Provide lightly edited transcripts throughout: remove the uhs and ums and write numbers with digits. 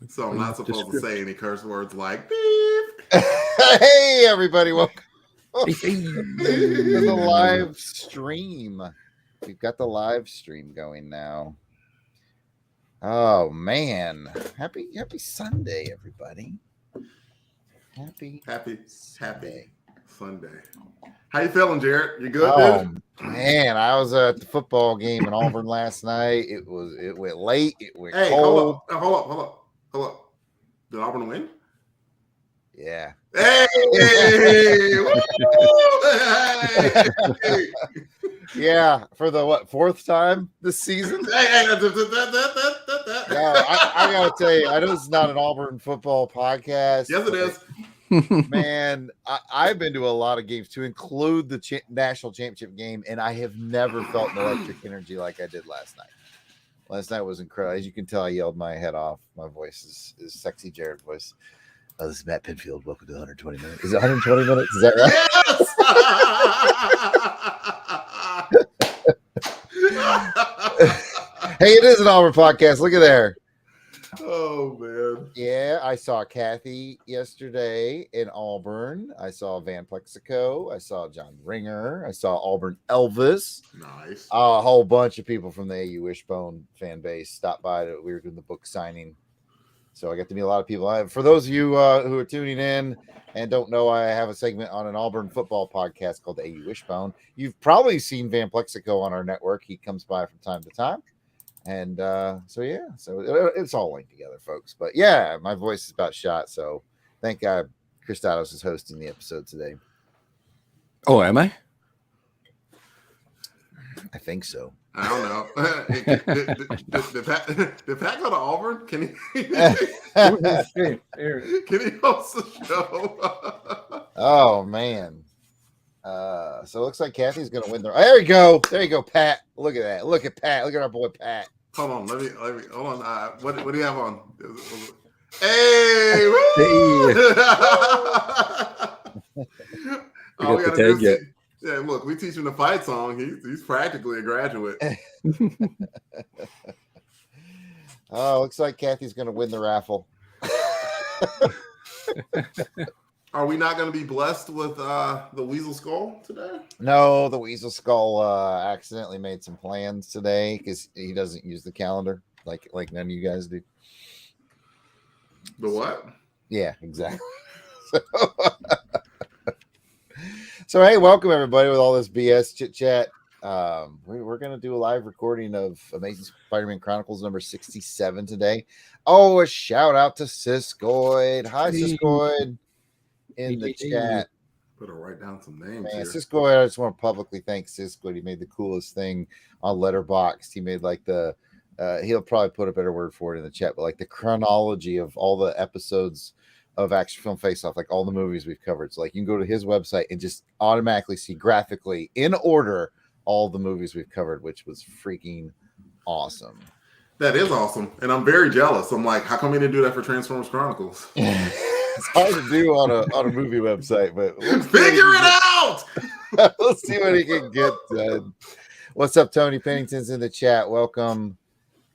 So I'm not supposed to say any curse words like beep. Hey, everybody, welcome Hey. to the live stream. We've got the live stream going now. Oh man, happy Sunday, everybody. Happy Sunday. How you feeling, Jared? You good, dude? Man, I was at the football game in Auburn last night. It went late. It went Hey, cold. hold up. Did Auburn win? Yeah. Hey! Yeah, for the fourth time this season? No, I gotta tell you, I know it's not an Auburn football podcast. Yes, it is. Man, I've been to a lot of games, to include the national championship game, and I have never felt an electric energy like I did last night. Last night was incredible. As you can tell, I yelled my head off. My voice is sexy Jared voice. Oh, this is Matt Pinfield. Welcome to 120 minutes. Is it 120 minutes? Is that right? Yes! Hey, it is an Auburn podcast. Look at there. Oh, man. Yeah, I saw Kathy yesterday in Auburn. I saw Van Plexico. I saw John Ringer. I saw Auburn Elvis. Nice. A whole bunch of people from the AU Wishbone fan base stopped by. We were doing the book signing. So I got to meet a lot of people. For those of you who are tuning in and don't know, I have a segment on an Auburn football podcast called the AU Wishbone. You've probably seen Van Plexico on our network. He comes by from time to time. And so it's all linked together, folks. But yeah, my voice is about shot. So thank God Christados is hosting the episode today. Oh, am I? I think so. I don't know. Did Pat go to Auburn? Can he host the show? Oh man. So it looks like Kathy's gonna win. There you go, Pat. Look at that. Look at Pat. Look at our boy Pat. Hold on. Let me hold on. What do you have on? Hey! All we gotta do is yeah, look, we teach him the fight song. He's practically a graduate. Oh, looks like Kathy's gonna win the raffle. Are we not going to be blessed with the Weasel Skull today? No, the Weasel Skull accidentally made some plans today because he doesn't use the calendar like none of you guys do. The what? Yeah, exactly. So hey, welcome everybody with all this BS chit chat. We're gonna do a live recording of Amazing Spider-Man Chronicles number 67 today. Oh, a shout out to Siskoid. Hi, Siskoid. In the chat. Better write down some names. Man, here. Siskoid, I just want to publicly thank Siskoid. He made the coolest thing on Letterboxd. He made like the he'll probably put a better word for it in the chat, but like the chronology of all the episodes of Action Film Face Off, like all the movies we've covered. So like you can go to his website and just automatically see graphically in order all the movies we've covered, which was freaking awesome. That is awesome. And I'm very jealous. I'm like, how come we didn't do that for Transformers Chronicles? It's hard to do on a movie website, but figure it out. Let's see what he can get done. What's up, Tony Pennington's in the chat. Welcome.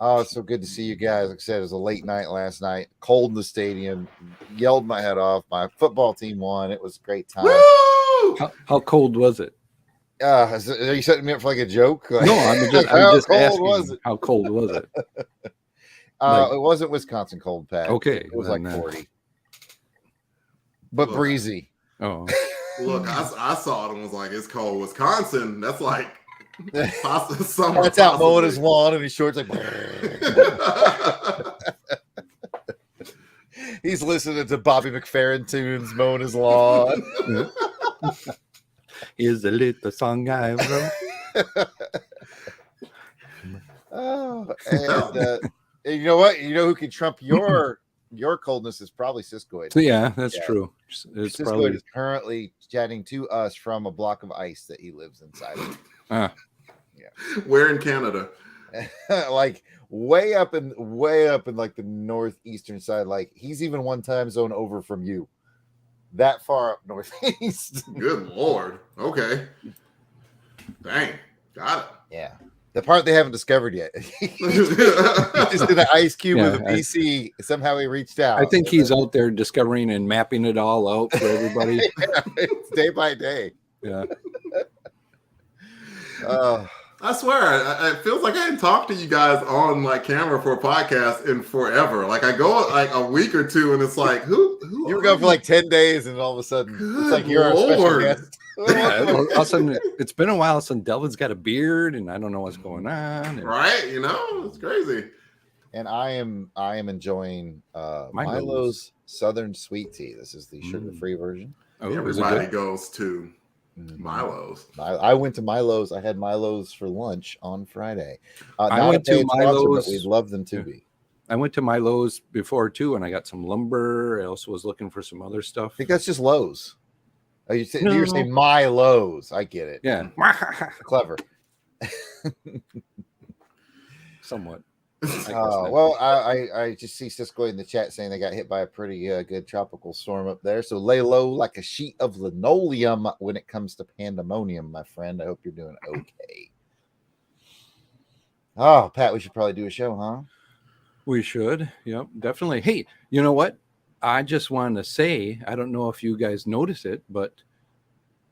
Oh, it's so good to see you guys. Like I said, it was a late night last night. Cold in the stadium. Yelled my head off. My football team won. It was a great time. Woo! How cold was it? Are you setting me up for like a joke? No, I'm just asking. How cold was it? It wasn't Wisconsin cold, Pat. Okay. It was like 40. But breezy. Oh. Look, I saw it and was like, it's cold. Wisconsin, that's like summer. That's out mowing his lawn and his shorts like he's listening to Bobby McFerrin tunes mowing his lawn. Here's a little song I wrote. And you know what? You know who can trump your coldness is probably Siskoid. Yeah, that's true. It's Siskoid probably is currently chatting to us from a block of ice that he lives inside of. Yeah. Where in Canada? Like way up in like the northeastern side. Like he's even one time zone over from you. That far up northeast. Good Lord. Okay. Dang. Got it. Yeah. The part they haven't discovered yet. He's just in an ice cube with a PC. Somehow he reached out. I think he's out there discovering and mapping it all out for everybody. It's day by day. Yeah. I swear, it feels like I hadn't talked to you guys on like camera for a podcast in forever. Like I go like a week or two, and it's like, who you were going for like 10 days, and all of a sudden, it's like you're a special guest. Yeah, all of a sudden, it's been a while since Delvin's got a beard, and I don't know what's going on. Right? You know, it's crazy. And I am enjoying Milo's Southern Sweet Tea. This is the sugar-free version. Oh, everybody goes to Milo's. I went to Milo's. I had Milo's for lunch on Friday. I went to Milo's. But we'd love them to be. I went to Milo's before too, and I got some lumber. I also was looking for some other stuff. I think that's just Lowe's. Oh, you're saying Milo's. I get it. Yeah, clever. Somewhat. Well, I just see Cisco in the chat saying they got hit by a pretty good tropical storm up there. So lay low like a sheet of linoleum when it comes to pandemonium, my friend. I hope you're doing okay. Oh, Pat, we should probably do a show, huh? We should. Yep, definitely. Hey, you know what? I just wanted to say, I don't know if you guys notice it, but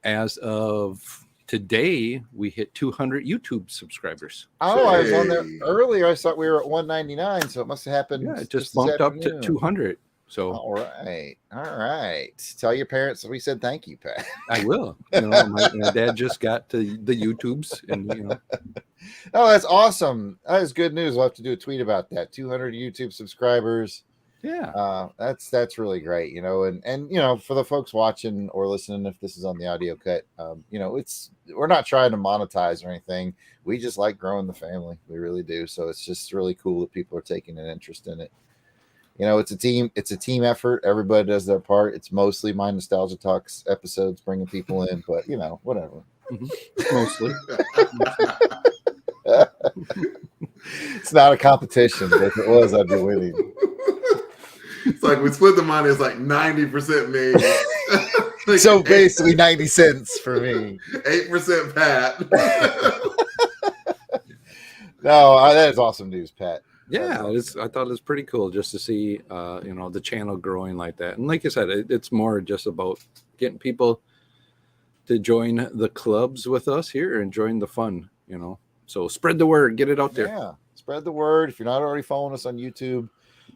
as of today, we hit 200 YouTube subscribers. Oh, I was on there earlier. I thought we were at 199, so it must have happened. Yeah, it just bumped up to 200. So, all right. Tell your parents that we said thank you, Pat. I will. You know, my dad just got to the YouTubes, and you know. Oh, that's awesome. That is good news. We'll have to do a tweet about that. 200 YouTube subscribers. Yeah, that's really great, you know, and you know, for the folks watching or listening, if this is on the audio cut, you know, we're not trying to monetize or anything. We just like growing the family. We really do. So it's just really cool that people are taking an interest in it. You know, it's a team effort. Everybody does their part. It's mostly my Nostalgia Talks episodes bringing people in, but you know, whatever. Mostly. It's not a competition. If it was, I'd be winning. It's like we split the money. It's like 90% me. Like so basically 90 cents for me. 8% Pat. No, that is awesome news, Pat. Yeah, I thought it was pretty cool just to see, you know, the channel growing like that. And like I said, it's more just about getting people to join the clubs with us here and join the fun, you know. So spread the word, get it out there. Yeah, spread the word. If you're not already following us on YouTube,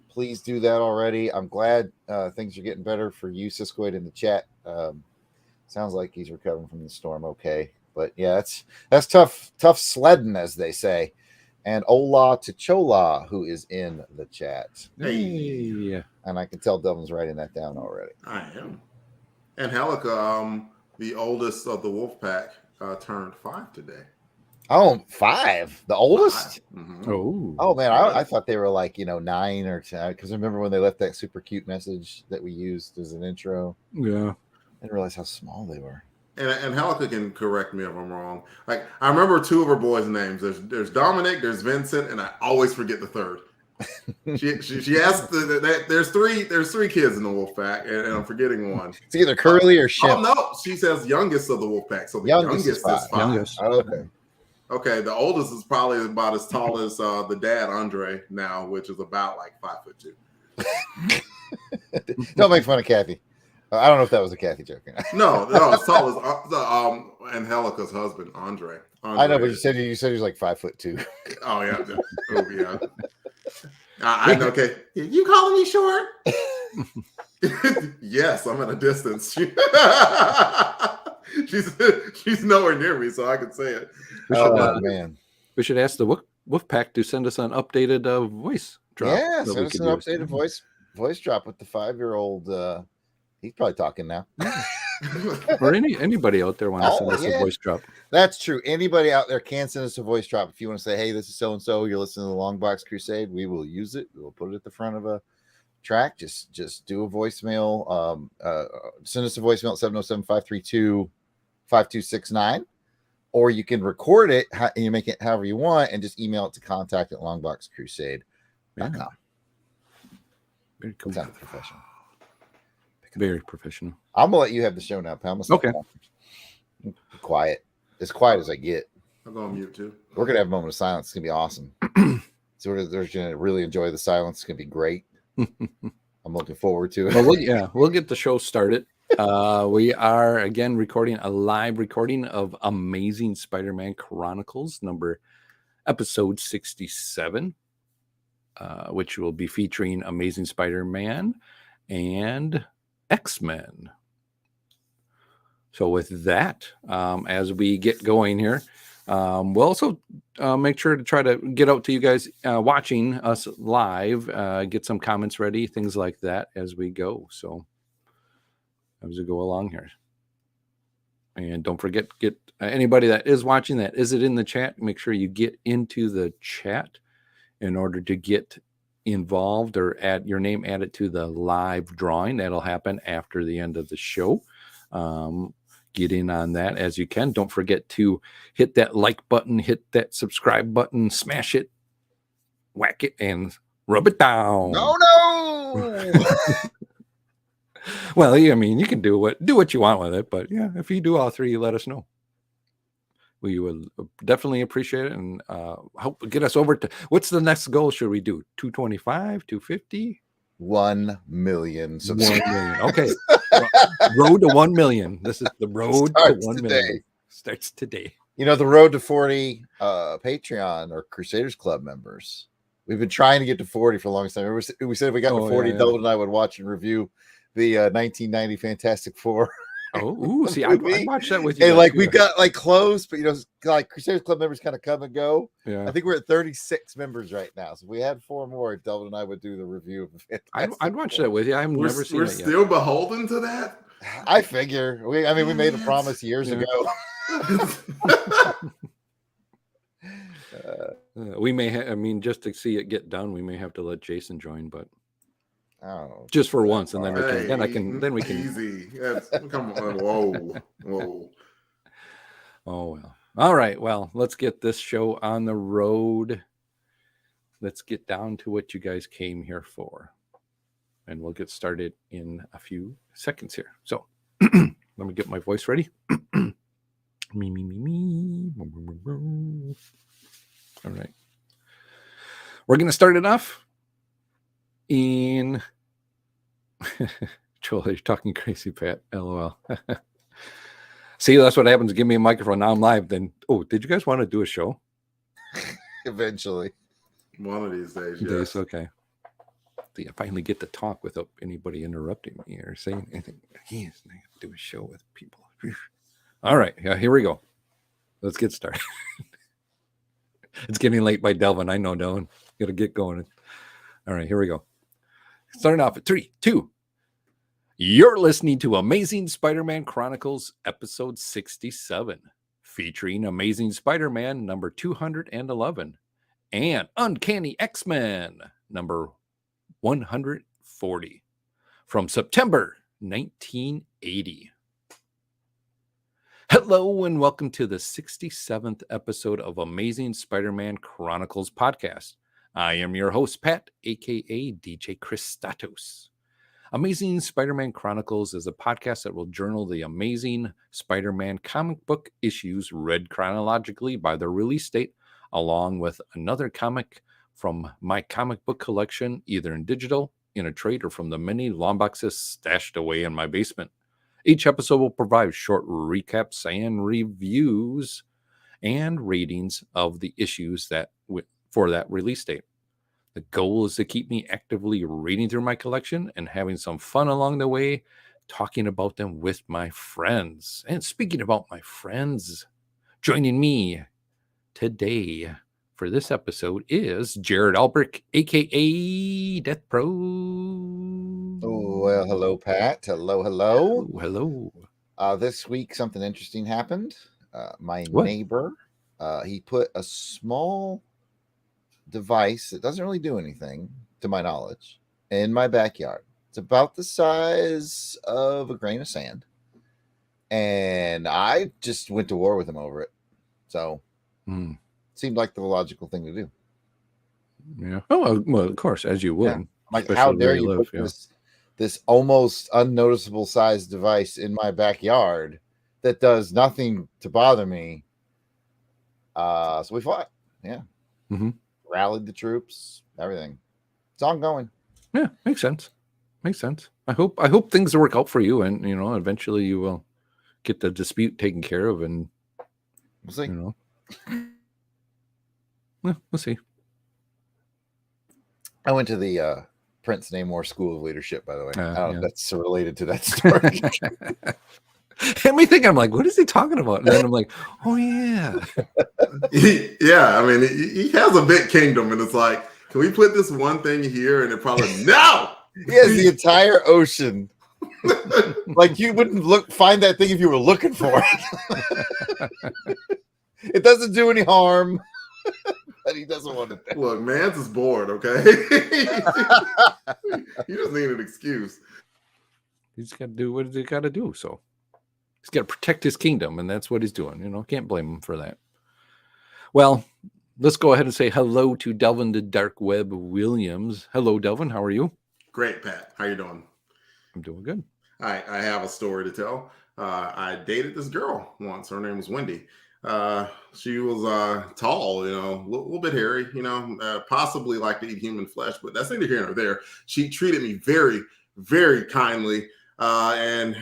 please do that already. I'm glad things are getting better for you, Siskoid, in the chat. Sounds like he's recovering from the storm okay. But yeah, that's tough sledding, as they say. And Ola Tichola, who is in the chat. Hey. And I can tell Delvin's writing that down already. I am. And Helica, the oldest of the wolf pack, turned 5 today. Oh, 5? The oldest? Mm-hmm. Oh man, I thought they were like, you know, 9 or 10. Because remember when they left that super cute message that we used as an intro? Yeah. I didn't realize how small they were. And Helica can correct me if I'm wrong. Like I remember 2 of her boys' names. There's Dominic, there's Vincent, and I always forget the third. she asked there's three kids in the wolf pack, and I'm forgetting one. It's either Curly or Ship. Oh no, she says youngest of the wolf pack. So the youngest is 5. Youngest. Oh, okay. Okay, the oldest is probably about as tall as the dad, Andre, now, which is about like 5'2". Don't make fun of Kathy. I don't know if that was a Kathy joke. No, as tall as and Helica's husband, Andre. I know, but you said he was like 5'2". Oh yeah, yeah. I know. Okay, you calling me short? Yes, I'm at a distance. She's nowhere near me, so I can say it. Man, we should ask the Wolf Pack to send us an updated voice drop. Yeah, send us an updated voice drop with the 5-year-old. He's probably talking now. Or anybody out there want to send us a voice drop. That's true. Anybody out there can send us a voice drop. If you want to say, hey, this is so-and-so, you're listening to the Longbox Crusade, we will use it. We will put it at the front of a track. Just do a voicemail. Send us a voicemail at 707-532-5269. Or you can record it and you make it however you want and just email it to contact@longboxcrusade.com. Very cool. Sounds professional. Very professional. I'm gonna let you have the show now, pal. Okay. Quiet. As quiet as I get. I'll go on mute too. We're gonna have a moment of silence. It's gonna be awesome. So they're gonna really enjoy the silence. It's gonna be great. I'm looking forward to it. Well, we'll get the show started. We are again recording a live recording of Amazing Spider-Man Chronicles episode 67, which will be featuring Amazing Spider-Man and X-Men. So with that, as we get going here, we'll also make sure to try to get out to you guys watching us live, get some comments ready, things like that as we go. So as we go along here. And don't forget, get anybody that is watching that is it in the chat, make sure you get into the chat in order to get involved or add your name added to the live drawing. That'll happen after the end of the show. Get in on that as you can. Don't forget to hit that like button, hit that subscribe button, smash it, whack it, and rub it down. No. Well, I mean, you can do what you want with it, but yeah, if you do all three, let us know. We will definitely appreciate it, and help get us over to what's the next goal? Should we do 225, 250? 1 million. 1 million. Okay. Road to 1 million. This is the road to 1 million. Starts today. You know, the road to 40 Patreon or Crusaders Club members. We've been trying to get to 40 for the longest time. We said if we got to 40, yeah. Delvin and I would watch and review the 1990 Fantastic Four. Oh, see, I'd watch that with you. Hey, like we got like close, but you know, like Crusaders Club members kind of come and go. Yeah. I think we're at 36 members right now. So if we had 4 more, Delvin and I would do the review of the Fantastic I'd watch Four. that with you. I've never seen it We're yet. still beholden to that. I figure. We made a promise years ago. We may just to see it get done, we may have to let Jason join, but Oh, just for once, and then we can. Easy. Come on. Whoa. Oh well. All right. Well, let's get this show on the road. Let's get down to what you guys came here for, and we'll get started in a few seconds here. So, let me get my voice ready. Me. All right. We're gonna start it off in. Joel, you're talking crazy, Pat. LOL. See, that's what happens. Give me a microphone. Now I'm live. Then, did you guys want to do a show? eventually. One of these days, yes. Okay. See, I finally get to talk without anybody interrupting me or saying anything. Yes, I have to do a show with people. All right. Yeah, here we go. Let's get started. It's getting late by Delvin. I know, Delvin. Got to get going. All right, here we go. Starting off at 3, 2. You're listening to Amazing Spider-Man Chronicles, episode 67, featuring Amazing Spider-Man number 211 and Uncanny X-Men number 140 from September 1980. Hello and welcome to the 67th episode of Amazing Spider-Man Chronicles podcast. I am your host, Pat, aka DJ Christatos. Amazing Spider-Man Chronicles is a podcast that will journal the Amazing Spider-Man comic book issues read chronologically by their release date, along with another comic from my comic book collection, either in digital, in a trade, or from the many long boxes stashed away in my basement. Each episode will provide short recaps and reviews and ratings of the issues for that release date. The goal is to keep me actively reading through my collection and having some fun along the way, talking about them with my friends. And speaking about my friends, joining me today for this episode is Jared Albrecht, aka Death Pro. Oh, well, hello, Pat. Hello. Hello. This week, something interesting happened. My What? neighbor, he put a small device that doesn't really do anything, to my knowledge, in my backyard. It's about the size of a grain of sand. And I just went to war with him over it. So, seemed like the logical thing to do. Yeah. Oh, well, of course, as you would. Yeah. Like, how dare you put this almost unnoticeable size device in my backyard that does nothing to bother me? So we fought. Yeah. Mm-hmm. Rallied the troops, everything. It's ongoing. Yeah, makes sense. Makes sense. I hope things work out for you, and eventually you will get the dispute taken care of, and We'll see. We'll see. I went to the Prince Namor School of Leadership, by the way. I don't know yeah. if that's related to that story. And me think, I'm like, what is he talking about? And then I'm like, oh yeah. Yeah, I mean, he has a big kingdom, and it's like, can we put this one thing here? And it probably no. He has the entire ocean. Like you wouldn't find that thing if you were looking for it. It doesn't do any harm, but he doesn't want it there. Look, Mans is bored. Okay, he just need an excuse. He's got to do what he's got to do. So he's got to protect his kingdom, and that's what he's doing. Can't blame him for that. Well, let's go ahead and say hello to Delvin the Dark Web Williams. Hello, Delvin. How are you? Great, Pat. How you doing? I'm doing good. I have a story to tell. I dated this girl once. Her name was Wendy. She was tall, a little bit hairy, possibly like to eat human flesh, but that's neither here nor there. She treated me very, very kindly. And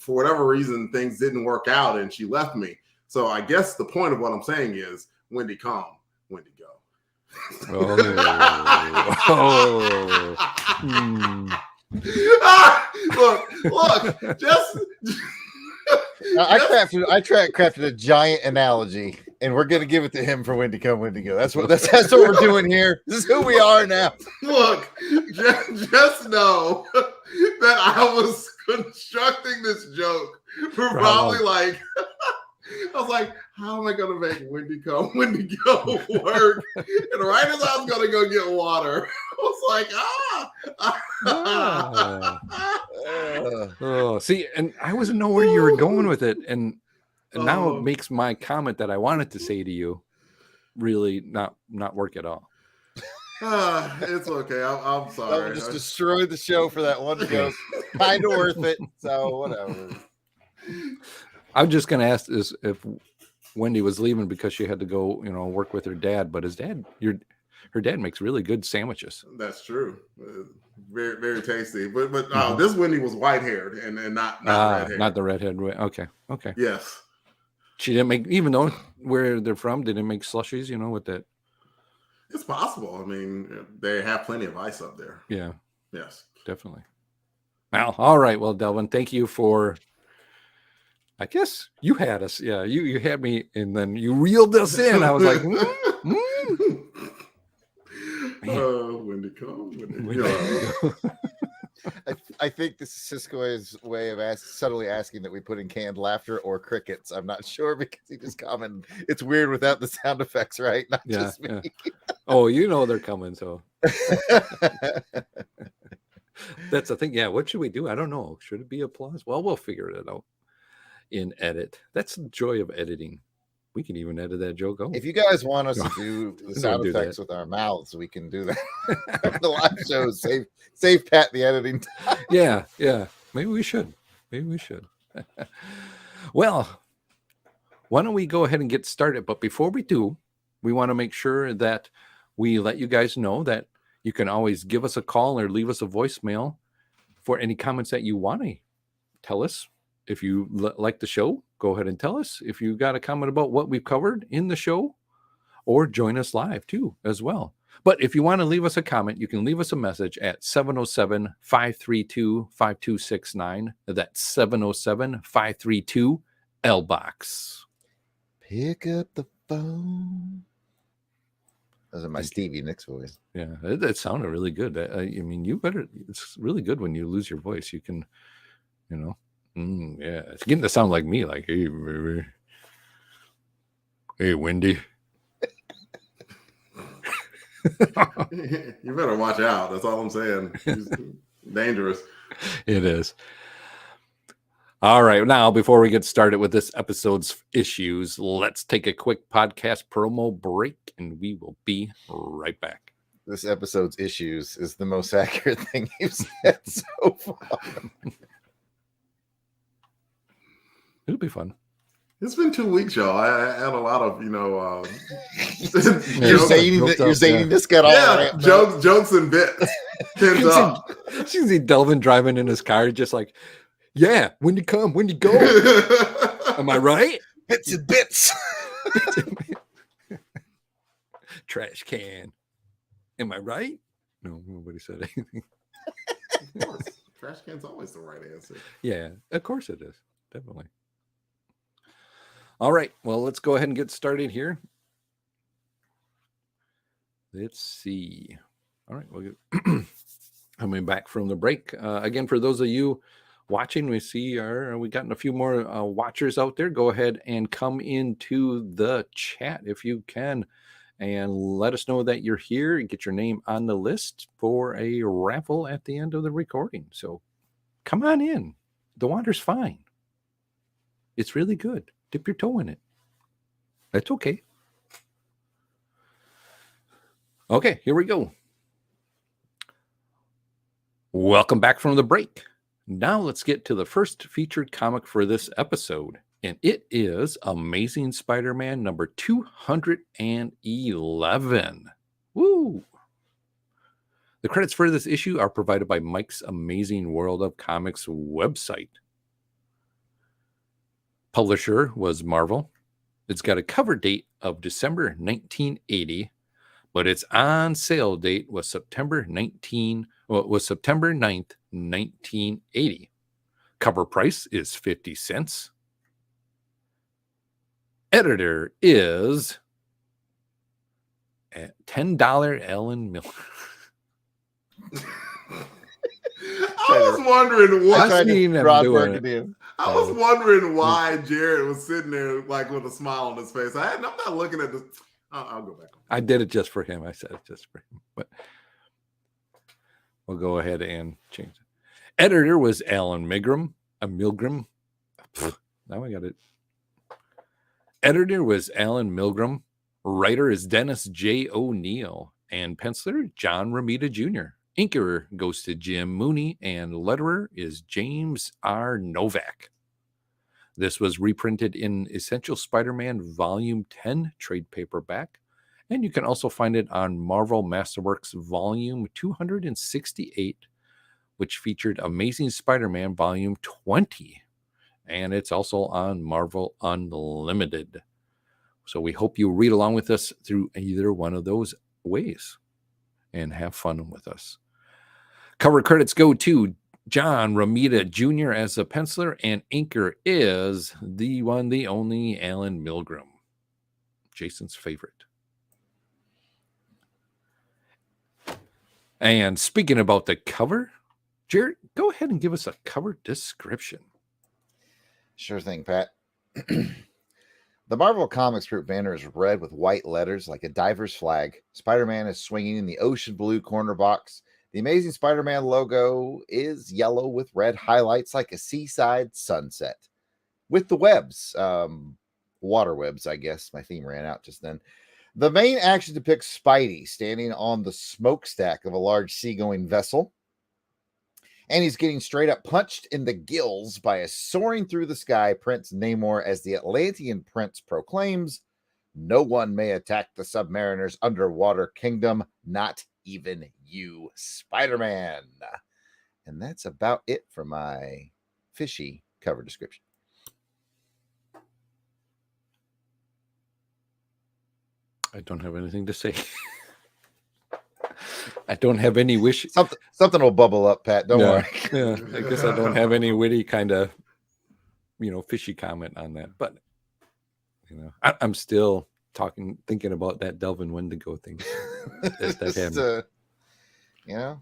for whatever reason, things didn't work out and she left me. So I guess the point of what I'm saying is Wendy come, Wendy go. Look, just I crafted a giant analogy, and we're gonna give it to him for Wendy come, Wendy go. That's what we're doing here. This is who we are now. Look, just know that I was constructing this joke for probably like I was like, how am I gonna make Wendy come, Wendy go work? And right as I was gonna go get water, I was like, see, and I wasn't know where you were going with it, and now it makes my comment that I wanted to say to you really not work at all. It's okay. I'm sorry. I just destroyed the show for that one joke. Kind of worth it. So whatever. I'm just gonna ask is if Wendy was leaving because she had to go, work with her dad, but her dad makes really good sandwiches. That's true. Very, very tasty. But this Wendy was white haired and not red haired. Not the redhead. Okay. Yes. She didn't make, even though where they're from, didn't make slushies, with that. It's possible. I mean, they have plenty of ice up there. Yeah. Yes. Definitely. Well, all right. Well, Delvin, thank you for. I guess you had us. Yeah, you had me, and then you reeled us in. I was like, Wendy come, Wendy go. I think this is Cisco's way of subtly asking that we put in canned laughter or crickets. I'm not sure because he just commented. It's weird without the sound effects, right? Not just me. Yeah. Oh, they're coming. So that's the thing. Yeah. What should we do? I don't know. Should it be applause? Well, we'll figure it out in edit. That's the joy of editing. We can even edit that joke out. If you guys want us to do the sound effects with our mouths, we can do that. The live shows save Pat the editing time. Yeah. Maybe we should. Well, why don't we go ahead and get started? But before we do, we want to make sure that we let you guys know that you can always give us a call or leave us a voicemail for any comments that you want to tell us. If you like the show, go ahead and tell us. If you got a comment about what we've covered in the show, or join us live too as well. But if you want to leave us a comment, you can leave us a message at 707-532-5269. That's 707-532-LBOX. Pick up the phone. Those are my Stevie Nicks voice. Yeah, it sounded really good. I mean, it's really good when you lose your voice. You can, yeah, it's getting to sound like me, like, hey, baby. Hey, Wendy. You better watch out. That's all I'm saying. He's dangerous. It is. All right. Now, before we get started with this episode's issues, let's take a quick podcast promo break, and we will be right back. This episode's issues is the most accurate thing you've said so far. It'll be fun. It's been 2 weeks, y'all. I had a lot of, You're jokes, saying this got all ramped up. jokes and bits. Pins up. You see Delvin driving in his car, just like, yeah, when you come, when you go. Am I right? Bits and bits. Trash can. Am I right? No, nobody said anything. Of course. Trash can's always the right answer. Yeah, of course it is. Definitely. All right. Well, let's go ahead and get started here. Let's see. All right. We'll get coming back from the break. Again, for those of you watching, we see we gotten a few more watchers out there. Go ahead and come into the chat if you can, and let us know that you're here and get your name on the list for a raffle at the end of the recording. So come on in. The water's fine. It's really good. Dip your toe in it. That's okay. Okay, here we go. Welcome back from the break. Now let's get to the first featured comic for this episode, and it is Amazing Spider-Man number 211. Woo! The credits for this issue are provided by Mike's Amazing World of Comics website. Publisher was Marvel. It's got a cover date of December 1980, but its on sale date was September 9th, 1980. Cover price is 50 cents. Editor is at $10 Ellen Miller. I was wondering what I was wondering why Jared was sitting there like with a smile on his face. I'm not looking at this. I'll go back. I did it just for him. I said it just for him, but we'll go ahead and change it. Editor was Alan Milgram. Now I got it. Editor was Alan Milgram. Writer is Dennis J. O'Neill. And penciler, John Romita Jr. Inker goes to Jim Mooney. And letterer is James R. Novak. This was reprinted in Essential Spider-Man Volume 10 trade paperback. And you can also find it on Marvel Masterworks Volume 268, which featured Amazing Spider-Man Volume 20. And it's also on Marvel Unlimited. So we hope you read along with us through either one of those ways and have fun with us. Cover credits go to John Romita Jr. as a penciler, and inker is the one, the only Alan Milgram, Jason's favorite. And speaking about the cover, Jared, go ahead and give us a cover description. Sure thing, Pat. The Marvel Comics group banner is red with white letters like a diver's flag. Spider-Man is swinging in the ocean blue corner box. The Amazing Spider-Man logo is yellow with red highlights like a seaside sunset. With the webs, water webs, I guess. My theme ran out just then. The main action depicts Spidey standing on the smokestack of a large seagoing vessel. And he's getting straight up punched in the gills by a soaring through the sky Prince Namor as the Atlantean prince proclaims, "No one may attack the Submariner's underwater kingdom, not even you, Spider-Man." And that's about it for my fishy cover description. I don't have anything to say. I don't have any wish. Something will bubble up, Pat. Don't worry. Yeah, I guess I don't have any witty kind of, fishy comment on that. But, I'm still thinking about that Delvin Wendigo thing.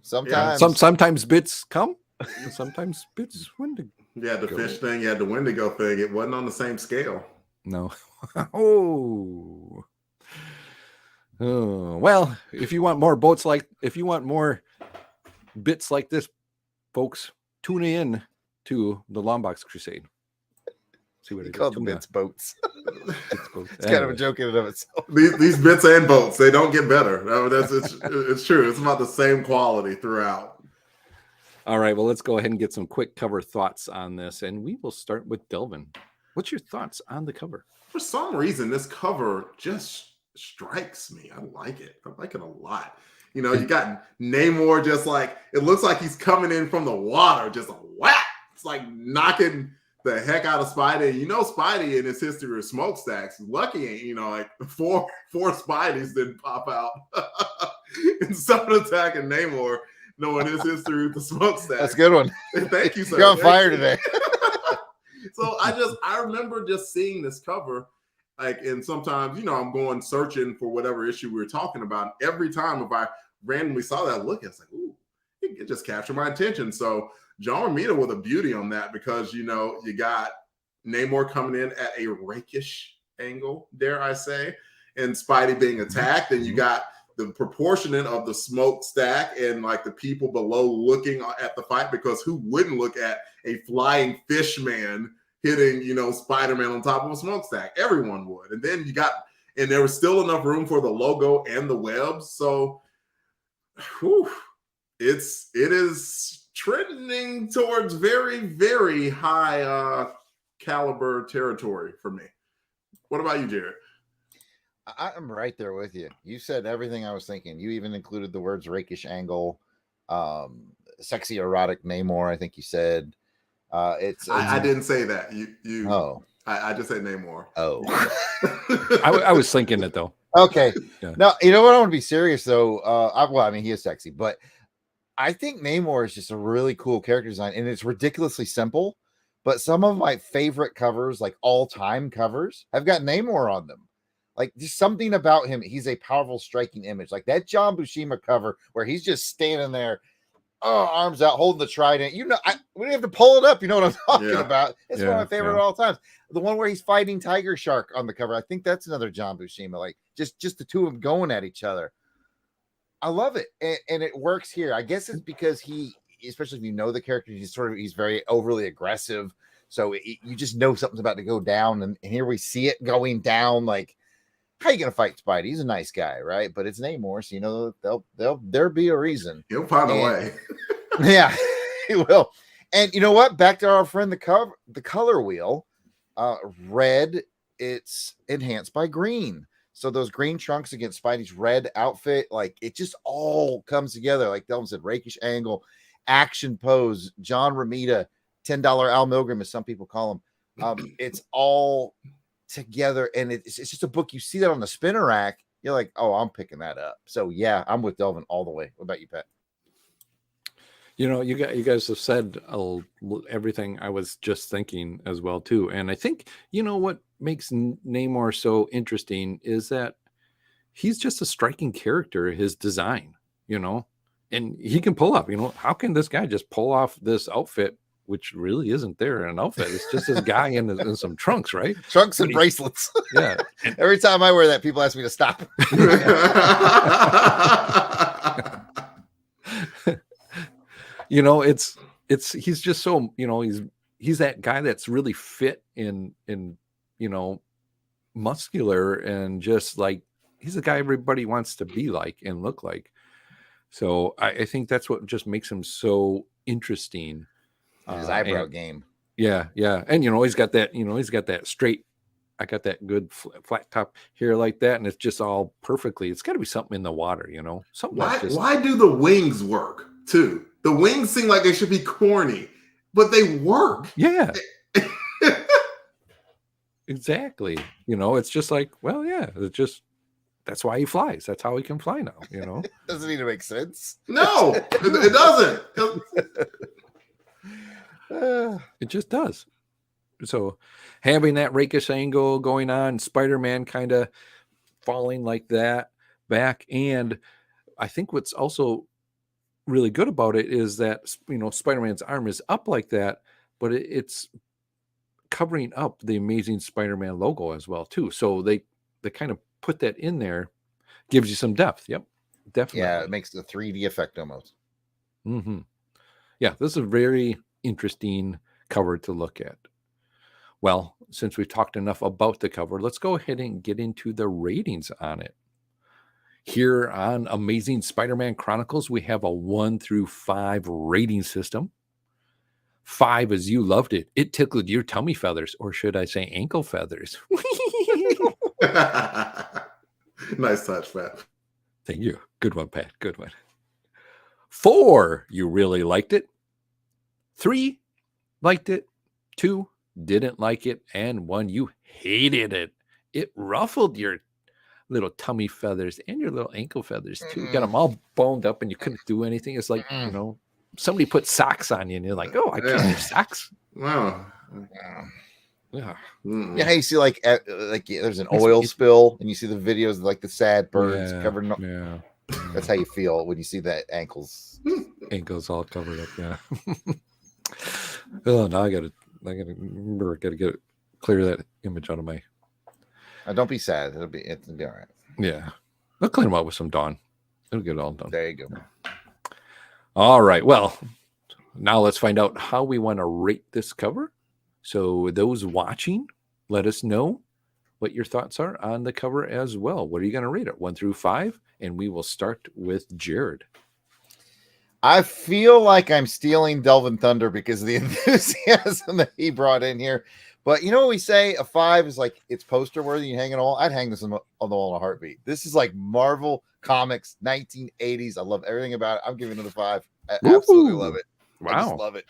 Sometimes bits come, and sometimes bits Wendigo. Yeah, the fish thing, you had the Wendigo thing. It wasn't on the same scale. No. Oh, well, if you want more bits like this, folks, tune in to the Longbox Crusade. See what you call the bits boats. It's kind of a joke in and of itself. These bits and boats, they don't get better. It's true. It's about the same quality throughout. All right, well, let's go ahead and get some quick cover thoughts on this, and we will start with Delvin. What's your thoughts on the cover? For some reason, this cover just strikes me. I like it. I like it a lot. You know, you got Namor just like, it looks like he's coming in from the water, just a whack. It's like knocking the heck out of Spidey. You know, Spidey in his history of smokestacks, lucky ain't, you know, like four Spideys didn't pop out and start attacking Namor, knowing his history with the smokestacks. That's a good one. Thank you, sir. You're on fire today. So I remember just seeing this cover, like, and sometimes, you know, I'm going searching for whatever issue we were talking about. Every time if I randomly saw that look, it's like, ooh, it just captured my attention. So John Romita with a beauty on that, because, you know, you got Namor coming in at a rakish angle, dare I say, and Spidey being attacked, and you got the proportionate of the smokestack and like the people below looking at the fight, because who wouldn't look at a flying fish man hitting, you know, Spider-Man on top of a smokestack? Everyone would. And then you got, and there was still enough room for the logo and the webs. So whew, it is trending towards very, very high caliber territory for me. What about you, Jared? I'm right there with you. You said everything I was thinking. You even included the words rakish angle, sexy erotic Namor, I think you said. I didn't say that. You oh. I just said Namor. Oh. I was thinking it though. Okay. Yeah. No, you know what? I want to be serious though. I mean, he is sexy, but I think Namor is just a really cool character design, and it's ridiculously simple. But some of my favorite covers, like all-time covers, have got Namor on them. Like, just something about him. He's a powerful, striking image. Like that John Buscema cover where he's just standing there, arms out, holding the trident. You know, we don't have to pull it up. You know what I'm talking about. It's one of my favorite of all times. The one where he's fighting Tiger Shark on the cover. I think that's another John Buscema. Like, just the two of them going at each other. I love it. And it works here. I guess it's because he, especially if you know the character, he's very overly aggressive. So you just know something's about to go down. And here we see it going down. Like, how you gonna fight Spidey? He's a nice guy, right? But it's Namor, so you know there'll be a reason. He'll find a way. Yeah, he will. And you know what? Back to our friend the color wheel. Red, it's enhanced by green. So those green trunks against Spidey's red outfit, like it just all comes together. Like Delvin said, rakish angle, action pose, John Romita, $10 Al Milgram, as some people call him. It's all together, and it's just a book. You see that on the spinner rack, you're like, oh, I'm picking that up. So yeah, I'm with Delvin all the way. What about you, Pat? You know, you guys have said everything I was just thinking as well too. And I think, you know, what makes Namor so interesting is that he's just a striking character, his design, you know, and he can pull off, you know, how can this guy just pull off this outfit, which really isn't there in an outfit? It's just this guy in some trunks, right? Trunks and bracelets. Yeah. Every time I wear that, people ask me to stop. You know, he's just so, you know, he's that guy that's really fit in, you know, muscular, and just like, he's a guy everybody wants to be like and look like. So I think that's what just makes him so interesting. His eyebrow game. Yeah. And, you know, he's got that straight, I got that good flat top hair like that. And it's just all perfectly, it's got to be something in the water, you know, something. Why do the wings work too? The wings seem like they should be corny, but they work. Yeah. Exactly. You know, it's just like, well, yeah, that's why he flies. That's how he can fly now, you know. Doesn't need to make sense. No, it doesn't. It just does. So having that rakish angle going on, Spider-Man kind of falling like that back. And I think what's also really good about it is that, you know, Spider-Man's arm is up like that, but it's covering up the Amazing Spider-Man logo as well too. So they kind of put that in there, gives you some depth. Yep, definitely. Yeah, it makes the 3D effect almost. Mm-hmm. Yeah, this is a very interesting cover to look at. Well, since we've talked enough about the cover, let's go ahead and get into the ratings on it. Here on Amazing Spider-Man Chronicles, we have a 1 through 5 rating system. 5 is you loved it. It tickled your tummy feathers, or should I say ankle feathers? Nice touch, Pat. Thank you. Good one, Pat. Good one. 4, you really liked it. 3, liked it. 2, didn't like it. And 1, you hated it. It ruffled your little tummy feathers and your little ankle feathers too. You got them all boned up and you couldn't do anything. It's like, somebody put socks on you and you're like, oh, I can't wear socks. Wow. Yeah. Yeah, you see like there's an oil spill and you see the videos of like the sad birds covered in. Yeah. That's how you feel when you see that ankles all covered up. Yeah. Oh, now I gotta get clear that image out of my. Don't be sad. It'll be all right. Yeah. I'll clean them out with some Dawn. It'll get it all done. There you go. All right. Well, now let's find out how we want to rate this cover. So those watching, let us know what your thoughts are on the cover as well. What are you going to rate it? 1 through 5? And we will start with Jared. I feel like I'm stealing Delvin Thunder because of the enthusiasm that he brought in here. But you know what we say? A 5 is like it's poster worthy. You hang it all. I'd hang this on the wall in a heartbeat. This is like Marvel Comics, 1980s. I love everything about it. I'm giving it a 5. I absolutely love it. Wow. I just love it.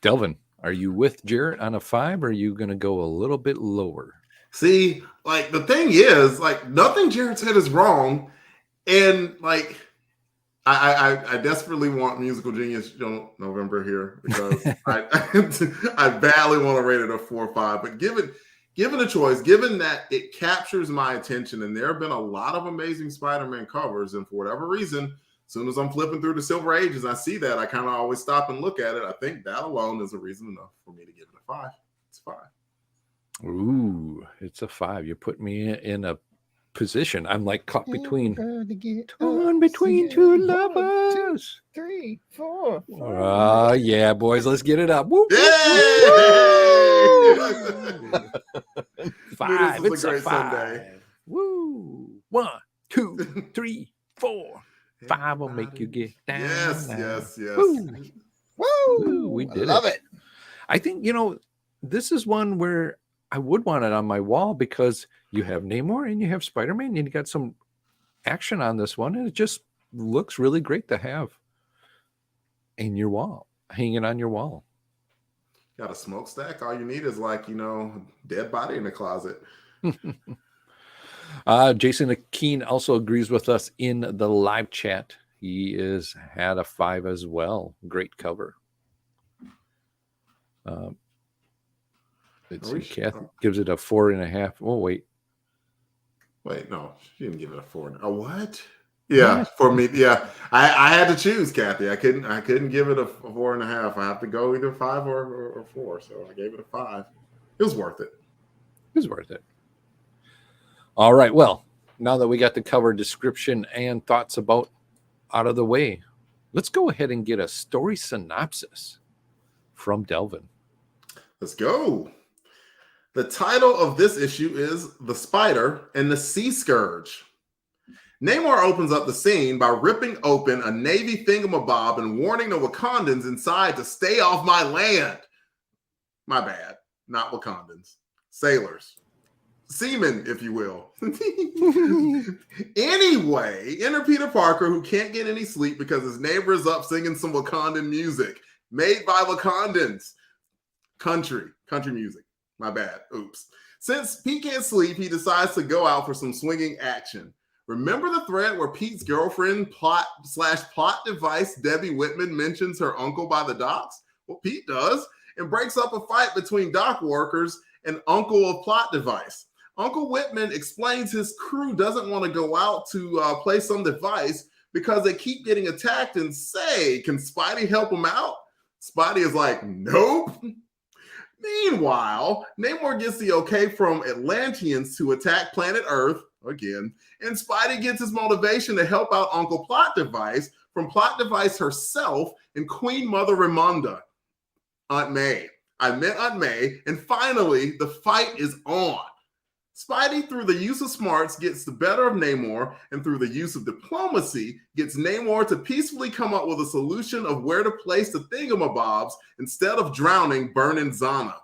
Delvin, are you with Jared on a 5 or are you going to go a little bit lower? See, like the thing is, like nothing Jared said is wrong. And like I desperately want Musical Genius November here because I badly want to rate it a 4 or 5. But given a choice, given that it captures my attention, and there have been a lot of amazing Spider-Man covers, and for whatever reason, as soon as I'm flipping through the Silver Ages, I see that I kind of always stop and look at it. I think that alone is a reason enough for me to give it a 5. It's 5. Ooh, it's a 5. You put me in a position. I'm like caught between two lovers. 1, 2, 3, 4. Yeah, boys, let's get it up. Woo, Yay! woo. 5. Dude, It's a a great 5. Sunday. Woo. 1, 2, 3, 4. 5 will make you get down. Yes. Woo. Woo! We did love it. I think, this is one where I would want it on my wall because you have Namor and you have Spider-Man and you got some action on this one. And it just looks really great to have in your wall, hanging on your wall. Got a smokestack. All you need is dead body in the closet. Jason Akeen also agrees with us in the live chat. He had a 5 as well. Great cover. Kathy gives it a 4.5. Oh, wait, no, she didn't give it a 4. A what? Yeah, for me, yeah. I had to choose, Kathy. I couldn't give it a 4.5. I have to go either 5 or 4. So I gave it a 5. It was worth it. All right. Well, now that we got the cover description and thoughts about out of the way, let's go ahead and get a story synopsis from Delvin. Let's go. The title of this issue is The Spider and the Sea Scourge. Namor opens up the scene by ripping open a Navy thingamabob and warning the Wakandans inside to stay off my land. My bad. Not Wakandans. Sailors. Seamen, if you will. Anyway, enter Peter Parker, who can't get any sleep because his neighbor is up singing some Wakandan music made by Wakandans. Country music. My bad. Oops. Since Pete can't sleep, he decides to go out for some swinging action. Remember the thread where Pete's girlfriend plot device Debbie Whitman mentions her uncle by the docks? Well, Pete does and breaks up a fight between dock workers and uncle of plot device. Uncle Whitman explains his crew doesn't want to go out to play some device because they keep getting attacked and say, can Spidey help them out? Spidey is like, nope. Meanwhile, Namor gets the okay from Atlanteans to attack planet Earth again, and Spidey gets his motivation to help out Uncle Plot Device from Plot Device herself and Queen Mother Ramonda, Aunt May. I met Aunt May, and finally, the fight is on. Spidey, through the use of smarts, gets the better of Namor, and through the use of diplomacy, gets Namor to peacefully come up with a solution of where to place the thingamabobs instead of drowning burning Zana.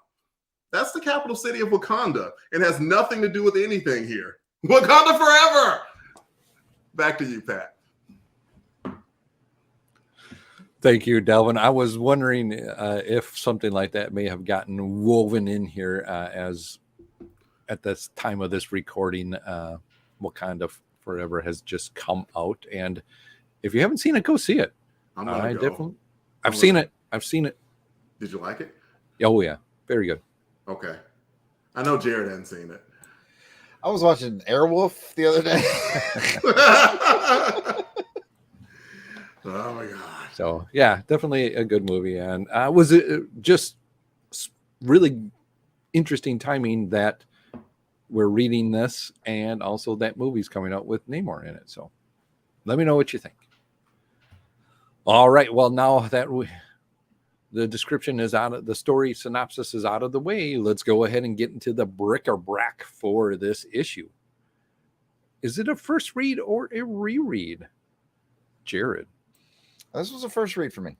That's the capital city of Wakanda. It has nothing to do with anything here. Wakanda forever! Back to you, Pat. Thank you, Delvin. I was wondering if something like that may have gotten woven in here as at this time of this recording, Wakanda Forever has just come out. And if you haven't seen it, go see it. I've seen it. Did you like it? Oh, yeah. Very good. Okay. I know Jared hadn't seen it. I was watching Airwolf the other day. Oh my god! So yeah, definitely a good movie, and was it just really interesting timing that we're reading this, and also that movie's coming out with Namor in it. So let me know what you think. All right, well now that the description is out of the story synopsis is out of the way, let's go ahead and get into the bric-a-brac for this issue. Is it a first read or a reread, Jared? This was a first read for me.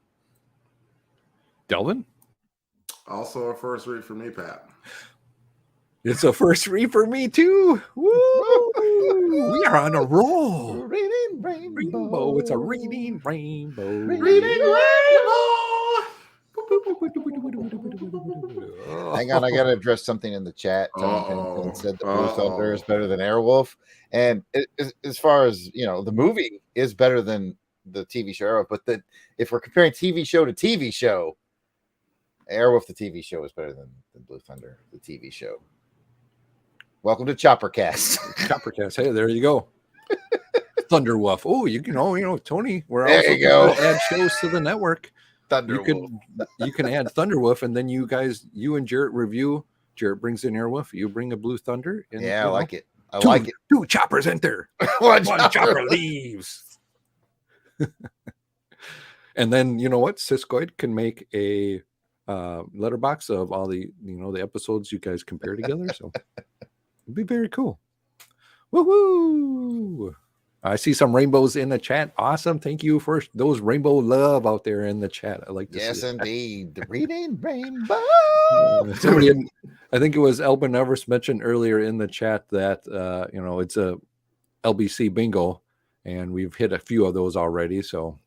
Delvin? Also a first read for me, Pat. It's a first read for me too. Woo! We are on a roll. Reading rainbow. It's a reading rainbow. Reading rainbow. Hang on, I got to address something in the chat. Someone said that Blue Thunder is better than Airwolf, and as far as the movie is better than the TV show, but if we're comparing TV show to TV show, Airwolf the TV show is better than Blue Thunder the TV show. Welcome to Choppercast. Choppercast. Hey, there you go. Thunderwolf. Oh, you can Tony. We're there also you go. Going to add shows to the network. Thunderwolf. You can add Thunderwolf, and then you and Jarrett review. Jarrett brings in Airwolf. You bring a Blue Thunder. And, I like it. I like it. 2 choppers enter. One chopper leaves. And then you know what? Siskoid can make a letterbox of all the the episodes you guys compare together. So it'd be very cool. Woohoo! I see some rainbows in the chat. Awesome. Thank you for those rainbow love out there in the chat. I like to yes, see indeed. The reading rainbow. Somebody, I think it was Elbin Everest mentioned earlier in the chat that it's a LBC bingo, and we've hit a few of those already. So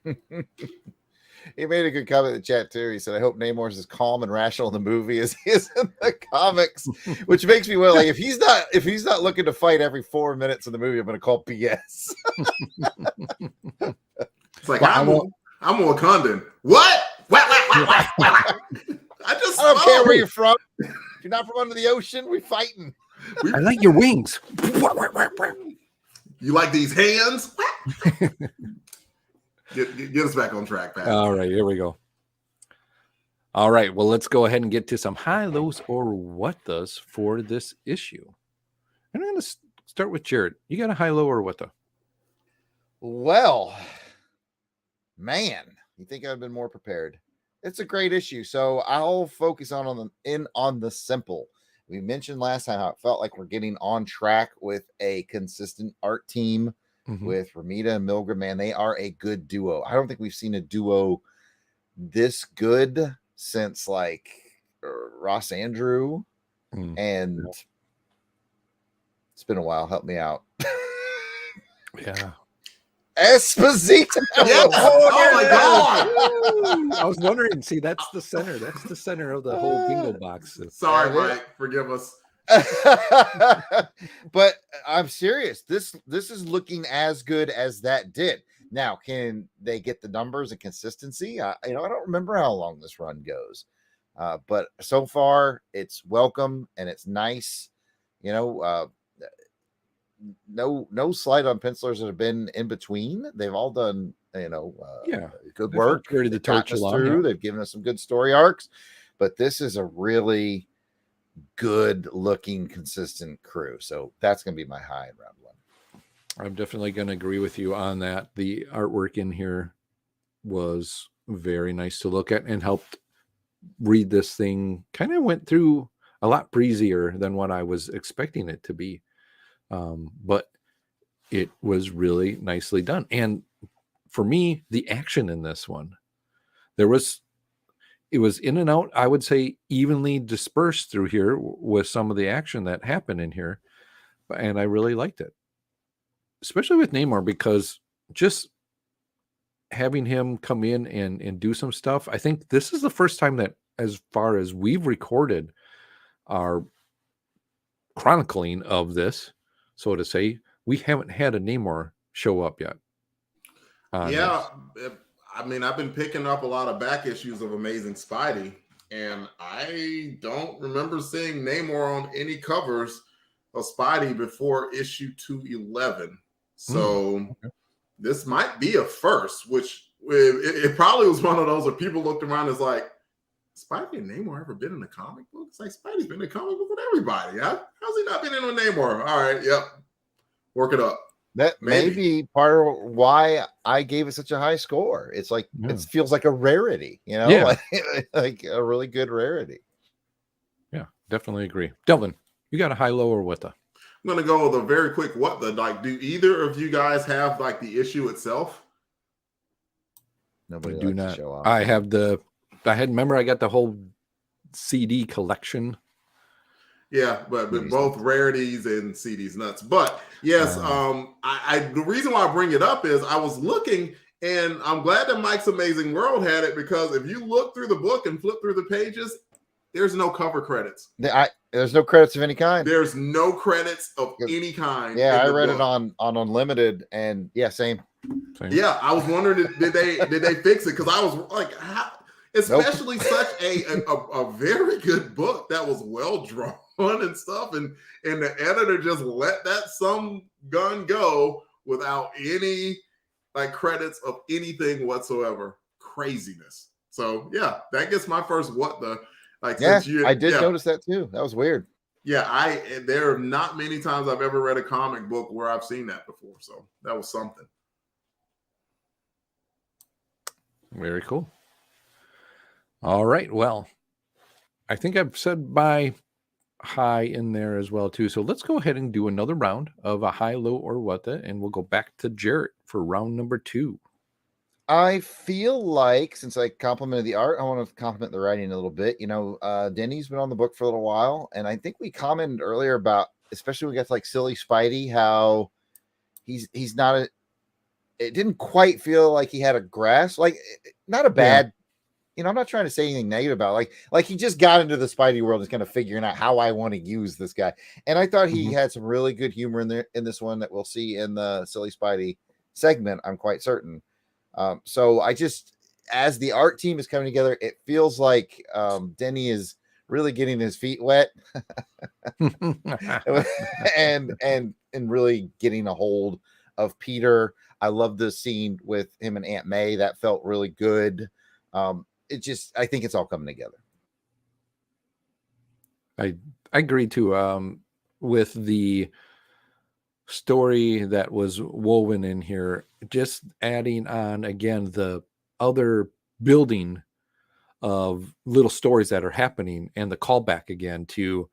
he made a good comment in the chat too. He said, "I hope Namor's as calm and rational in the movie as he is in the comics," which makes me well. Like if he's not looking to fight every 4 minutes of the movie, I'm going to call BS. It's like I'm Wakandan. What? I don't care where you're from. If you're not from under the ocean, we fighting. I like your wings. You like these hands? Get us back on track, Pat. All right, here we go. All right, well, let's go ahead and get to some high-lows or what-does for this issue. And I'm going to start with Jared. You got a high-low or what-the? Well, man, you think I've been more prepared. It's a great issue, so I'll focus on the simple. We mentioned last time how it felt like we're getting on track with a consistent art team. With Ramita and Milgram, man, they are a good duo. I don't think we've seen a duo this good since like Ross Andrew, and it's been a while. Help me out. Yeah, Esposito. Yes. Oh my God! I was wondering. See, that's the center. That's the center of the whole bingo box. Sorry, Mike. Forgive us. But I'm serious. This is looking as good as that did. Now, can they get the numbers and consistency? I don't remember how long this run goes, but so far it's welcome and it's nice. No slight on pencilers that have been in between. They've all done good work. Carried the torch along. Yeah. They've given us some good story arcs, but this is a really good looking consistent crew, so that's going to be my high in round one. I'm definitely going to agree with you on that. The artwork in here was very nice to look at and helped read this thing. Kind of went through a lot breezier than what I was expecting it to be. But it was really nicely done. And for me, the action in this one, it was in and out, I would say evenly dispersed through here with some of the action that happened in here. And I really liked it, especially with Namor, because just having him come in and do some stuff. I think this is the first time that, as far as we've recorded our chronicling of this, so to say, we haven't had a Namor show up yet. Yeah, I mean, I've been picking up a lot of back issues of Amazing Spidey, and I don't remember seeing Namor on any covers of Spidey before issue 211. So this might be a first, which it probably was one of those where people looked around as like, Spidey and Namor ever been in a comic book? It's like Spidey's been in a comic book with everybody. How's he not been in with Namor? All right, yep. Work it up. That may be part of why I gave it such a high score. It's like it feels like a rarity, you know, like a really good rarity. Yeah, definitely agree. Delvin, you got a high, low, or what the? I'm gonna go with a very quick what the. Like, do either of you guys have like the issue itself? Nobody do likes not. to show off. I have remember I got the whole CD collection. Yeah, but both rarities and CDs nuts. But yes, the reason why I bring it up is I was looking, and I'm glad that Mike's Amazing World had it, because if you look through the book and flip through the pages, there's no cover credits. There's no credits of any kind. There's no credits of any kind. Yeah, I read it on Unlimited, and same. Yeah, I was wondering, did they fix it? Because I was like, how? Especially such a very good book that was well drawn and stuff, and the editor just let that some gun go without any like credits of anything whatsoever. Craziness. So yeah, that gets my first what the like. Yeah, I did notice that too. That was weird. Yeah, there are not many times I've ever read a comic book where I've seen that before. So that was something. Very cool. All right. Well, I think I've said my high in there as well too. So let's go ahead and do another round of a high, low, or what the, and we'll go back to Jarrett for round number 2. I feel like, since I complimented the art, I want to compliment the writing a little bit. You know, Denny's been on the book for a little while, and I think we commented earlier about, especially when we got to like Silly Spidey, how he's not it didn't quite feel like he had a grasp, like not a bad. You know, I'm not trying to say anything negative about it. Like he just got into the Spidey world and is kind of figuring out how I want to use this guy. And I thought he had some really good humor in there in this one that we'll see in the Silly Spidey segment, I'm quite certain. So I just, as the art team is coming together, it feels like Denny is really getting his feet wet and really getting a hold of Peter. I love the scene with him and Aunt May. That felt really good. I think it's all coming together. I agree too. With the story that was woven in here, just adding on again the other building of little stories that are happening, and the callback again to,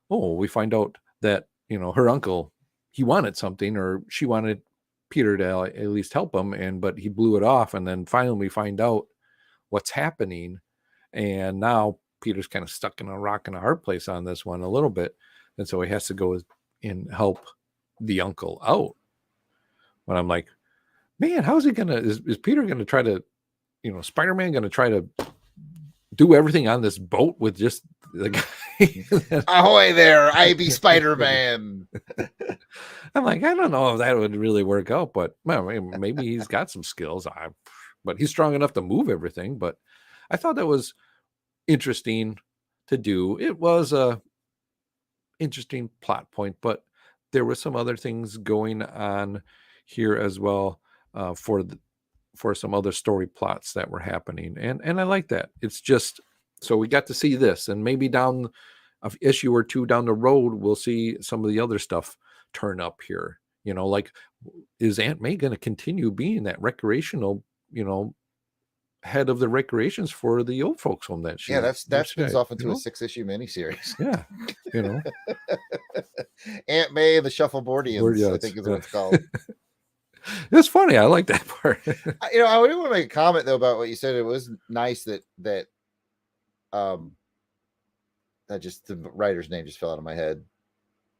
we find out that, you know, her uncle, he wanted something, or she wanted Peter to at least help him, but he blew it off, and then finally we find out what's happening, and now Peter's kind of stuck in a rock and a hard place on this one a little bit, and so he has to go and help the uncle out. But I'm like, man, how is he gonna? Is Peter gonna try to, you know, Spider-Man gonna try to do everything on this boat with just the guy? Ahoy there, I be Spider-Man. I'm like, I don't know if that would really work out, but well, maybe he's got some skills. But he's strong enough to move everything. But I thought that was interesting to do. It was a interesting plot point, but there were some other things going on here as well for some other story plots that were happening, and I like that. It's just, so we got to see this, and maybe down an issue or two down the road, we'll see some of the other stuff turn up here. You know, like, is Aunt May going to continue being that recreational, you know, head of the recreations for the old folks home that that spins off into you know? a 6-issue miniseries. Yeah, you know, Aunt May and the Shuffleboardians, I think is what it's called. It's funny. I like that part. I do want to make a comment though about what you said. It was nice that the writer's name just fell out of my head.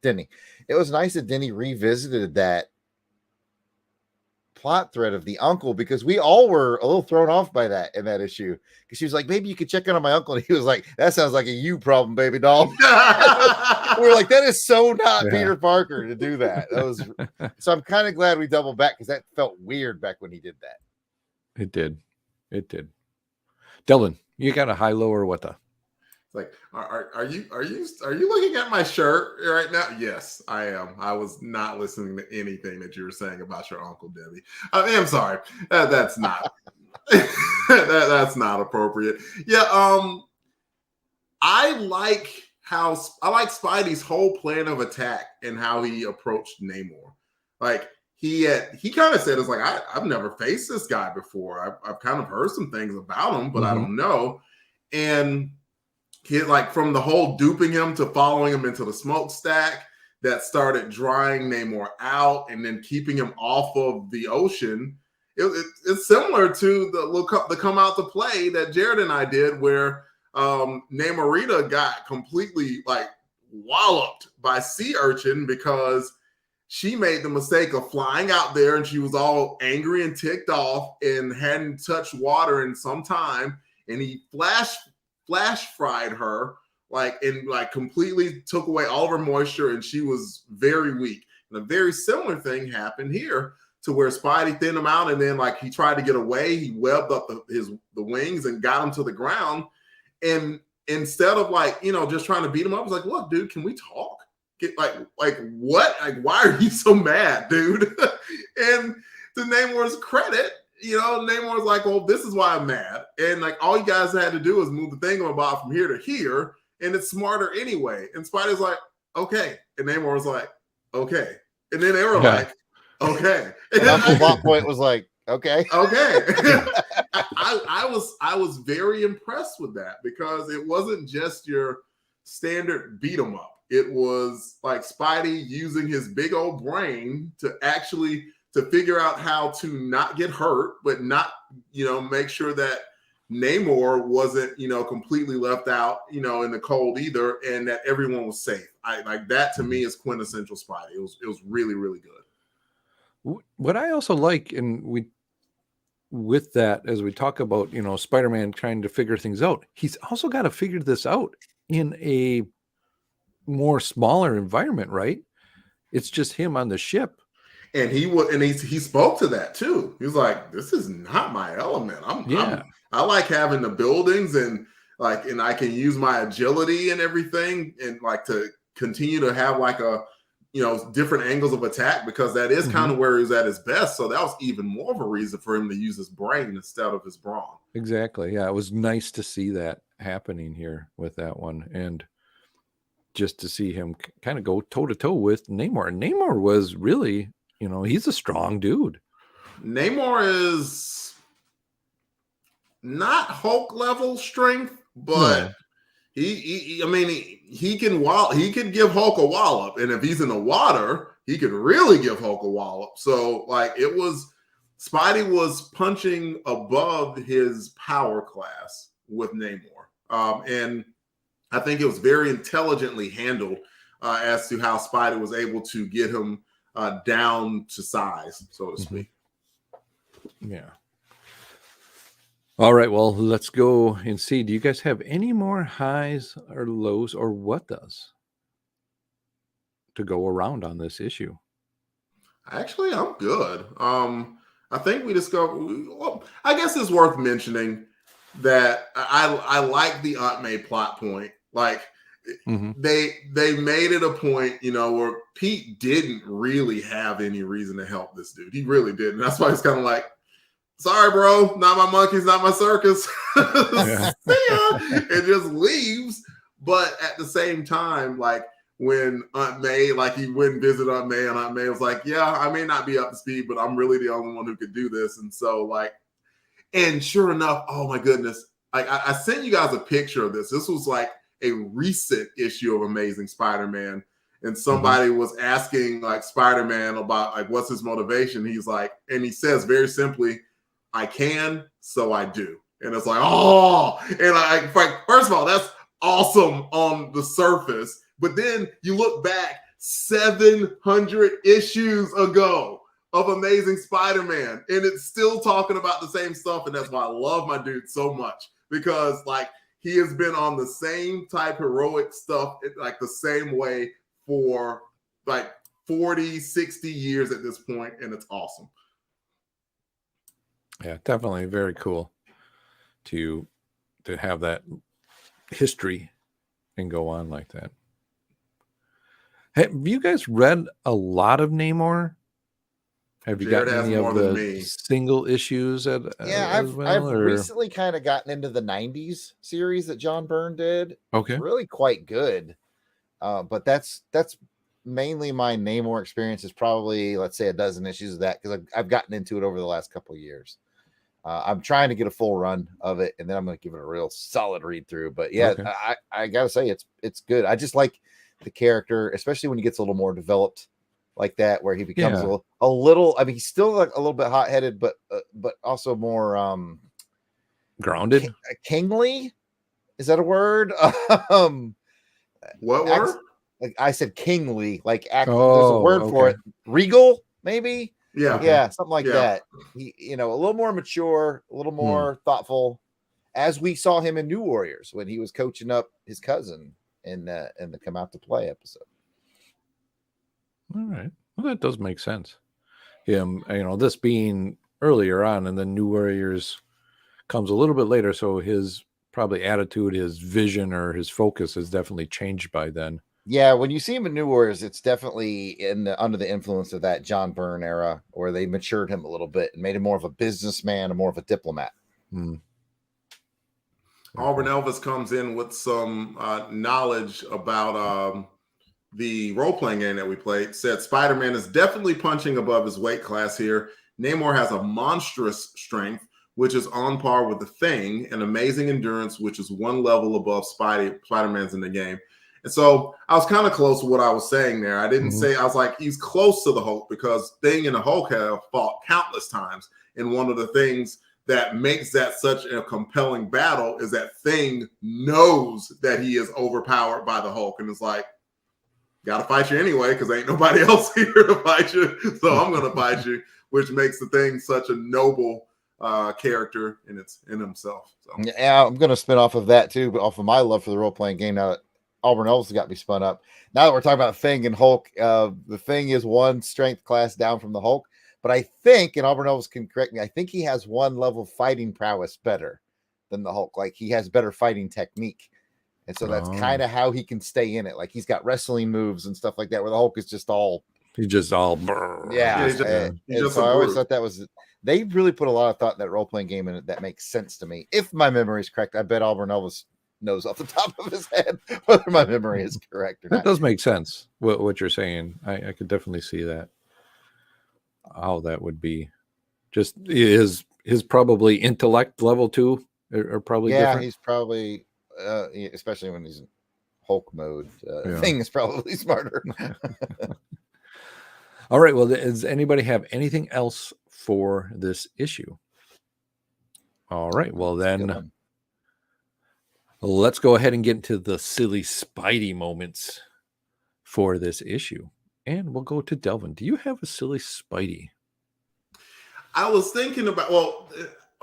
Denny. It was nice that Denny revisited that plot thread of the uncle, because we all were a little thrown off by that in that issue, because she was like, maybe you could check in on my uncle, and he was like, that sounds like a you problem, baby doll. We're like, that is so not Peter Parker to do that. So I'm kind of glad we doubled back, because that felt weird back when he did that. It did Dylan, you got a high, low, or what the? Like, are you looking at my shirt right now? Yes, I am. I was not listening to anything that you were saying about your Uncle Debbie. I'm sorry. That's not that's not appropriate. Yeah. I like Spidey's whole plan of attack and how he approached Namor. Like he kind of said, it's like, I've never faced this guy before. I've kind of heard some things about him, but I don't know. And he, like, from the whole duping him to following him into the smokestack that started drying Namor out and then keeping him off of the ocean. It's similar to the come out to play that Jared and I did, where Namorita got completely like walloped by sea urchin because she made the mistake of flying out there and she was all angry and ticked off and hadn't touched water in some time, and he flash fried her, and completely took away all of her moisture, and she was very weak. And a very similar thing happened here, to where Spidey thinned him out, and then he tried to get away. He webbed up the wings and got him to the ground. And instead of just trying to beat him up, I was like, look, dude, can we talk? What? Like, why are you so mad, dude? And to Namor's credit, Namor's like, well, this is why I'm mad. And all you guys had to do is move the thingamabob from here to here, and it's smarter anyway. And Spidey's like, okay. And Namor was like, okay. And then they were like, okay. And Uncle Plot Point was like, okay. Okay. I was very impressed with that, because it wasn't just your standard beat 'em up. It was like Spidey using his big old brain to figure out how to not get hurt, but not, make sure that Namor wasn't, completely left out, in the cold either, and that everyone was safe. That to me is quintessential Spidey. It was really, really good. What I also like, and with that, as we talk about, Spider-Man trying to figure things out, he's also got to figure this out in a more smaller environment, right? It's just him on the ship. And he spoke to that too. He was like, this is not my element. I like having the buildings and I can use my agility and everything, and to continue to have different angles of attack, because that is kind of where he was at his best. So that was even more of a reason for him to use his brain instead of his brawn. Exactly. Yeah. It was nice to see that happening here with that one. And just to see him kind of go toe to toe with Namor. And Namor was really, he's a strong dude. Namor is not Hulk level strength, but he can give Hulk a wallop, and if he's in the water, he could really give Hulk a wallop. So Spidey was punching above his power class with Namor, and I think it was very intelligently handled as to how Spidey was able to get him down to size, so to speak. Yeah. All right. Well, let's go and see. Do you guys have any more highs or lows, or what does to go around on this issue? Actually, I'm good. I think we discovered. Well, I guess it's worth mentioning that I like the Aunt May plot point. They made it a point, where Pete didn't really have any reason to help this dude. He really didn't. That's why he's kind of like, sorry, bro, not my monkeys, not my circus. See ya. And just leaves. But at the same time, when Aunt May, he went and visited Aunt May, and Aunt May was like, yeah, I may not be up to speed, but I'm really the only one who could do this. And so, And sure enough, oh my goodness, I sent you guys a picture of this. This was like a recent issue of Amazing Spider-Man. And somebody was asking like Spider-Man about like what's his motivation. He's like, and he says very simply, I can, so I do. And it's like, oh, and like first of all, that's awesome on the surface. But then you look back 700 issues ago of Amazing Spider-Man, and it's still talking about the same stuff. And that's why I love my dude so much, because like he has been on the same type heroic stuff, like the same way for like 40, 60 years at this point, and it's awesome. Yeah, definitely very cool to have that history and go on like that. Have you guys read a lot of Namor? Have you Jared gotten any has more of than the me. single issues Yeah, as I've well? Or... recently kind of gotten into the 90s series that John Byrne did. Okay. Really quite good. But that's mainly my Namor experience is probably, let's say, a dozen issues of that, because I've gotten into it over the last couple of years. I'm trying to get a full run of it, and then I'm going to give it a real solid read through. But yeah, Okay. I got to say it's good. I just like the character, especially when he gets a little more developed like that, where he becomes a little. I mean, he's still like a little bit hot headed, but also more Grounded. Kingly. Is that a word? What word? Like I said, kingly. Like there's a Oh, word for it. Regal, maybe. Yeah. Yeah, something like Yeah. that. He, a little more mature, a little more thoughtful, as we saw him in New Warriors when he was coaching up his cousin in the Come Out to Play episode. All right. Well, that does make sense. Him, this being earlier on, and then New Warriors comes a little bit later, so his probably attitude, his vision, or his focus has definitely changed by then. Yeah, when you see him in New Warriors, it's definitely under the influence of that John Byrne era, where they matured him a little bit and made him more of a businessman and more of a diplomat. Auburn Elvis comes in with some knowledge about the role-playing game that we played. Said Spider-Man is definitely punching above his weight class here. Namor has a monstrous strength, which is on par with the Thing, and amazing endurance, which is one level above Spider-Man's in the game. And so I was kind of close to what I was saying there. I didn't say, I was like, he's close to the Hulk, because Thing and the Hulk have fought countless times. And one of the things that makes that such a compelling battle is that Thing knows that he is overpowered by the Hulk. And it's like, got to fight you anyway, because ain't nobody else here to fight you. So I'm going to fight you, which makes the Thing such a noble character in himself. So. Yeah, I'm going to spin off of that too, but off of my love for the role-playing game now that Auburn Elvis got me spun up. Now that we're talking about Thing and Hulk, the Thing is one strength class down from the Hulk, but I think, and Auburn Elvis can correct me, I think he has one level of fighting prowess better than the Hulk. Like he has better fighting technique. And so that's kind of how he can stay in it. Like he's got wrestling moves and stuff like that, where the Hulk is just all. He's just all. Yeah. Just so I always thought that was. They really put a lot of thought in that role playing game in it. That makes sense to me. If my memory is correct, I bet Auburn Elvis knows off the top of his head whether my memory is correct or not. That does make sense. What you're saying, I could definitely see that. How that would be. Just his probably intellect level too are probably different. He's probably. Especially when he's in Hulk mode, Thing is probably smarter. All right. Well, does anybody have anything else for this issue? All right. Well, then let's go ahead and get into the silly Spidey moments for this issue. And we'll go to Delvin. Do you have a silly Spidey? I was thinking about,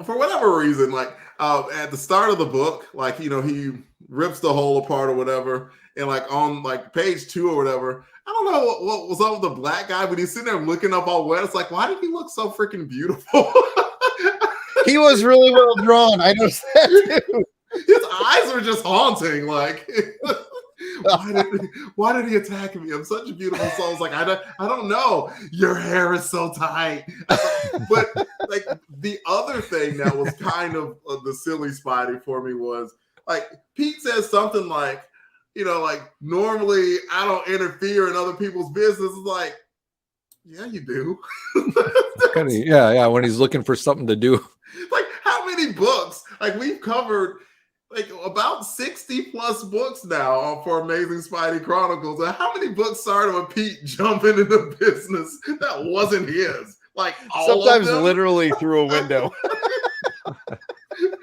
for whatever reason, like at the start of the book, like, he rips the hole apart or whatever. And like on like page 2 or whatever, I don't know what was up with the black guy, but he's sitting there looking up all wet. It's like, why did he look so freaking beautiful? He was really well drawn. I noticed that too. His eyes were just haunting. Like, why did he attack me? I'm such a beautiful soul. I was like, I don't know. Your hair is so tight. But like the other thing that was kind of the silly Spidey for me was like Pete says something like, like normally I don't interfere in other people's business. It's like, yeah, you do. Yeah. When he's looking for something to do. Like, how many books? Like we've covered like about 60 plus books now for Amazing Spidey Chronicles. And how many books started with Pete jumping into business that wasn't his? Like all Sometimes of them? literally through a window.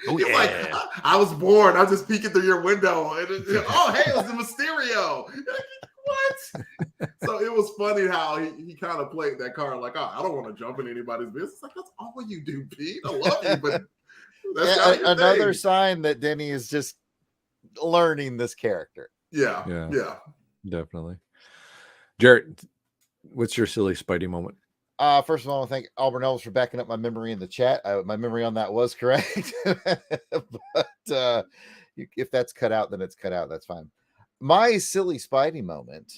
Oh, It's yeah. like I was bored. I was just peeking through your window. And oh, hey, it was the Mysterio. What? So it was funny how he kind of played that card like, oh, I don't want to jump in anybody's business. Like, that's all you do, Pete. I love you, but that's not your another thing. sign that Denny is just learning this character. Yeah. Definitely. Jarrett, what's your silly Spidey moment? First of all, I thank Auburn Elves for backing up my memory in the chat. My memory on that was correct. But if that's cut out, then it's cut out. That's fine. My silly Spidey moment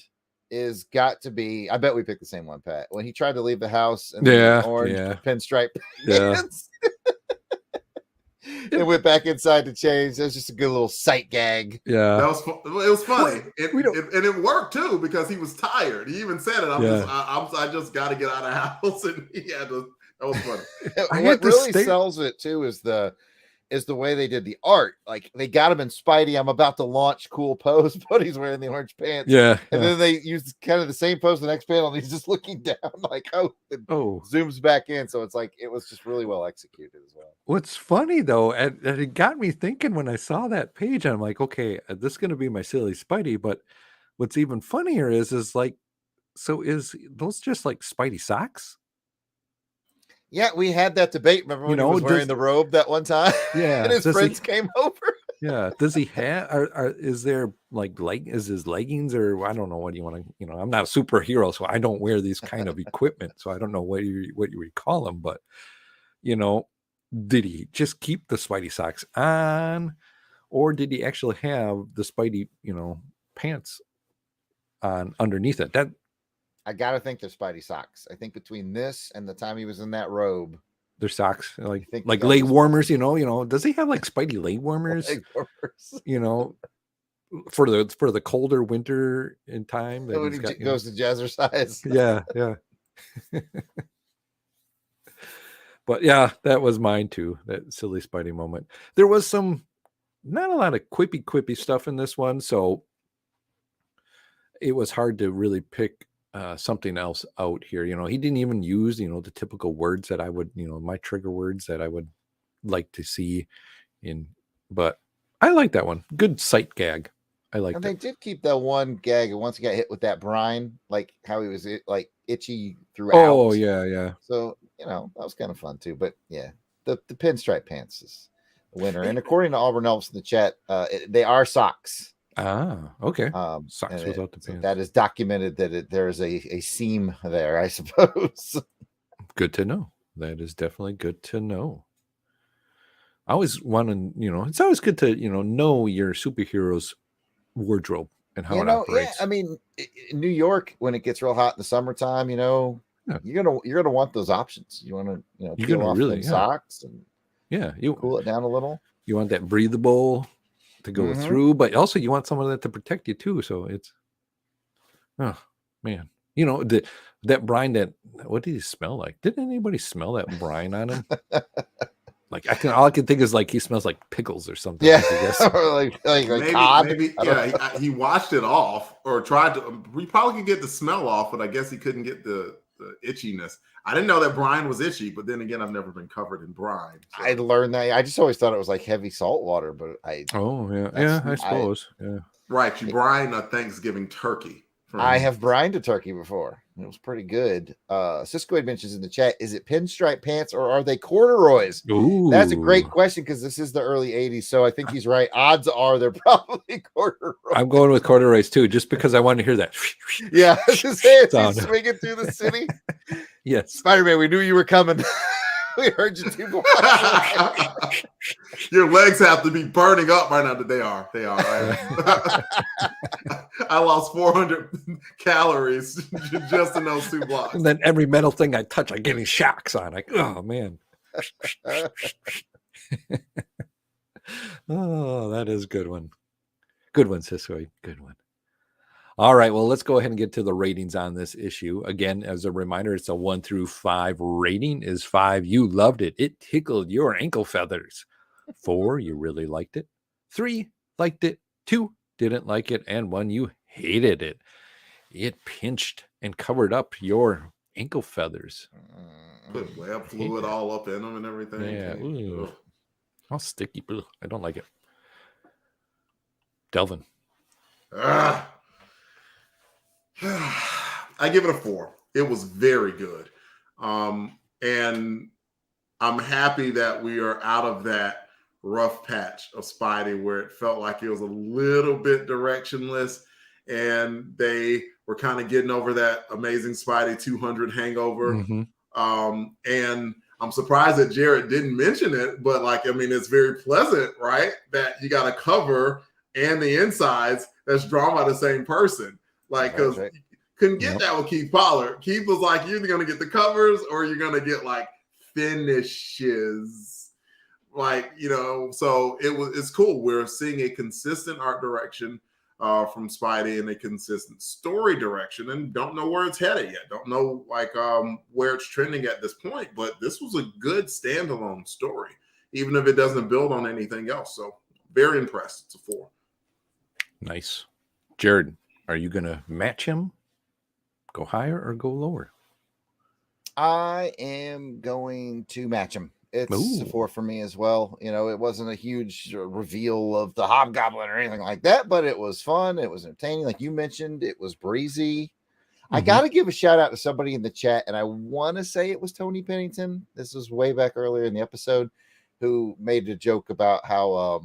is got to be, I bet we picked the same one, Pat. When he tried to leave the house and the orange pinstripe pants. And went back inside to change. That was just a good little sight gag. Yeah. That was it was funny. And it worked too because he was tired. He even said it. I just got to get out of the house. And he had to, that was funny. What really sells it too is the way they did the art. Like they got him in Spidey, I'm about to launch cool pose, but he's wearing the orange pants. Yeah. And then they used kind of the same pose the next panel, and he's just looking down like, zooms back in. So it's like it was just really well executed as well. What's funny though, and it got me thinking when I saw that page, I'm like, okay, this is gonna be my silly Spidey, but what's even funnier is like, so is those just like Spidey socks? Yeah, we had that debate. Remember when he was wearing the robe that one time? Yeah, and his friends came over. Yeah, does he have? Is there like is his leggings or I don't know what you want to? I'm not a superhero, so I don't wear these kind of equipment, so I don't know what you would call them. But did he just keep the Spidey socks on, or did he actually have the Spidey pants on underneath it? That I gotta think they're Spidey socks. I think between this and the time he was in that robe, they're socks like leg warmers. Does he have like Spidey leg warmers? Leg warmers. For the colder winter in time that when he goes to jazzercise. Yeah. But yeah, that was mine too. That silly Spidey moment. There was not a lot of quippy stuff in this one, so it was hard to really pick something else out here. He didn't even use the typical words that I would my trigger words that I would like to see in. But I like that one. Good sight gag. I like. And they did keep that one gag. Once he got hit with that brine, like how he was like itchy throughout. Oh yeah. So that was kind of fun too. But yeah, the pinstripe pants is the winner. And according to Auburn Elves in the chat, they are socks. Ah, okay. Socks without the pants. That is documented that there is a seam there, I suppose. Good to know. That is definitely good to know. I always want to, it's always good to, know your superhero's wardrobe and how it operates. Yeah, I mean, in New York, when it gets real hot in the summertime, you're gonna want those options. You want to, peel off them socks and you cool it down a little. You want that breathable to go through, but also you want some of that to protect you too. So it's, oh man, that brine. What did he smell like? Didn't anybody smell that brine on him? Like all I can think is like he smells like pickles or something. Yeah, I guess. or like cod. Maybe he washed it off or tried to. We probably could get the smell off, but I guess he couldn't get the itchiness. I didn't know that brine was itchy, but then again, I've never been covered in brine. So. I learned that. I just always thought it was like heavy salt water, but I suppose. Right, you brine a Thanksgiving turkey. I have brined a turkey before. It was pretty good. Cisco mentions in the chat, is it pinstripe pants or are they corduroys? Ooh. That's a great question because this is the early 80s. So I think he's right. Odds are they're probably corduroys. I'm going with corduroys too, just because I want to hear that. Yeah, just he's swinging through the city. Yes. Spider-Man, we knew you were coming. We heard you too much. Your legs have to be burning up right now. They are. Right? I lost 400 calories just in those 2 blocks. And then every metal thing I touch, I'm getting shocks on. Like, oh man. Oh, that is a good one. Good one, Cisco. Good one. All right, well, let's go ahead and get to the ratings on this issue. Again, as a reminder, it's a 1 through 5 rating. Is 5, you loved it. It tickled your ankle feathers. 4, you really liked it. 3, liked it. 2, didn't like it. And 1, you hated it. It pinched and covered up your ankle feathers. Put web fluid all up in them and everything. Yeah. Ooh. All sticky. Ugh, I don't like it. Delvin. I give it a 4. It was very good. And I'm happy that we are out of that rough patch of Spidey where it felt like it was a little bit directionless and they were kind of getting over that Amazing Spidey 200 hangover. Mm-hmm. And I'm surprised that Jared didn't mention it, but it's very pleasant, right? That you got a cover and the insides that's drawn by the same person. Like, because Right. couldn't get that with Keith Pollard. Keith was like, you're either going to get the covers or you're going to get like finishes. Like, so it's cool. We're seeing a consistent art direction from Spidey and a consistent story direction, and don't know where it's headed yet. Don't know where it's trending at this point, but this was a good standalone story, even if it doesn't build on anything else. So very impressed. It's a 4. Nice. Jared, are you going to match him? Go higher or go lower? I am going to match him. It's a 4 for me as well. It wasn't a huge reveal of the Hobgoblin or anything like that, but it was fun. It was entertaining. Like you mentioned, it was breezy. Mm-hmm. I got to give a shout out to somebody in the chat, and I want to say it was Tony Pennington. This was way back earlier in the episode, who made a joke about how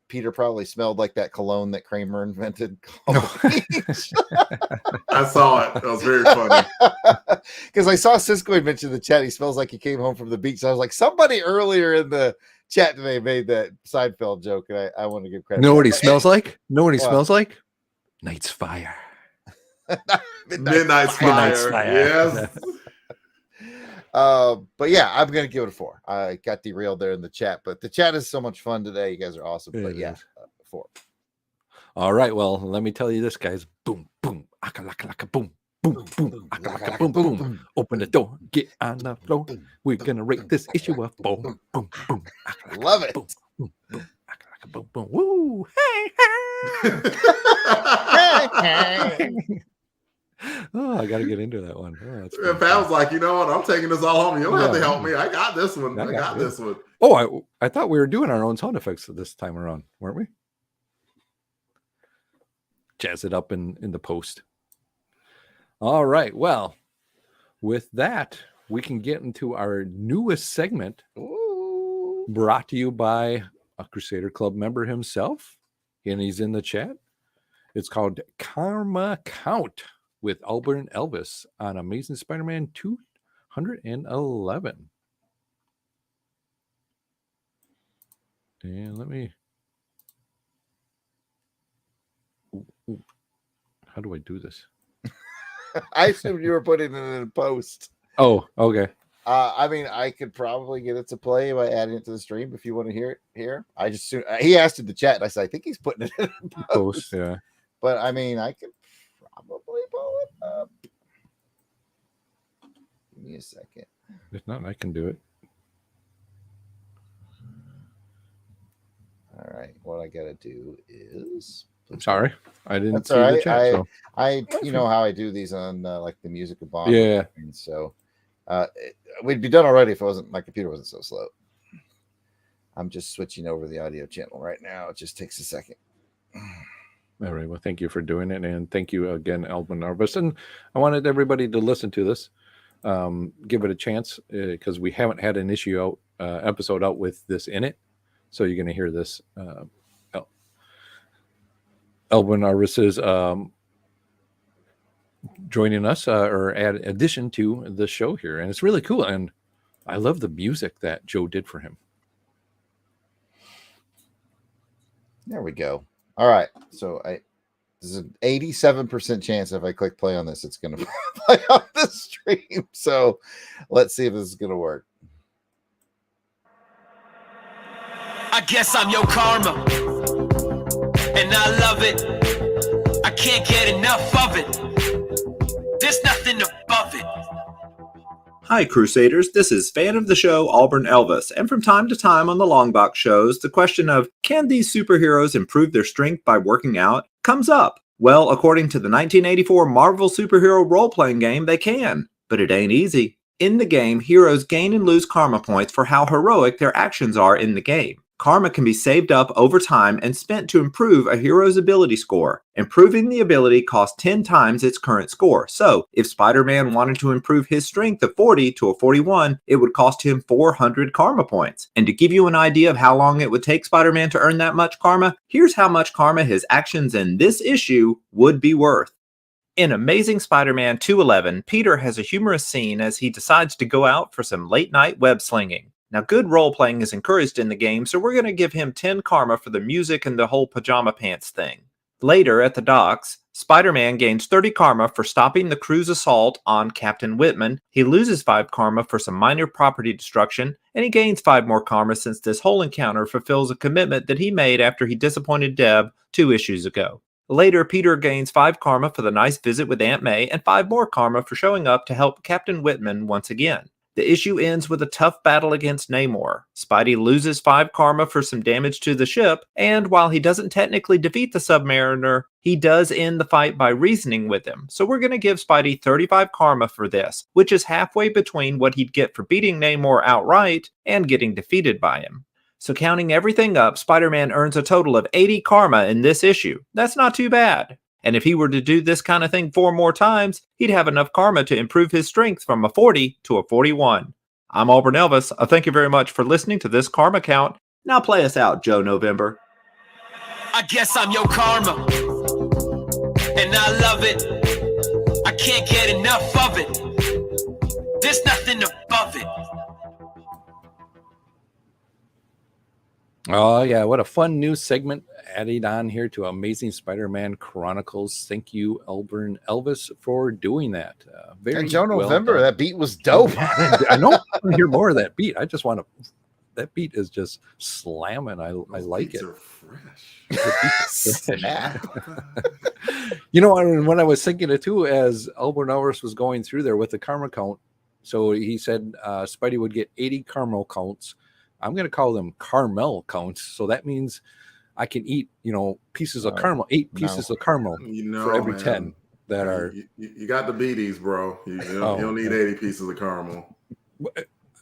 Peter probably smelled like that cologne that Kramer invented. I saw it. That was very funny. Because I saw Cisco had mentioned in the chat, he smells like he came home from the beach. So I was like, somebody earlier in the chat today made that Seinfeld joke, and I want to give credit. Know what he smells like? Know what he smells like? Night's Fire. Midnight's Fire. Yes. But yeah, I'm gonna give it a 4. I got derailed there in the chat, but the chat is so much fun today. You guys are awesome. But yeah, 4. All right. Well, let me tell you this, guys. Boom, boom, aka laka laka boom, boom, boom, aka laka boom, boom. Open the door, get on the floor. We're gonna rate this issue a 4. Boom, boom, boom. Love it. Boom, boom, boom, aka laka boom, boom. Woo! Hey! Oh, I got to get into that one. Oh, Pat was like, you know what? I'm taking this all home. You don't have to help me. I got this one. I got this one. Oh, I thought we were doing our own sound effects this time around, weren't we? Jazz it up in the post. All right. Well, with that, we can get into our newest segment. Ooh. Brought to you by a Crusader Club member himself, and he's in the chat. It's called Karma Count with Albert and Elvis on Amazing Spider-Man 211. And let me... Ooh. How do I do this? I assumed you were putting it in a post. Oh, okay. I could probably get it to play by adding it to the stream if you want to hear it here. I just he asked in the chat, and I said, I think he's putting it in a post. Yeah. But I could probably pull it up. Give me a second. If not, I can do it. All right. What I gotta do is. I'm sorry, I didn't That's see all right. the chat. You know how I do these on like the music of Bond. Yeah. And so we'd be done already if it wasn't my computer wasn't so slow. I'm just switching over the audio channel right now. It just takes a second. All right. Well, thank you for doing it, and thank you again, Alvin Narvis. And I wanted everybody to listen to this, give it a chance, because we haven't had an episode out with this in it. So you're going to hear this. Alvin Narvis is joining us, or add addition to the show here, and it's really cool. And I love the music that Joe did for him. There we go. All right. So there's an 87% chance if I click play on this, it's going to play on the stream. So let's see if this is going to work. I guess I'm your karma, and I love it. I can't get enough of it. There's nothing above it. Hi, Crusaders. This is fan of the show, Auburn Elvis. And from time to time on the Longbox shows, the question of, can these superheroes improve their strength by working out, comes up. Well, according to the 1984 Marvel superhero role-playing game, they can. But it ain't easy. In the game, heroes gain and lose karma points for how heroic their actions are in the game. Karma can be saved up over time and spent to improve a hero's ability score. Improving the ability costs 10 times its current score. So, if Spider-Man wanted to improve his strength of 40 to a 41, it would cost him 400 karma points. And to give you an idea of how long it would take Spider-Man to earn that much karma, here's how much karma his actions in this issue would be worth. In Amazing Spider-Man 211, Peter has a humorous scene as he decides to go out for some late-night web slinging. Now, good role-playing is encouraged in the game, so we're going to give him 10 karma for the music and the whole pajama pants thing. Later, at the docks, Spider-Man gains 30 karma for stopping the crew's assault on Captain Whitman. He loses 5 karma for some minor property destruction, and he gains 5 more karma since this whole encounter fulfills a commitment that he made after he disappointed Deb 2 issues ago. Later, Peter gains 5 karma for the nice visit with Aunt May, and 5 more karma for showing up to help Captain Whitman once again. The issue ends with a tough battle against Namor. Spidey loses 5 karma for some damage to the ship, and while he doesn't technically defeat the Submariner, he does end the fight by reasoning with him. So we're going to give Spidey 35 karma for this, which is halfway between what he'd get for beating Namor outright and getting defeated by him. So counting everything up, Spider-Man earns a total of 80 karma in this issue. That's not too bad. And if he were to do this kind of thing 4 more times, he'd have enough karma to improve his strength from a 40 to a 41. I'm Auburn Elvis. Thank you very much for listening to this karma count. Now play us out, Joe November. I guess I'm your karma, and I love it. I can't get enough of it. There's nothing above it. Oh, yeah. What a fun new segment added on here to Amazing Spider-Man Chronicles. Thank you, Auburn Elvis, for doing that. And Joe November, that beat was dope. I know. I want to hear more of that beat. I just want to. That beat is just slamming. I like it. Are fresh. Snap. You know, when I was thinking it too, as Auburn Elvis was going through there with the karma count, so he said Spidey would get 80 caramel counts. I'm going to call them caramel counts. So that means I can eat, pieces of caramel, 8 pieces of caramel for every 10 that are. You got the beaties, bro. You don't need 80 pieces of caramel.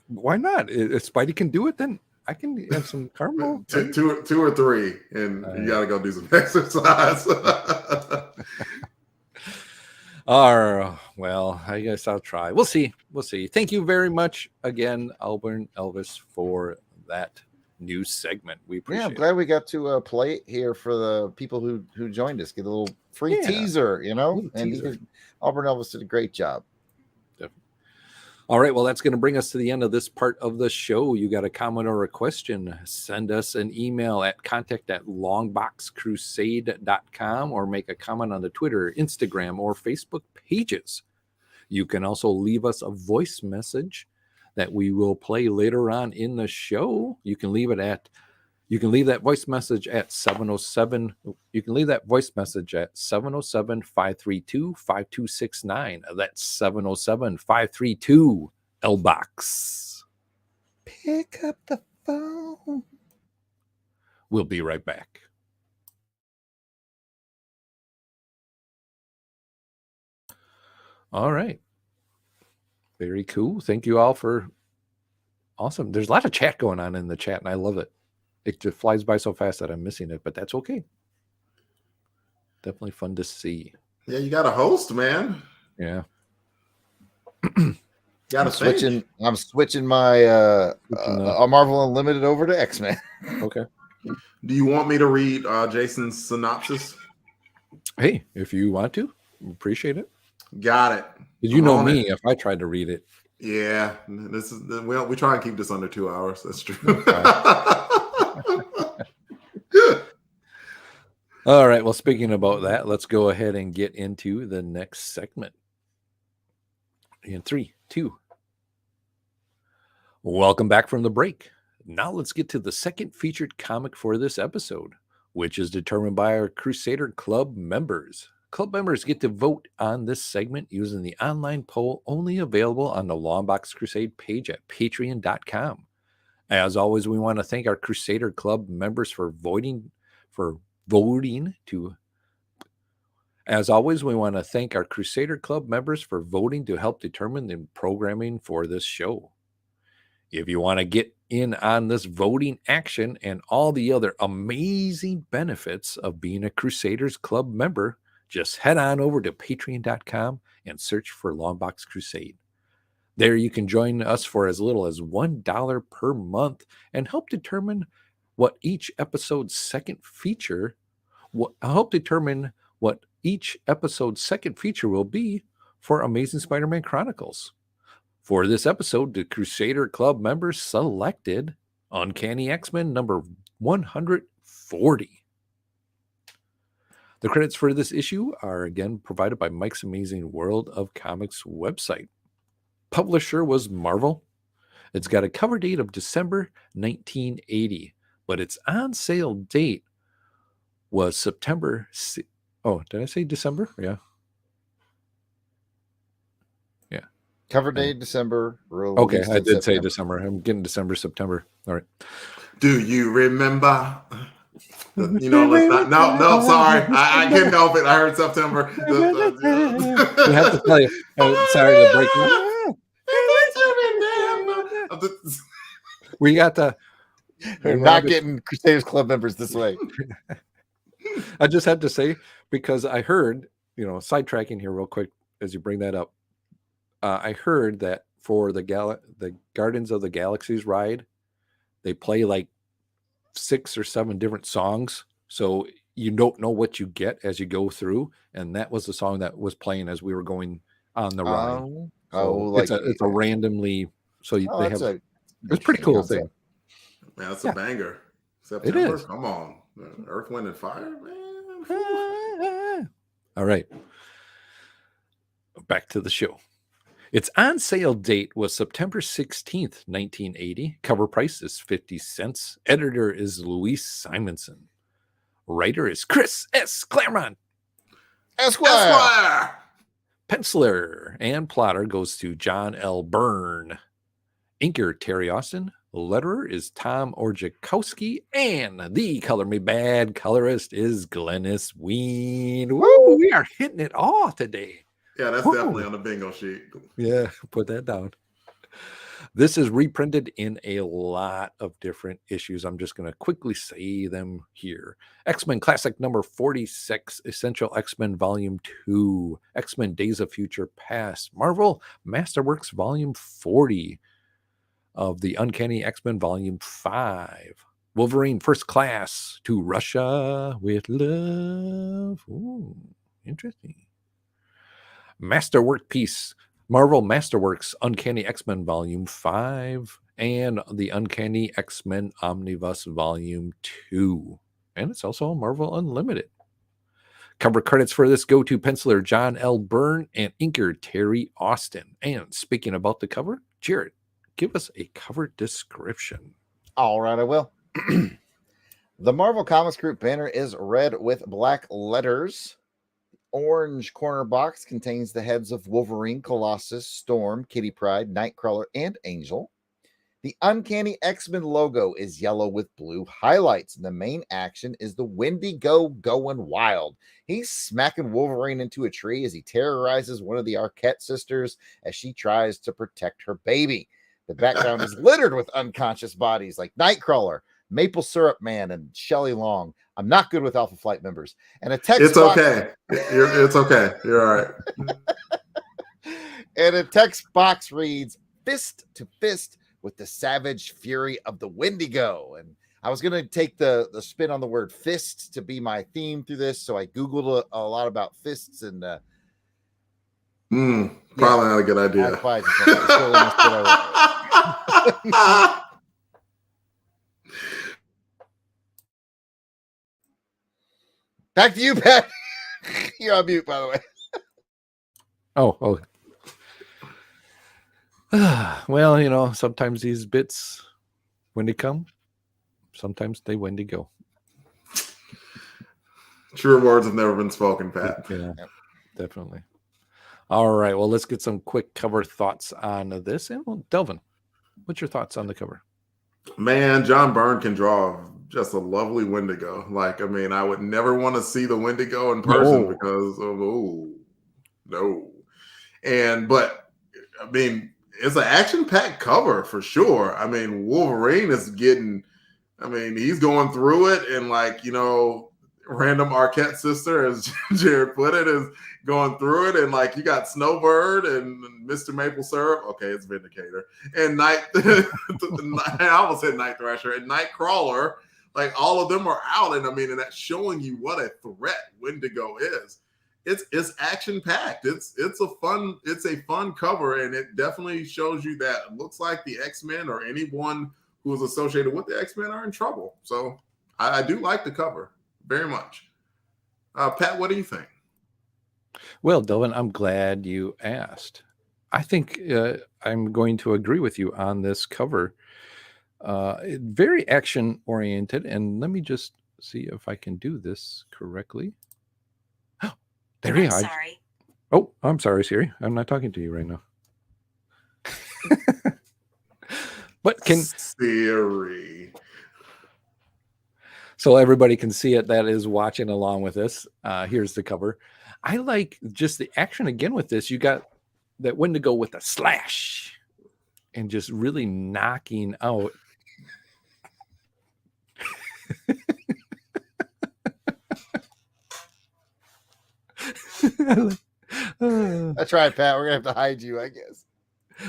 Why not? If Spidey can do it, then I can have some caramel. Two or 3, and you got to go do some exercise. Well, I guess I'll try. We'll see. Thank you very much again, Auburn Elvis, for that new segment. We appreciate it. I'm glad we got to play it here for the people who joined us. Get a little free teaser, and Auburn Elvis did a great job. Definitely. All right, well, that's going to bring us to the end of this part of the show. You got a comment or a question, send us an email at contact@longboxcrusade.com or make a comment on the Twitter, Instagram, or Facebook pages. You can also leave us a voice message that we will play later on in the show. You can leave that voice message at 707. You can leave that voice message at 707-532-5269. That's 707-532 LBOX. Pick up the phone. We'll be right back. All right. Very cool. Thank you all for awesome. There's a lot of chat going on in the chat, and I love it. It just flies by so fast that I'm missing it, but that's okay. Definitely fun to see. Yeah, you got a host, man. Yeah. I'm switching my Marvel Unlimited over to X-Men. Okay. Do you want me to read Jason's synopsis? Hey, if you want to, appreciate it. Got it. Did you know me if I tried to read it? Yeah, we try and keep this under 2 hours. That's true. All right. Well, speaking about that, let's go ahead and get into the next segment. In 3, 2. Welcome back from the break. Now let's get to the second featured comic for this episode, which is determined by our Crusader Club members. Club members get to vote on this segment using the online poll only available on the Longbox Crusade page at patreon.com. As always, we want to thank our Crusader Club members for voting to help determine the programming for this show. If you want to get in on this voting action and all the other amazing benefits of being a Crusaders Club member, just head on over to patreon.com and search for Longbox Crusade. There you can join us for as little as $1 per month and help determine what each episode's second feature will be for Amazing Spider-Man Chronicles. For this episode, the Crusader Club members selected Uncanny X-Men number 140. The credits for this issue are again provided by Mike's Amazing World of Comics website. Publisher was Marvel. It's got a cover date of December 1980, but its on sale date was September. Oh, did I say December? Yeah. Cover date December. Okay, I did say December. I'm getting December, September. All right. Do you remember? Let's not. No, sorry. I can't help it. I heard September. I have to tell you. Sorry to break you. We got the. We're not getting Crusaders Club members this way. I just had to say, because I heard, sidetracking here real quick as you bring that up. I heard that for the Guardians of the Galaxies ride, they play like 6 or 7 different songs, so you don't know what you get as you go through. And that was the song that was playing as we were going on the ride. It's a randomly. So they have. It's pretty cool thing. Man, that's a banger. September, it is. Come on, Earth, Wind, and Fire, man. All right, back to the show. Its on sale date was September 16th, 1980. Cover price is 50 cents. Editor is Louise Simonson. Writer is Chris S. Claremont. Esquire. Penciler and plotter goes to John L. Byrne. Inker Terry Austin. Letterer is Tom Orzechowski. And the Color Me Bad colorist is Glennis Ween. Woo, we are hitting it all today. Yeah, that's definitely on the bingo sheet. Yeah, put that down. This is reprinted in a lot of different issues. I'm just going to quickly say them here. X-Men Classic number 46, Essential X-Men Volume 2, X-Men Days of Future Past, Marvel Masterworks Volume 40 of the Uncanny X-Men Volume 5, Wolverine First Class to Russia with Love. Ooh, interesting. Masterwork piece, Marvel Masterworks Uncanny X-Men Volume 5 and the Uncanny X-Men Omnibus Volume 2. And it's also Marvel Unlimited. Cover credits for this go to penciler John L. Byrne and inker Terry Austin. And speaking about the cover, Jared, give us a cover description. All right, I will. The Marvel Comics Group banner is red with black letters. Orange corner box contains the heads of Wolverine, Colossus, Storm, Kitty Pryde, Nightcrawler, and Angel. The Uncanny X-Men logo is yellow with blue highlights. And the main action is the Wendigo going wild. He's smacking Wolverine into a tree as he terrorizes one of the Arquette sisters as she tries to protect her baby. The background is littered with unconscious bodies like Nightcrawler, Maple Syrup Man, and Shelley Long. I'm not good with Alpha Flight members. And a text It's box. okay. It's okay. You're all right. And a text box reads, "Fist to fist with the savage fury of the Wendigo." And I was going to take the spin on the word fist to be my theme through this. So I Googled a lot about fists and probably not a good idea. Back to you, Pat. You're on mute, by the way. Oh. Well, sometimes these bits, when they come, sometimes they when they go. True words have never been spoken, Pat. Yeah, Yep. definitely. All right. Well, let's get some quick cover thoughts on this. And well, Delvin, what's your thoughts on the cover? Man, John Byrne can draw just a lovely Wendigo. Like, I mean, I would never want to see the Wendigo in person No. because of no. But I mean, it's an action-packed cover for sure. I mean, Wolverine is getting. I mean, he's going through it, and like, random Arquette sister, as Jared put it, is going through it, and like you got Snowbird and Mr. Maple Syrup. Okay, it's Vindicator and Night. I almost said Night Thrasher and Nightcrawler. Like all of them are out, and I mean, and that's showing you what a threat Wendigo is. It's action packed. It's a fun cover, and it definitely shows you that it looks like the X-Men or anyone who is associated with the X-Men are in trouble. So I do like the cover very much. Pat, what do you think? Well, Delvin, I'm glad you asked. I think I'm going to agree with you on this cover. Very action oriented, and let me just see if I can do this correctly. There you are. Sorry. Oh, I'm sorry, Siri. I'm not talking to you right now. But Siri. So everybody can see it that is watching along with us. Here's the cover. I like just the action again with this. You got that Wendigo with a slash and just really knocking out. That's right, Pat. We're gonna have to hide you, I guess.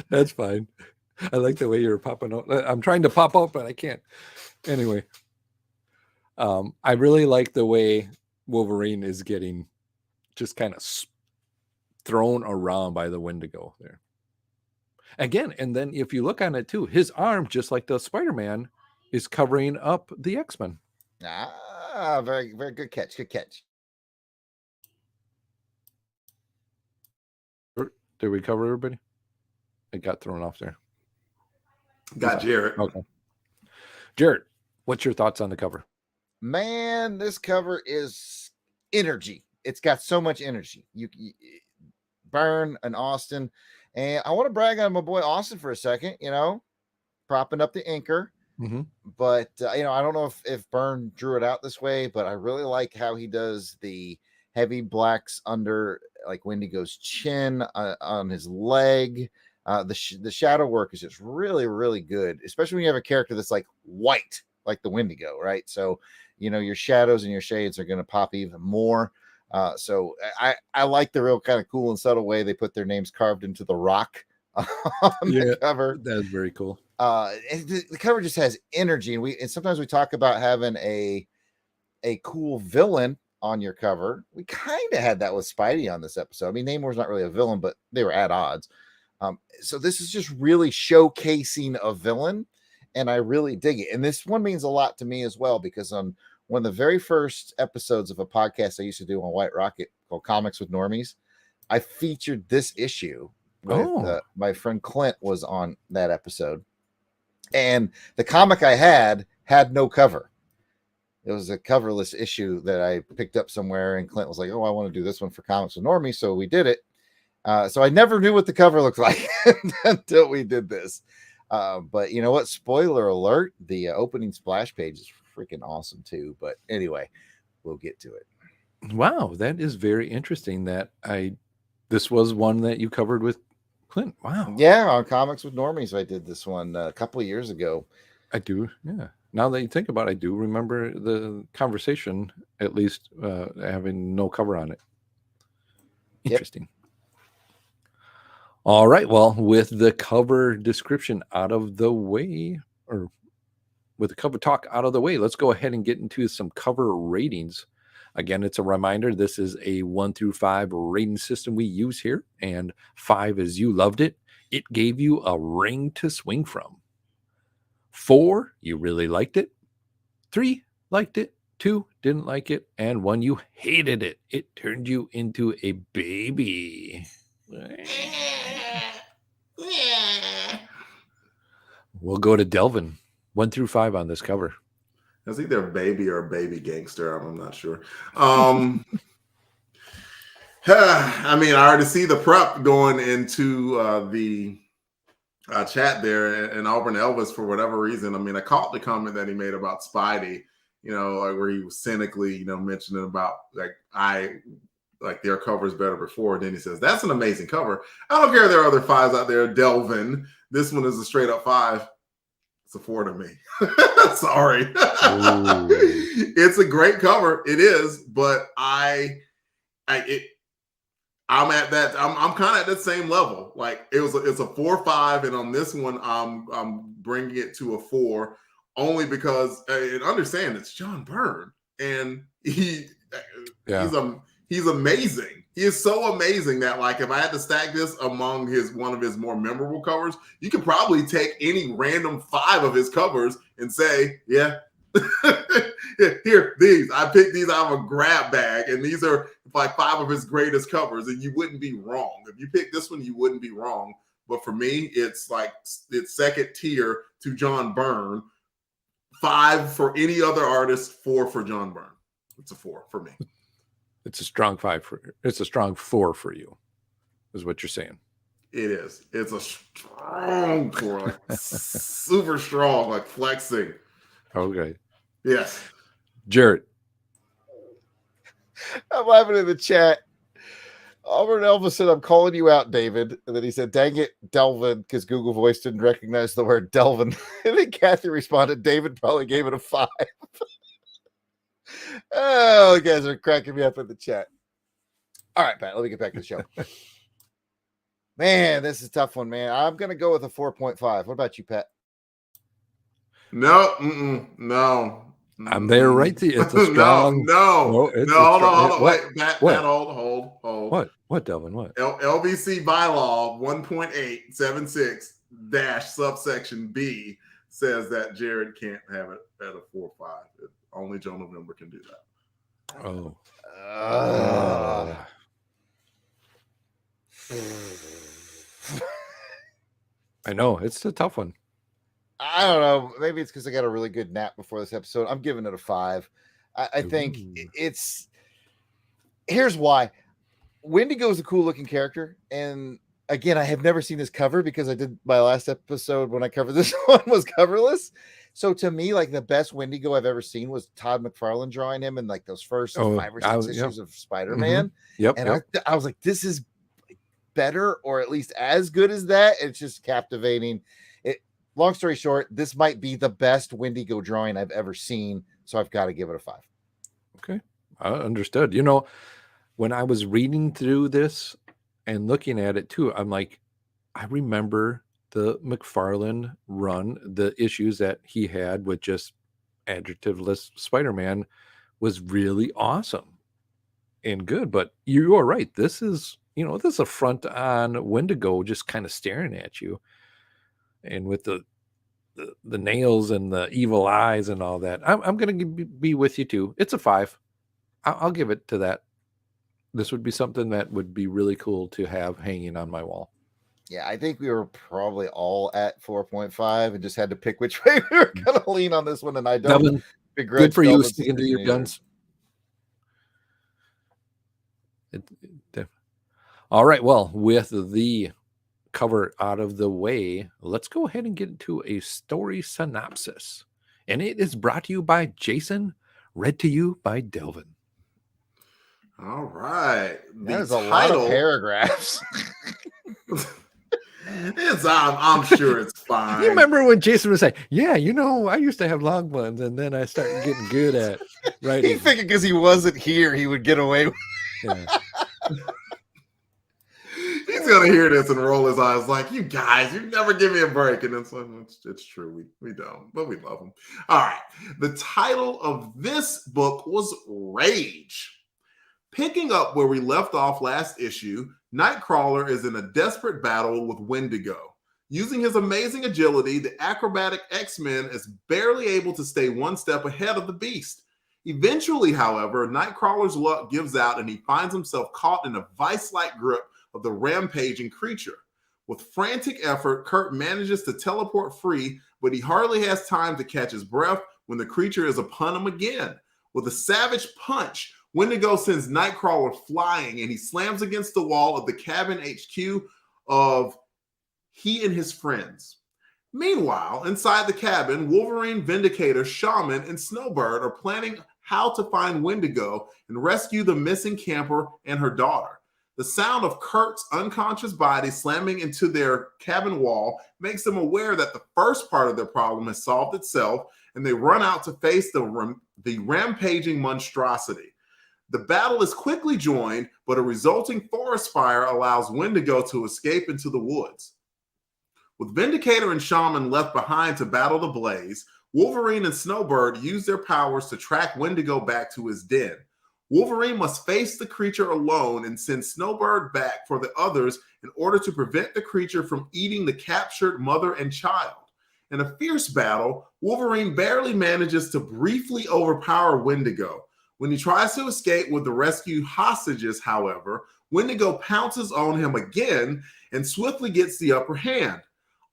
That's fine. I like the way you're popping out. I'm trying to pop out, but I can't. Anyway, I really like the way Wolverine is getting just kind of thrown around by the Wendigo there. Again, and then if you look on it too, his arm, just like the Spider-Man, is covering up the X-Men. Very, very good catch. Good catch. Did we cover everybody? It got thrown off there. Got Jared. Okay. Jared, what's your thoughts on the cover? Man, this cover is energy. It's got so much energy. You Byrne and Austin, and I want to brag on my boy Austin for a second. Propping up the inker. Mm-hmm. But I don't know if Byrne drew it out this way, but I really like how he does the heavy blacks under like Wendigo's chin, on his leg. The shadow work is just really, really good, especially when you have a character that's like white, like the Wendigo, right? So, your shadows and your shades are going to pop even more. So I like the real kind of cool and subtle way they put their names carved into the rock on the cover. That is very cool. The cover just has energy, and sometimes we talk about having a cool villain on your cover. We kind of had that with Spidey on this episode. I mean, Namor's not really a villain, but they were at odds. So this is just really showcasing a villain, and I really dig it. And this one means a lot to me as well, because on one of the very first episodes of a podcast I used to do on White Rocket called Comics with Normies, I featured this issue with my friend Clint was on that episode. And the comic I had no cover. It was a coverless issue that I picked up somewhere, and Clint was like, "Oh, I want to do this one for Comics with Normie," so we did it. So I never knew what the cover looked like until we did this. But you know what? Spoiler alert: the opening splash page is freaking awesome too. But anyway, we'll get to it. Wow, that is very interesting. This was one that you covered with Clint. Wow. Yeah, on Comics with Normies, I did this one a couple of years ago. I do. Yeah. Now that you think about it, I do remember the conversation, at least having no cover on it. Interesting. Yep. All right. Well, with the cover description out of the way, or with the cover talk out of the way, let's go ahead and get into some cover ratings. Again, it's a reminder, this is a 1 through 5 rating system we use here, and 5 is you loved it. It gave you a ring to swing from. 4, you really liked it. 3, liked it. 2, didn't like it. And 1, you hated it. It turned you into a baby. We'll go to Delvin. 1 through 5 on this cover. Is he their baby or baby gangster? I'm not sure. I mean, I already see the prep going into the chat there, and Auburn Elvis, for whatever reason. I mean, I caught the comment that he made about Spidey, like where he was cynically, mentioning about like their cover's better before. And then he says, that's an amazing cover. I don't care if there are other 5s out there, Delvin. This one is a straight up 5. It's a 4 to me. Sorry. It's a great cover. It is, but I'm at that. I'm kind of at that same level. Like it's a 4-5, and on this one, I'm bringing it to a 4, only because and understand it's John Byrne, and he's amazing. He is so amazing that, like, if I had to stack this among one of his more memorable covers, you could probably take any random 5 of his covers and say, yeah. Here, these. I picked these out of a grab bag, and these are like 5 of his greatest covers, and you wouldn't be wrong. If you pick this one, you wouldn't be wrong. But for me, it's second tier to John Byrne. 5 for any other artist, 4 for John Byrne. It's a 4 for me. It's a strong 5 it's a strong 4 for you, is what you're saying. It is. It's a strong 4, like super strong, like flexing. Okay. Yes. Jarrett. I'm laughing in the chat. Auburn Elvis said, I'm calling you out, David. And then he said, dang it, Delvin, because Google Voice didn't recognize the word Delvin. And then Kathy responded, David probably gave it a 5. Oh, you guys are cracking me up in the chat. All right, Pat, let me get back to the show. Man, this is a tough one, man. I'm going to go with a 4.5. What about you, Pat? No. I'm there right to you. It's a strong. No. Hold on. Wait, Pat, hold. What, Delvin? What? LBC bylaw 1.876 subsection B says that Jared can't have it at a 4-5. Only Joe November can do that. Oh. I know. It's a tough one. I don't know. Maybe it's because I got a really good nap before this episode. I'm giving it a 5. I think it's. Here's why. Wendigo is a cool looking character. And again, I have never seen this cover because I did my last episode when I covered this one was coverless. So to me, like the best Wendigo I've ever seen was Todd McFarlane drawing him in like those first 5 or 6 issues of Spider-Man. Yep. And I was like, this is better or at least as good as that. It's just captivating. Long story short, this might be the best Wendigo drawing I've ever seen. So I've got to give it a 5. Okay. I understood. When I was reading through this and looking at it too, I'm like, I remember the McFarlane run, the issues that he had with just adjectiveless Spider-Man was really awesome and good. But you are right. This is a front on Wendigo just kind of staring at you. And with the nails and the evil eyes and all that, I'm going to be with you too. It's a 5. I'll give it to that. This would be something that would be really cool to have hanging on my wall. Yeah, I think we were probably all at 4.5 and just had to pick which way we were going to lean on this one. And I don't Delvin, begrudge good for you Delvin's sticking to your either. guns. All right. Well, with the cover out of the way, let's go ahead and get into a story synopsis. And it is brought to you by Jason, read to you by Delvin. All right. That is a lot of paragraphs. I'm sure it's fine. You remember when Jason was saying, yeah, I used to have long ones, and then I started getting good at writing. He figured because he wasn't here, he would get away with Yeah. He's gonna hear this and roll his eyes like, you guys, you never give me a break. And it's like, it's true, we don't, but we love him. All right. The title of this book was Rage. Picking up where we left off last issue, Nightcrawler is in a desperate battle with Wendigo. Using his amazing agility, the acrobatic X-Men is barely able to stay one step ahead of the beast. Eventually, however, Nightcrawler's luck gives out and he finds himself caught in a vice-like grip of the rampaging creature. With frantic effort, Kurt manages to teleport free, but he hardly has time to catch his breath when the creature is upon him again. With a savage punch, Wendigo sends Nightcrawler flying, and he slams against the wall of the cabin HQ of he and his friends. Meanwhile, inside the cabin, Wolverine, Vindicator, Shaman, and Snowbird are planning how to find Wendigo and rescue the missing camper and her daughter. The sound of Kurt's unconscious body slamming into their cabin wall makes them aware that the first part of their problem has solved itself, and they run out to face the rampaging monstrosity. The battle is quickly joined, but a resulting forest fire allows Wendigo to escape into the woods. With Vindicator and Shaman left behind to battle the blaze, Wolverine and Snowbird use their powers to track Wendigo back to his den. Wolverine must face the creature alone and send Snowbird back for the others in order to prevent the creature from eating the captured mother and child. In a fierce battle, Wolverine barely manages to briefly overpower Wendigo. When he tries to escape with the rescued hostages, however, Wendigo pounces on him again and swiftly gets the upper hand.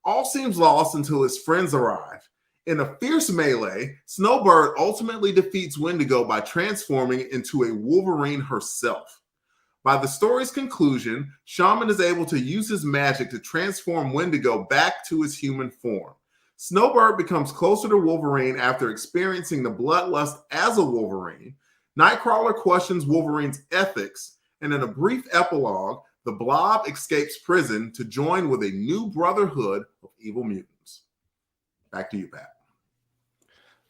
All seems lost until his friends arrive. In a fierce melee, Snowbird ultimately defeats Wendigo by transforming into a Wolverine herself. By the story's conclusion, Shaman is able to use his magic to transform Wendigo back to his human form. Snowbird becomes closer to Wolverine after experiencing the bloodlust as a Wolverine. Nightcrawler questions Wolverine's ethics, and in a brief epilogue, the Blob escapes prison to join with a new brotherhood of evil mutants. Back to you, Pat.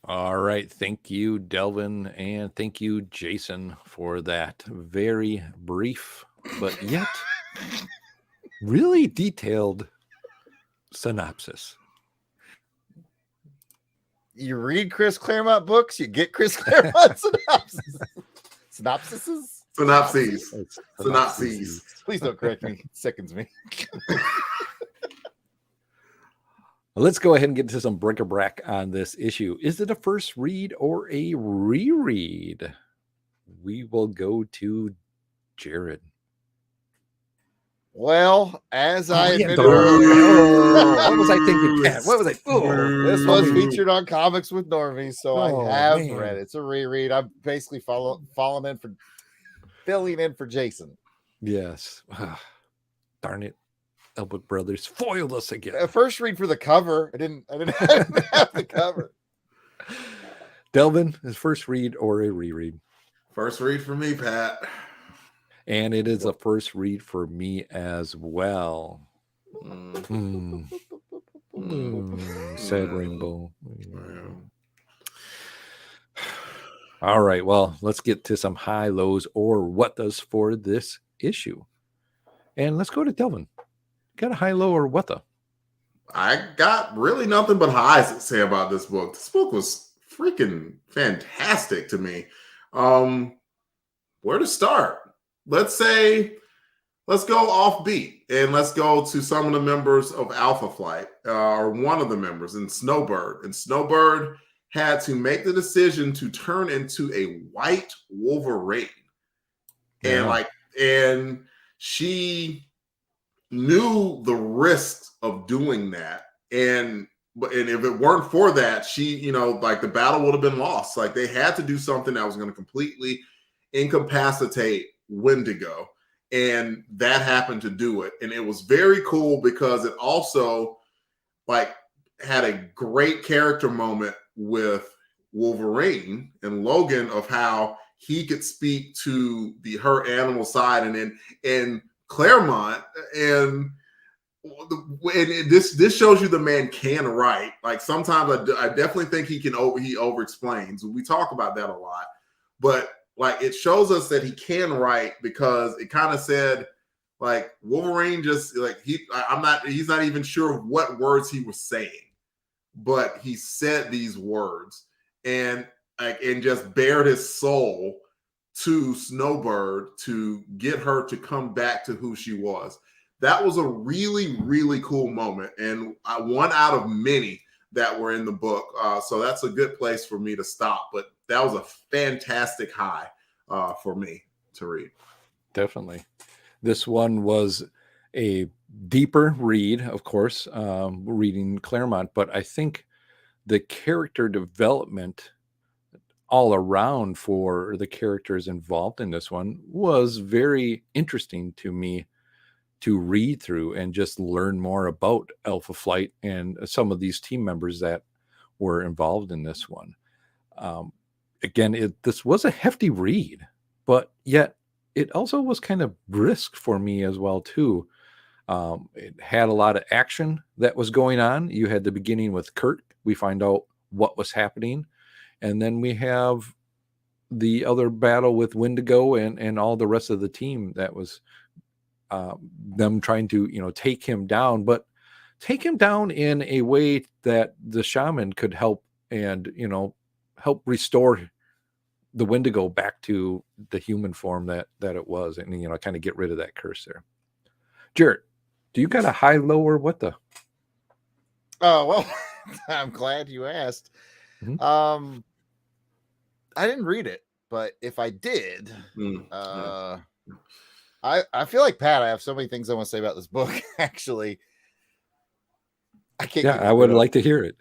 All right. Thank you, Delvin, and thank you, Jason, for that very brief, but yet really detailed synopsis. You read Chris Claremont books, you get Chris Claremont synopsises. Synopses. Please don't correct me. It sickens me. Let's go ahead and get to some bric-a-brac on this issue. Is it a first read or a reread? We will go to Jared. Well, as I admitted what was I thinking, Pat? What was I? This was featured on Comics with Normies, so I have read it. It's a reread. I'm basically filling in for Jason. Yes. Darn it. Elwood Brothers foiled us again. First read for the cover. I didn't have the cover. Delvin, is first read or a reread? First read for me, Pat. And it is a first read for me as well. Sad rainbow. All right. Well, let's get to some high, lows, or what does for this issue. And let's go to Delvin. Got a high, low, or what the? I got really nothing but highs to say about this book. This book was freaking fantastic to me. Where to start? Let's go offbeat and let's go to some of the members of Alpha Flight, or one of the members, in Snowbird. And Snowbird had to make the decision to turn into a white Wolverine. Yeah. And she knew the risks of doing that. And if it weren't for that, she, the battle would have been lost. Like, they had to do something that was going to completely incapacitate Wendigo, and that happened to do it. And it was very cool because it also had a great character moment with Wolverine and Logan of how he could speak to her animal side, and Claremont, and this shows you the man can write. Like, sometimes I definitely think he over explains. We talk about that a lot, but it shows us that he can write, because it kind of said Wolverine just he's not even sure what words he was saying, but he said these words and just bared his soul to Snowbird to get her to come back to who she was. That was a really, really cool moment, and one out of many that were in the book. So that's a good place for me to stop. But that was a fantastic high for me to read. Definitely. This one was a deeper read, of course, reading Claremont, but I think the character development all around for the characters involved in this one was very interesting to me to read through and just learn more about Alpha Flight and some of these team members that were involved in this one. Again, this was a hefty read, but yet it also was kind of brisk for me as well too. It had a lot of action that was going on. You had the beginning with Kurt. We find out what was happening. And then we have the other battle with Wendigo and all the rest of the team that was them trying to, take him down, but take him down in a way that the shaman could help and, help restore the Wendigo back to the human form that it was, and, kind of get rid of that curse there. Jarrett, do you got a high, low, or what the? Oh, well, I'm glad you asked. Mhm. I didn't read it, but if I did, I feel like Pat, I have so many things I want to say about this book. Actually, I can't. Yeah, I would like to hear it.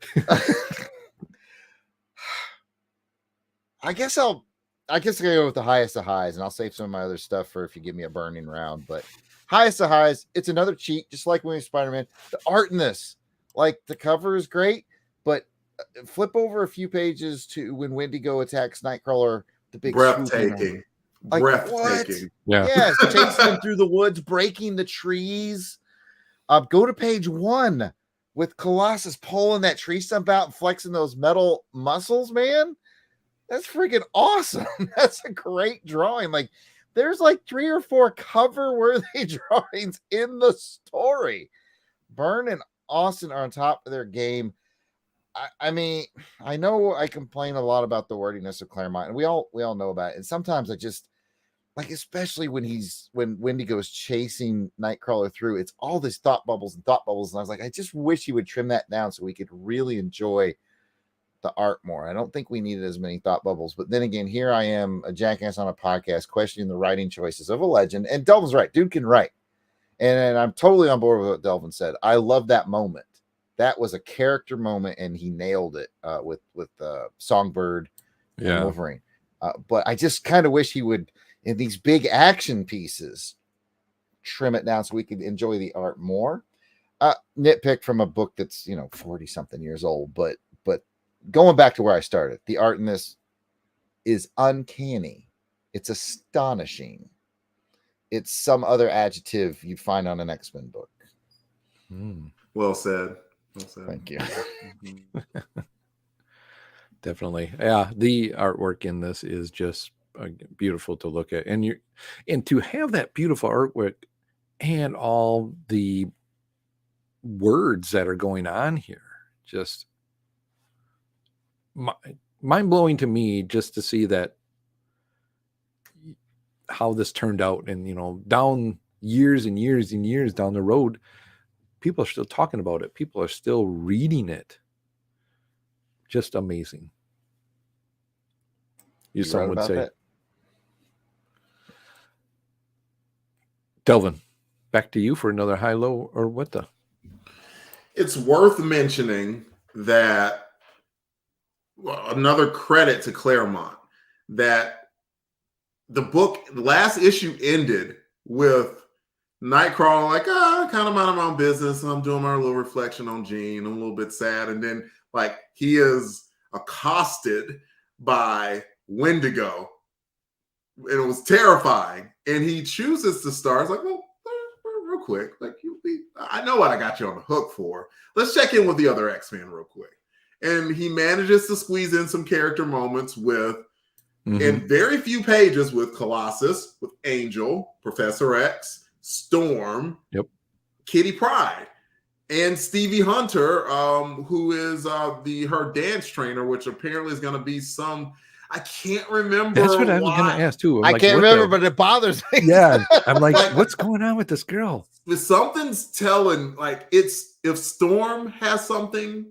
I guess I'll go with the highest of highs, and I'll save some of my other stuff for if you give me a burning round. But highest of highs, it's another cheat, just like when Spider-Man. The art in this, like the cover is great, but flip over a few pages to when Wendigo attacks Nightcrawler. The big breathtaking. Like, breathtaking. Yeah. Yes, chasing him through the woods, breaking the trees. Go to page 1 with Colossus pulling that tree stump out and flexing those metal muscles, man. That's freaking awesome. That's a great drawing. Like, there's like 3 or 4 cover-worthy drawings in the story. Byrne and Austin are on top of their game. I mean, I know I complain a lot about the wordiness of Claremont, and we all know about it. And sometimes I just like, especially when Wendigo's chasing Nightcrawler through, it's all these thought bubbles. And I was like, I just wish he would trim that down so we could really enjoy the art more. I don't think we needed as many thought bubbles. But then again, here I am, a jackass on a podcast, questioning the writing choices of a legend. And Delvin's right. Dude can write. And I'm totally on board with what Delvin said. I love that moment. That was a character moment, and he nailed it with Songbird and Wolverine. But I just kind of wish he would, in these big action pieces, trim it down so we could enjoy the art more. Nitpick from a book that's 40-something years old, but going back to where I started, the art in this is uncanny. It's astonishing. It's some other adjective you'd find on an X-Men book. Well said. Thank you. Definitely. Yeah, the artwork in this is just beautiful to look at. And to have that beautiful artwork and all the words that are going on here, just mind-blowing to me, just to see that how this turned out. And down years and years and years down the road, people are still talking about it. People are still reading it. Just amazing. Some would say that? Delvin, back to you for another high, low, or what the? It's worth mentioning that another credit to Claremont, that the last issue ended with Nightcrawler like, kind of minding my own business, and I'm doing my little reflection on Jean. I'm a little bit sad. And then he is accosted by Wendigo, and it was terrifying. And he chooses to start. It's like, well, real quick, I know what I got you on the hook for. Let's check in with the other X-Men real quick. And he manages to squeeze in some character moments with, in very few pages, with Colossus, with Angel, Professor X, Storm, Kitty Pryde, and Stevie Hunter, who is her dance trainer, which apparently is going to be some. I can't remember. That's what I was going to ask too. I can't remember, but it bothers me. Yeah, I'm like, what's going on with this girl? If something's telling, if Storm has something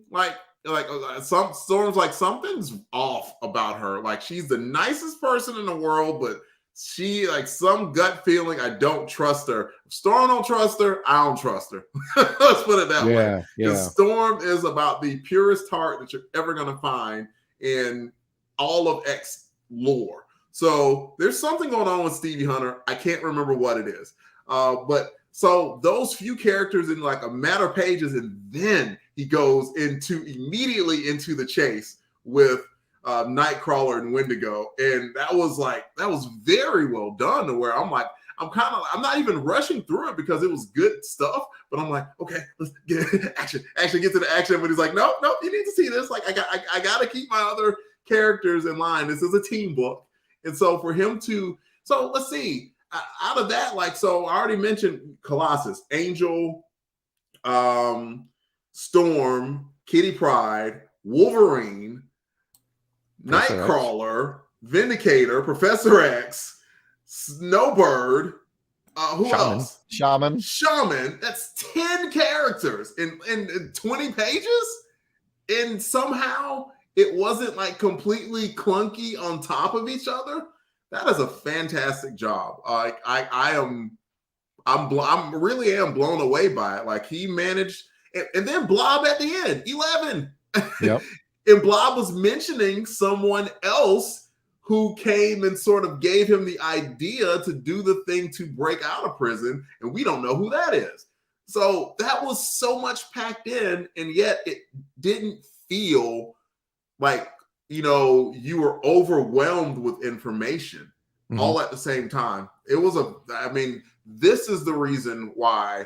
Storm's something's off about her. Like, she's the nicest person in the world, but she like some gut feeling. I don't trust her. If Storm don't trust her, I don't trust her. Let's put it that way. Yeah, Because Storm is about the purest heart that you're ever gonna find in all of X lore. So there's something going on with Stevie Hunter. I can't remember what it is. But so those few characters in like a matter of pages, and then he goes immediately into the chase with Nightcrawler and Wendigo. And that was very well done, to where I'm like, I'm not even rushing through it because it was good stuff, but I'm like, okay, let's get get to the action. But he's like, no, you need to see this. Like, I got to keep my other characters in line. This is a team book. And so for him to, so let's see, out of that, like, so I already mentioned Colossus, Angel, Storm, Kitty Pryde, Wolverine, Nightcrawler, Vindicator, Professor X, Snowbird, who else? Shaman. That's 10 characters in 20 pages. And somehow it wasn't like completely clunky on top of each other. That is a fantastic job. I really am blown away by it. Like, he managed, and then Blob at the end, 11. Yep. And Blob was mentioning someone else who came and sort of gave him the idea to do the thing to break out of prison, and we don't know who that is. So that was so much packed in, and yet it didn't feel like, you know, you were overwhelmed with information all at the same time. It was this is the reason why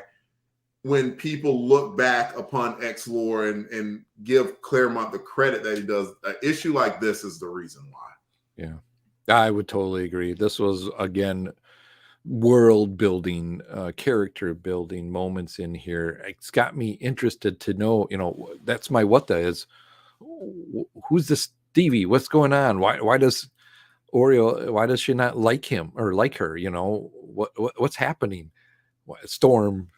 when people look back upon X lore and give Claremont the credit that he does, an issue like this is the reason why. Yeah, I would totally agree. This was, again, world building, character building moments in here. It's got me interested to know, you know, that's my what the is. Who's this Stevie? What's going on? Why does she not like him or like her? You know, what's happening? Storm,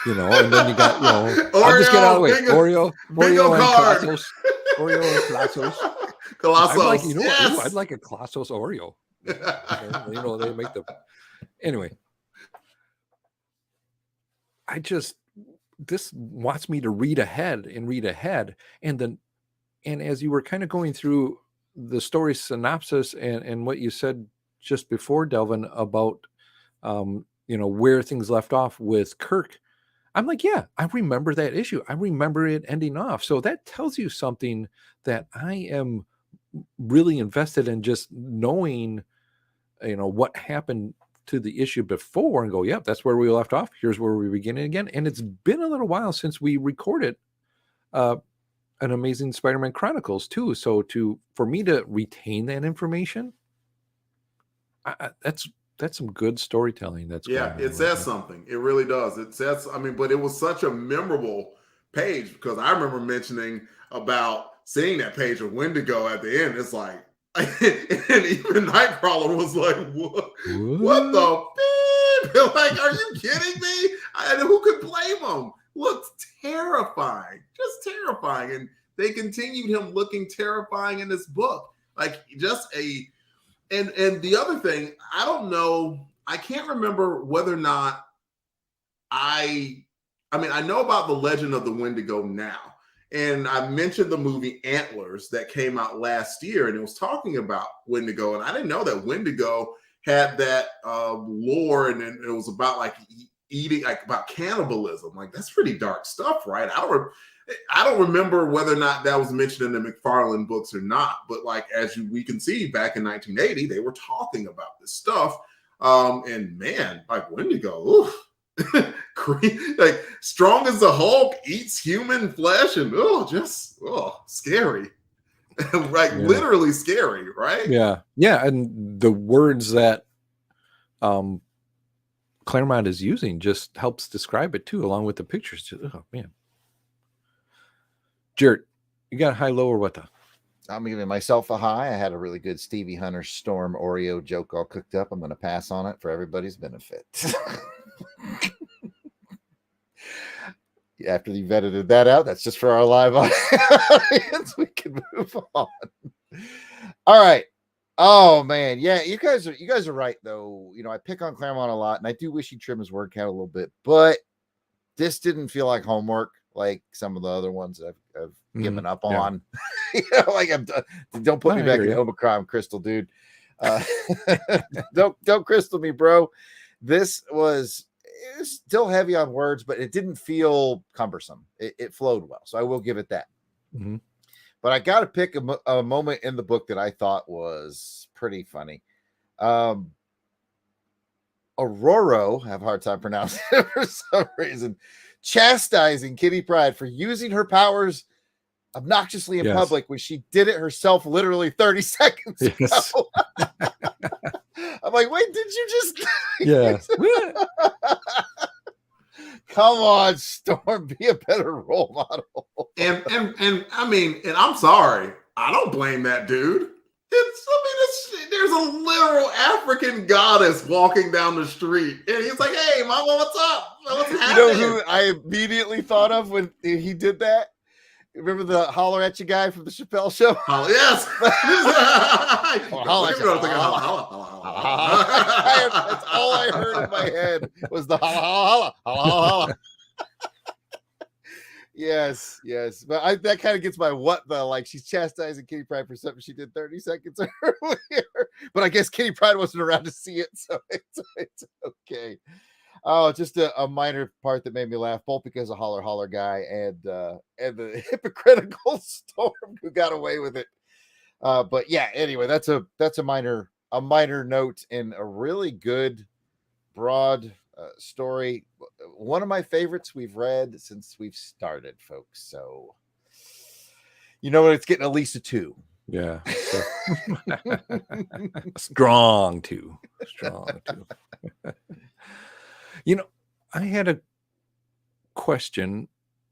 you know, and then you got, you know, I'll just get out of the way. Oreo and Colossus. Oreo and Colossus. Colossus. I'd like, you know, yes. I'd like a Colossus Oreo. You know, they make the, anyway. This wants me to read ahead. And as you were kind of going through the story synopsis and what you said just before, Delvin, about, you know, where things left off with Kirk, I'm like, yeah, I remember that issue. I remember it ending off. So that tells you something that I am really invested in, just knowing, you know, what happened to the issue before, and go, yep, that's where we left off. Here's where we begin again. And it's been a little while since we recorded an Amazing Spider-Man Chronicles too. So for me to retain that information, that's some good storytelling. It says something. It really does. It says, but it was such a memorable page, because I remember mentioning about seeing that page of Wendigo at the end. It's like, and even Nightcrawler was like, what the beep? Like, are you kidding me? And who could blame him? Looked terrifying, just terrifying. And they continued him looking terrifying in this book. Like, and the other thing, I don't know, I can't remember whether or not I know about the Legend of the Wendigo now. And I mentioned the movie Antlers that came out last year, and it was talking about Wendigo. And I didn't know that Wendigo had that lore, and it was about like eating, like about cannibalism. Like, that's pretty dark stuff, right? I don't remember whether or not that was mentioned in the McFarlane books or not, but like, we can see back in 1980, they were talking about this stuff. And man, like Wendigo, oof. Like, strong as the Hulk, eats human flesh, and scary. Like, literally scary, right? Yeah. And the words that Claremont is using just helps describe it too, along with the pictures. Oh man, Jared, you got a high, low, or what? I'm giving myself a high. I had a really good Stevie Hunter Storm Oreo joke all cooked up. I'm going to pass on it for everybody's benefit. After you've edited that out, that's just for our live audience. We can move on. All right. Oh man, yeah, you guys are right though. You know, I pick on Claremont a lot, and I do wish he'd trim his word count a little bit, but this didn't feel like homework like some of the other ones I've given up on. You know, like I'm done. Don't put me back in Omicron, Crystal, dude. Don't crystal me, bro. This was still heavy on words, but it didn't feel cumbersome. It flowed well, so I will give it that. Mm-hmm. But I got to pick a moment in the book that I thought was pretty funny. Aurora, I have a hard time pronouncing it for some reason, chastising Kitty Pryde for using her powers obnoxiously in public when she did it herself literally 30 seconds ago. I'm like, wait, did you just? Yeah. Come on, Storm, be a better role model. And I mean, and I'm sorry, I don't blame that dude. There's a literal African goddess walking down the street, and he's like, "Hey, mama, what's up? What's happening?" You know who I immediately thought of when he did that? Remember the holler at you guy from the Chappelle Show? Oh, yes. That's all I heard in my head was the holla, holla, holla, holla. Yes. But that kind of gets my what the, like, she's chastising Kitty Pryde for something she did 30 seconds earlier. But I guess Kitty Pryde wasn't around to see it, so it's okay. Oh, just a minor part that made me laugh, both because of holler guy and the hypocritical Storm who got away with it. But yeah, anyway, that's a minor note in a really good, broad story. One of my favorites we've read since we've started, folks. So you know what? It's getting at least a 2. Yeah. Strong 2. You know, I had a question,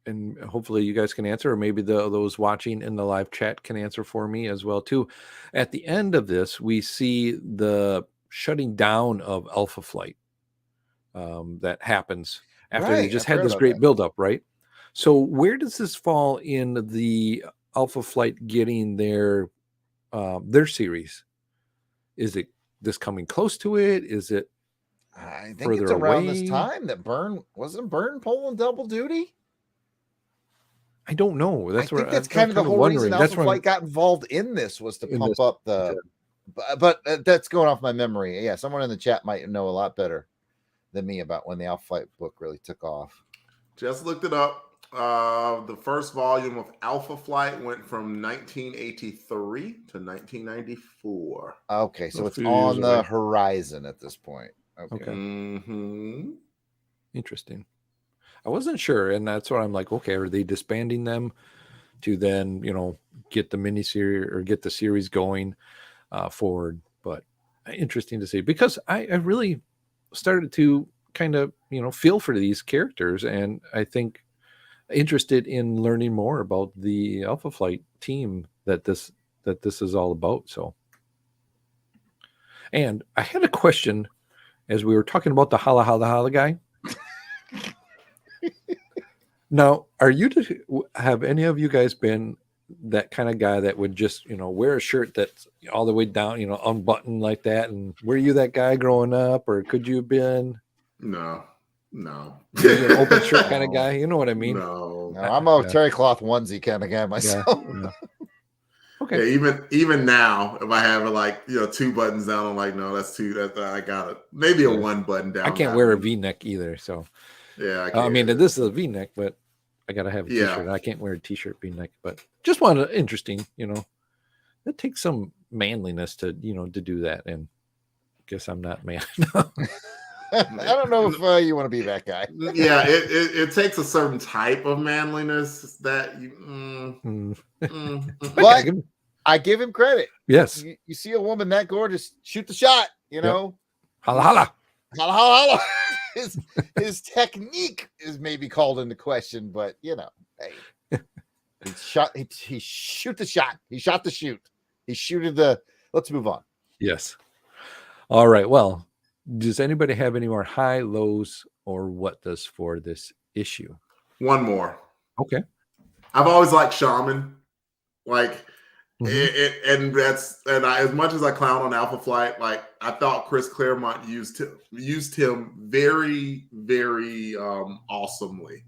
and hopefully you guys can answer, or maybe those watching in the live chat can answer for me as well too. At the end of this, we see the shutting down of Alpha Flight that happens after they just had this great buildup, right? So where does this fall in the Alpha Flight getting their series? Is it this coming close to it? Is it? I think it's around this time that wasn't Byrne pulling double duty. I don't know. That's kind of the whole reason Alpha Flight got involved in this was to pump up the. But that's going off my memory. Yeah, someone in the chat might know a lot better than me about when the Alpha Flight book really took off. Just looked it up. The first volume of Alpha Flight went from 1983 to 1994. Okay, so it's on the horizon at this point. Okay. Mm-hmm. Interesting. I wasn't sure, and that's what I'm like. Okay, are they disbanding them to then, get the miniseries or get the series going forward? But interesting to see, because I really started to kind of feel for these characters, and I think interested in learning more about the Alpha Flight team that this is all about. So, and I had a question. As we were talking about the holla guy. Now, have any of you guys been that kind of guy that would just, wear a shirt that's all the way down, unbuttoned like that? And were you that guy growing up, or could you have been? No. An open shirt kind of guy. You know what I mean? No, I'm a terry cloth onesie kind of guy myself. Yeah. Okay. Yeah, even now, if I have it 2 buttons down, I'm like, no, that's too. I got it. Maybe a 1 button down. I can't wear a V-neck either. So yeah, I mean, this is a V-neck, but I gotta have a T-shirt. I can't wear a T-shirt V-neck, but just wanted interesting. It takes some manliness to to do that, and I guess I'm not man. I don't know if you want to be that guy. Yeah, it takes a certain type of manliness that you. But I give him credit. Yes, you see a woman that gorgeous, shoot the shot. Holla holla, holla holla. His technique is maybe called into question, but hey, he shoot the shot. He shot the shoot. He shooted the. Let's move on. Yes. All right. Well, does anybody have any more high, lows, or what does for this issue? One more. Okay. I've always liked Shaman. Like, And as much as I clown on Alpha Flight, like I thought Chris Claremont used him very, very awesomely.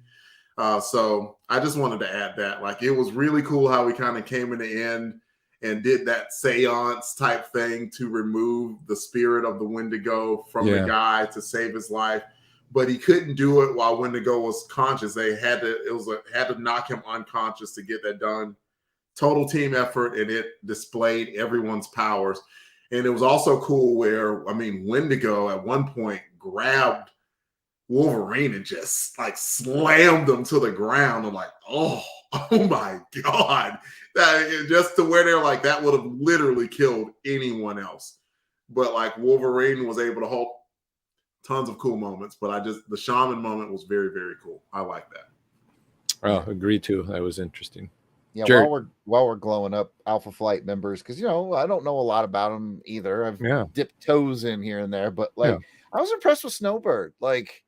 So I just wanted to add that. Like, it was really cool how we kind of came in the end and did that seance type thing to remove the spirit of the Wendigo from the guy to save his life. But he couldn't do it while Wendigo was conscious. They had to knock him unconscious to get that done. Total team effort, and it displayed everyone's powers. And it was also cool where, I mean, Wendigo at one point grabbed Wolverine and just like slammed him to the ground. I'm like, oh my God. Just to where they're like, that would have literally killed anyone else. But like Wolverine was able to hold tons of cool moments. But the shaman moment was very, very cool. I like that. Oh, agree too. That was interesting. Yeah, Jared. while we're glowing up Alpha Flight members, because I don't know a lot about them either. I've dipped toes in here and there, but I was impressed with Snowbird. Like,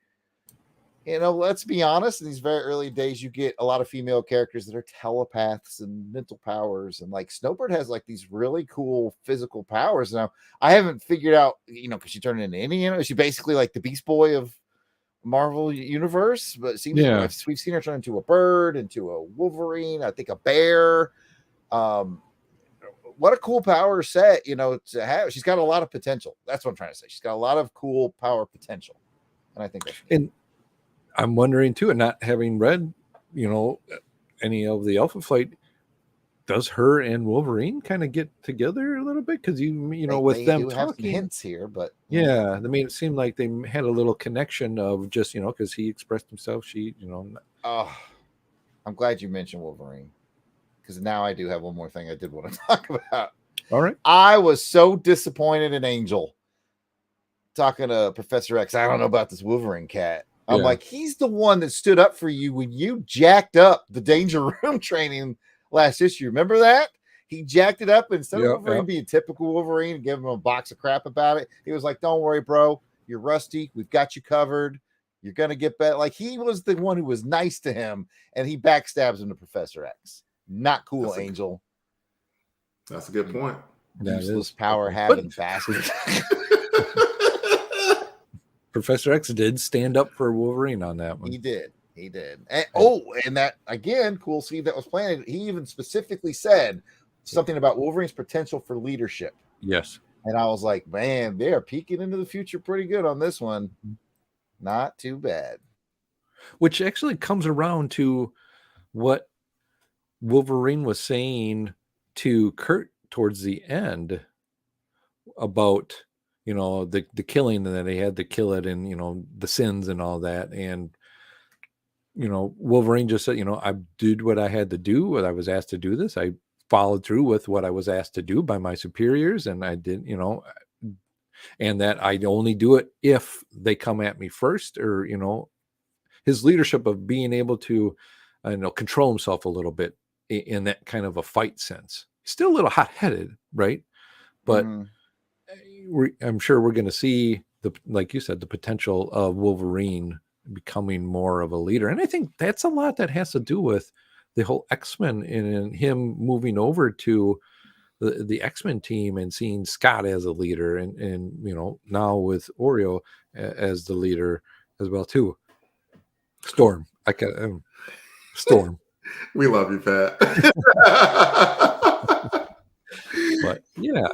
let's be honest, in these very early days, you get a lot of female characters that are telepaths and mental powers, and like Snowbird has like these really cool physical powers. Now, I haven't figured out, because she turned into Indiana. Is she basically like the Beast Boy of Marvel universe? But it seems like we've seen her turn into a bird, into a Wolverine, I think a bear. What a cool power set, to have. She's got a lot of potential. That's what I'm trying to say. She's got a lot of cool power potential, and I think that's cool. And I'm wondering too, and not having read any of the Alpha Flight, does her and Wolverine kind of get together a little bit? Because with them do have some talking hints here, but I mean, it seemed like they had a little connection of just because he expressed himself. She, Oh, I'm glad you mentioned Wolverine, because now I do have one more thing I did want to talk about. All right, I was so disappointed in Angel. Talking to Professor X, I don't know about this Wolverine cat. I'm like, he's the one that stood up for you when you jacked up the Danger Room training last issue. Remember that? He jacked it up, instead of Wolverine being typical Wolverine and giving him a box of crap about it. He was like, don't worry, bro. You're rusty. We've got you covered. You're going to get better. Like, he was the one who was nice to him, and he backstabs him to Professor X. Not cool, Angel. That's a good point. Useless power having bastard. Professor X did stand up for Wolverine on that one. He did. And that, again, cool seed that was planted. He even specifically said something about Wolverine's potential for leadership. Yes. And I was like, man, they are peeking into the future pretty good on this one. Not too bad. Which actually comes around to what Wolverine was saying to Kurt towards the end about the killing, and that they had to kill it, and the sins and all that. And Wolverine just said, I did what I had to do, what I was asked to do this. I followed through with what I was asked to do by my superiors, and I did, and that I'd only do it if they come at me first, or his leadership of being able to control himself a little bit in that kind of a fight sense. Still a little hot-headed, right? But I'm sure we're going to see like you said, the potential of Wolverine becoming more of a leader. And I think that's a lot that has to do with the whole X-Men and him moving over to the X-Men team and seeing Scott as a leader, and now with Oreo as the leader as well too. Storm. Storm. We love you, Pat. But yeah.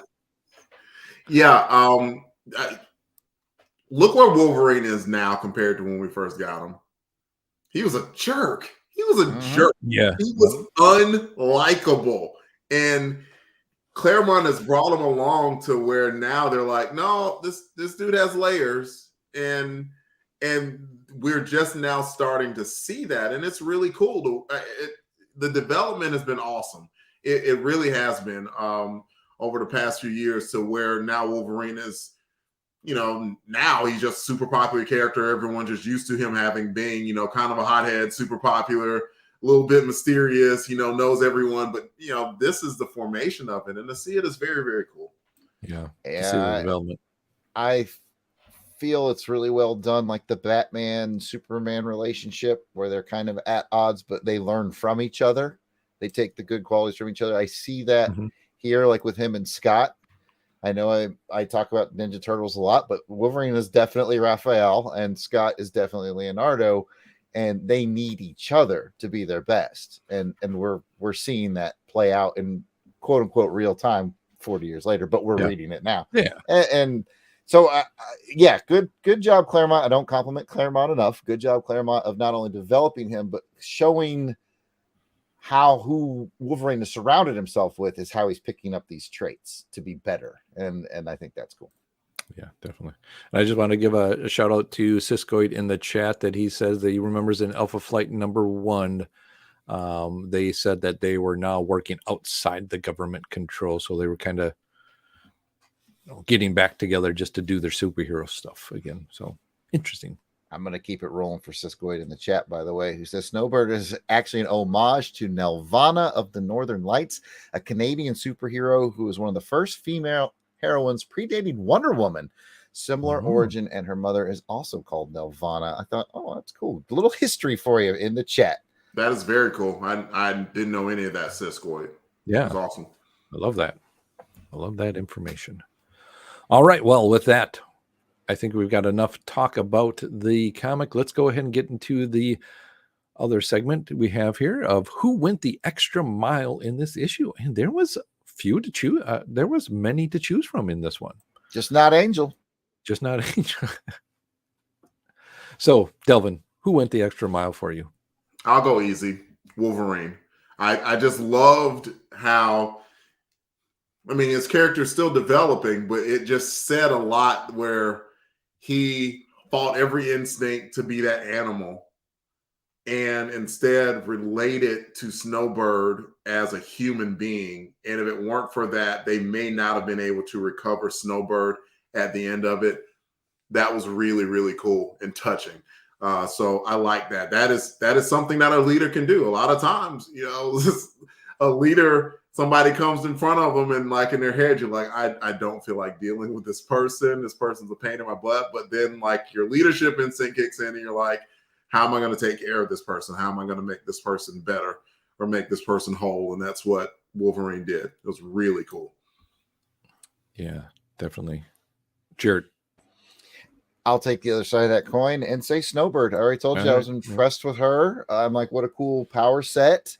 Look where Wolverine is now compared to when we first got him. He was a jerk. Jerk. Yeah. He was unlikable. And Claremont has brought him along to where now they're like, no, this dude has layers. And we're just now starting to see that. And it's really cool. The development has been awesome. It really has been over the past few years, to where now Wolverine is, now he's just a super popular character. Everyone just used to him being, kind of a hothead, super popular, a little bit mysterious, knows everyone. But, this is the formation of it. And to see it is very, very cool. Yeah. Development. I feel it's really well done, like the Batman Superman relationship, where they're kind of at odds, but they learn from each other. They take the good qualities from each other. I see that Mhm. here, like with him and Scott. I know I talk about Ninja Turtles a lot, but Wolverine is definitely Raphael and Scott is definitely Leonardo, and they need each other to be their best. And we're seeing that play out in quote unquote real time 40 years later, but we're Yeah. reading it now. Yeah. And so yeah, good job, Claremont. I don't compliment Claremont enough. Good job, Claremont, of not only developing him, but showing who Wolverine has surrounded himself with is how he's picking up these traits to be better. And I think that's cool. Yeah, definitely. And I just want to give a shout out to Siskoid in the chat that he says that he remembers in Alpha Flight #1, they said that they were now working outside the government control. So they were kind of getting back together just to do their superhero stuff again. So interesting. I'm going to keep it rolling for Siskoid in the chat, by the way, who says Snowbird is actually an homage to Nelvana of the Northern Lights, a Canadian superhero who was one of the first female heroines predating Wonder Woman. Similar origin, and her mother is also called Nelvana. I thought, oh, that's cool. A little history for you in the chat. That is very cool. I didn't know any of that, Siskoid. Yeah. That's awesome. I love that. I love that information. All right. Well, with that, I think we've got enough talk about the comic. Let's go ahead and get into the other segment we have here of who went the extra mile in this issue. And there was few to choose. There was many to choose from in this one. Just not Angel. Just not Angel. So, Delvin, who went the extra mile for you? I'll go easy. Wolverine. I just loved how, I mean, his character's still developing, but it just said a lot where he fought every instinct to be that animal and instead related to Snowbird as a human being. And if it weren't for that, they may not have been able to recover Snowbird at the end of it. That was really, really cool and touching. So I like that. That is something that a leader can do. A lot of times, you know, a leader, somebody comes in front of them and like in their head, you're like, I don't feel like dealing with this person. This person's a pain in my butt. But then like your leadership instinct kicks in and you're like, how am I going to take care of this person? How am I going to make this person better or make this person whole? And that's what Wolverine did. It was really cool. Yeah, definitely. Jared. I'll take the other side of that coin and say Snowbird. I already told you I was impressed with her. I'm like, what a cool power set.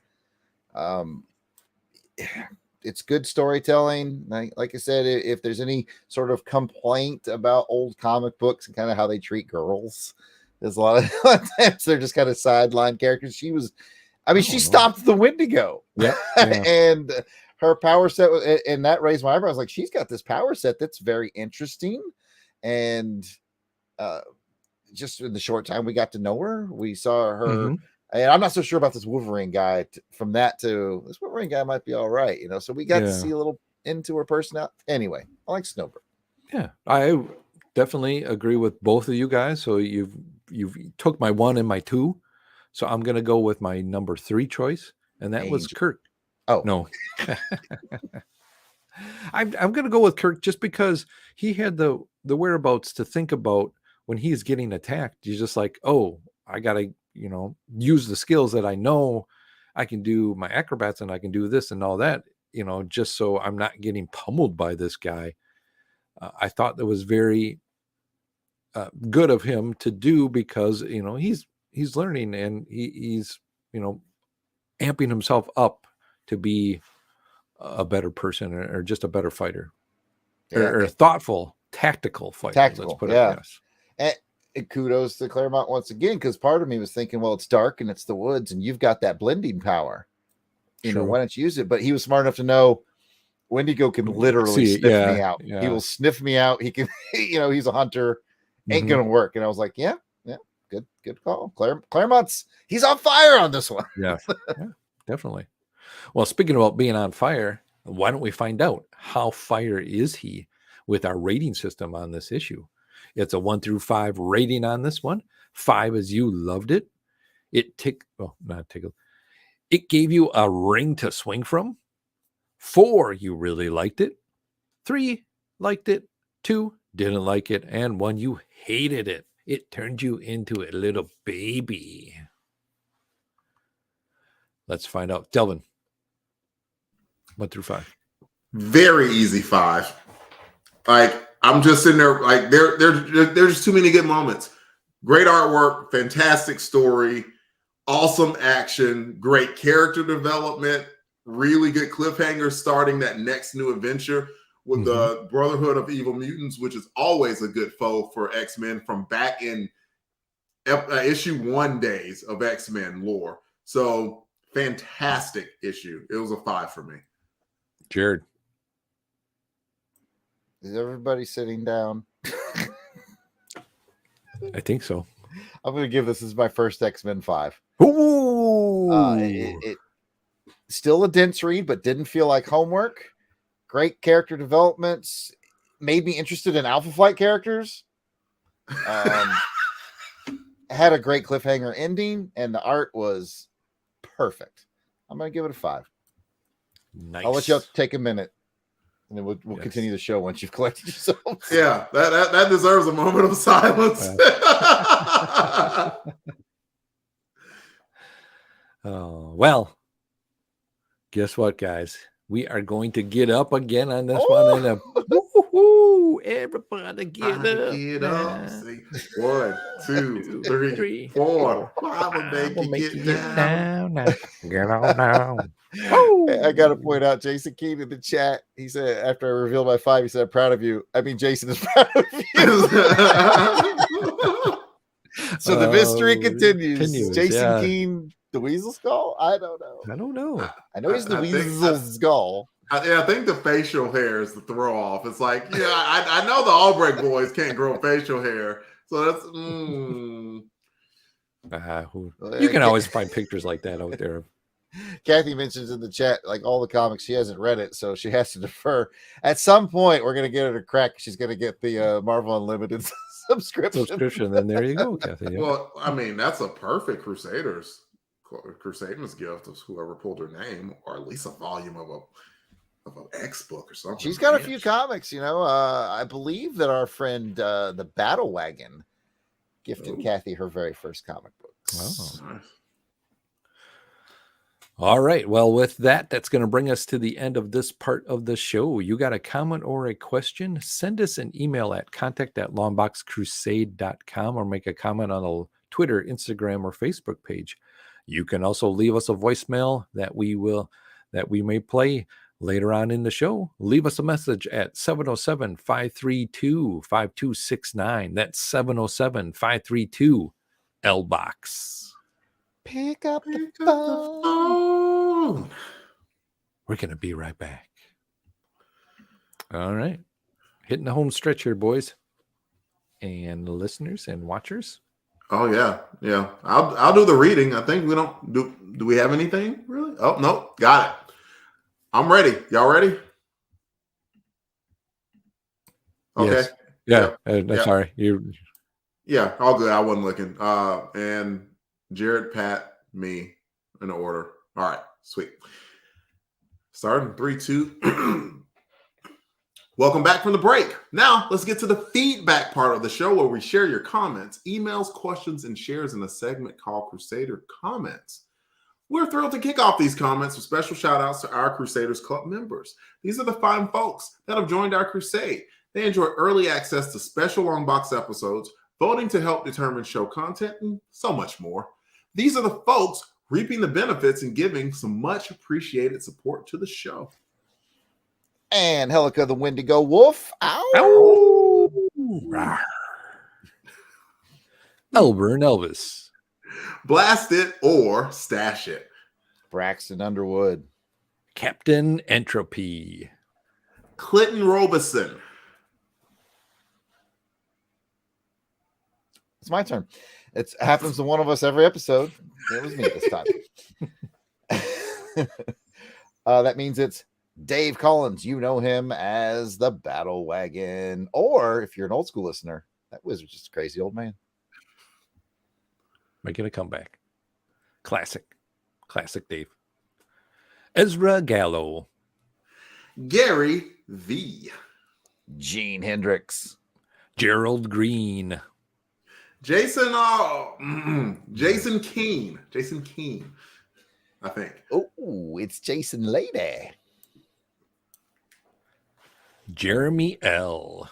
It's good storytelling. Like I said, if there's any sort of complaint about old comic books and kind of how they treat girls, there's a lot of times they're just kind of sideline characters. She stopped the Wendigo. Yeah. And her power set, and that raised my eyebrows. Like, she's got this power set that's very interesting. And just in the short time we got to know her, we saw her. And I'm not so sure about this Wolverine guy. From that to this Wolverine guy might be all right, you know. So we got to see a little into her personality. Anyway, I like Snowbird. Yeah, I definitely agree with both of you guys. So you've took my 1 and my 2. So I'm gonna go with my number 3 choice, and that was Kirk. Oh no, I'm gonna go with Kirk just because he had the whereabouts to think about when he's getting attacked. He's just like, oh, I gotta, you know, use the skills that I know I can do, my acrobats, and I can do this and all that, you know, just so I'm not getting pummeled by this guy. I thought that was very good of him to do because, you know, he's learning and he's, you know, amping himself up to be a better person or just a better fighter or a thoughtful, tactical fighter. Let's put it, yes. And kudos to Claremont once again, because part of me was thinking, well, it's dark and it's the woods and you've got that blending power. You know, why don't you use it? But he was smart enough to know Wendigo can literally sniff me out. Yeah. He will sniff me out. He can, you know, he's a hunter. Ain't gonna work. And I was like, yeah, good call. Claremont's he's on fire on this one. Yeah, definitely. Well, speaking about being on fire, why don't we find out how fire is he with our rating system on this issue? It's a 1 through 5 rating on this one. 5 is you loved it. It gave you a ring to swing from. 4, you really liked it. 3, liked it. 2, didn't like it. And 1, you hated it. It turned you into a little baby. Let's find out. Delvin, 1 through 5. Very easy 5. Like, I'm just sitting there, like, there's just too many good moments. Great artwork, fantastic story, awesome action, great character development, really good cliffhangers starting that next new adventure with the Brotherhood of Evil Mutants, which is always a good foe for X-Men from back in issue 1 days of X-Men lore. So fantastic issue. It was a 5 for me. Jared. Is everybody sitting down? I think so. I'm going to give this as my first X-Men 5. Ooh. It still a dense read, but didn't feel like homework. Great character developments. Made me interested in Alpha Flight characters. Had a great cliffhanger ending, and the art was perfect. I'm going to give it a 5. Nice. I'll let you take a minute, and then we'll continue the show once you've collected yourselves. Yeah, that deserves a moment of silence. Oh, well, guess what, guys? We are going to get up again on this one. And woo-hoo, everybody get up. Get up. See, 1, 2, 3, 4, 5 will make you get down. Get on down. I got to point out Jason Keene in the chat. He said, after I revealed my 5, he said, I'm proud of you. I mean, Jason is proud of you. So the mystery continues. Jason Keene, the Weasel Skull? I don't know. I know he's the Weasel Skull. I think the facial hair is the throw off. It's like, I know the Albrecht boys can't grow facial hair. So that's, you can always find pictures like that out there. Kathy mentions in the chat, like all the comics, she hasn't read it, so she has to defer. At some point, we're going to get her to crack. She's going to get the Marvel Unlimited subscription. Then there you go, Kathy. Yeah. Well, I mean, that's a perfect Crusaders gift of whoever pulled her name, or at least a volume of an X book or something. She's got a few comics, I believe that our friend the Battle Wagon gifted Kathy her very first comic books. Oh. Nice. All right. Well, with that, that's going to bring us to the end of this part of the show. You got a comment or a question? Send us an email at contact@longboxcrusade.com or make a comment on the Twitter, Instagram, or Facebook page. You can also leave us a voicemail that we may play later on in the show. Leave us a message at 707-532-5269. That's 707-532-LBOX. Pick up the phone. We're going to be right back. All right. Hitting the home stretch here, boys. And listeners and watchers. Oh, yeah. Yeah. I'll do the reading. I think we don't do we have anything really? Oh, no. Got it. I'm ready. Y'all ready? Okay. Yes. Yeah. Sorry. Yeah, all good. I wasn't looking. And Jared, Pat, me in order. All right, sweet. Starting 3, 2. Welcome back from the break. Now let's get to the feedback part of the show where we share your comments, emails, questions, and shares in a segment called Crusader Comments. We're thrilled to kick off these comments with special shout outs to our Crusaders Club members. These are the fine folks that have joined our crusade. They enjoy early access to special Longbox episodes, voting to help determine show content, and so much more. These are the folks reaping the benefits and giving some much appreciated support to the show. And Helica the Wendigo Wolf. Ow! Elber and Elvis. Blast it or stash it. Braxton Underwood. Captain Entropy. Clinton Robeson. It's my turn. It happens to one of us every episode. It was me this time. That means it's Dave Collins. You know him as the Battle Wagon. Or if you're an old school listener, that wizard's just a crazy old man. Making a comeback. Classic Dave. Ezra Gallo. Gary V. Gene Hendricks. Gerald Green. Jason Keene. I think. Oh, it's Jason Lady. Jeremy L.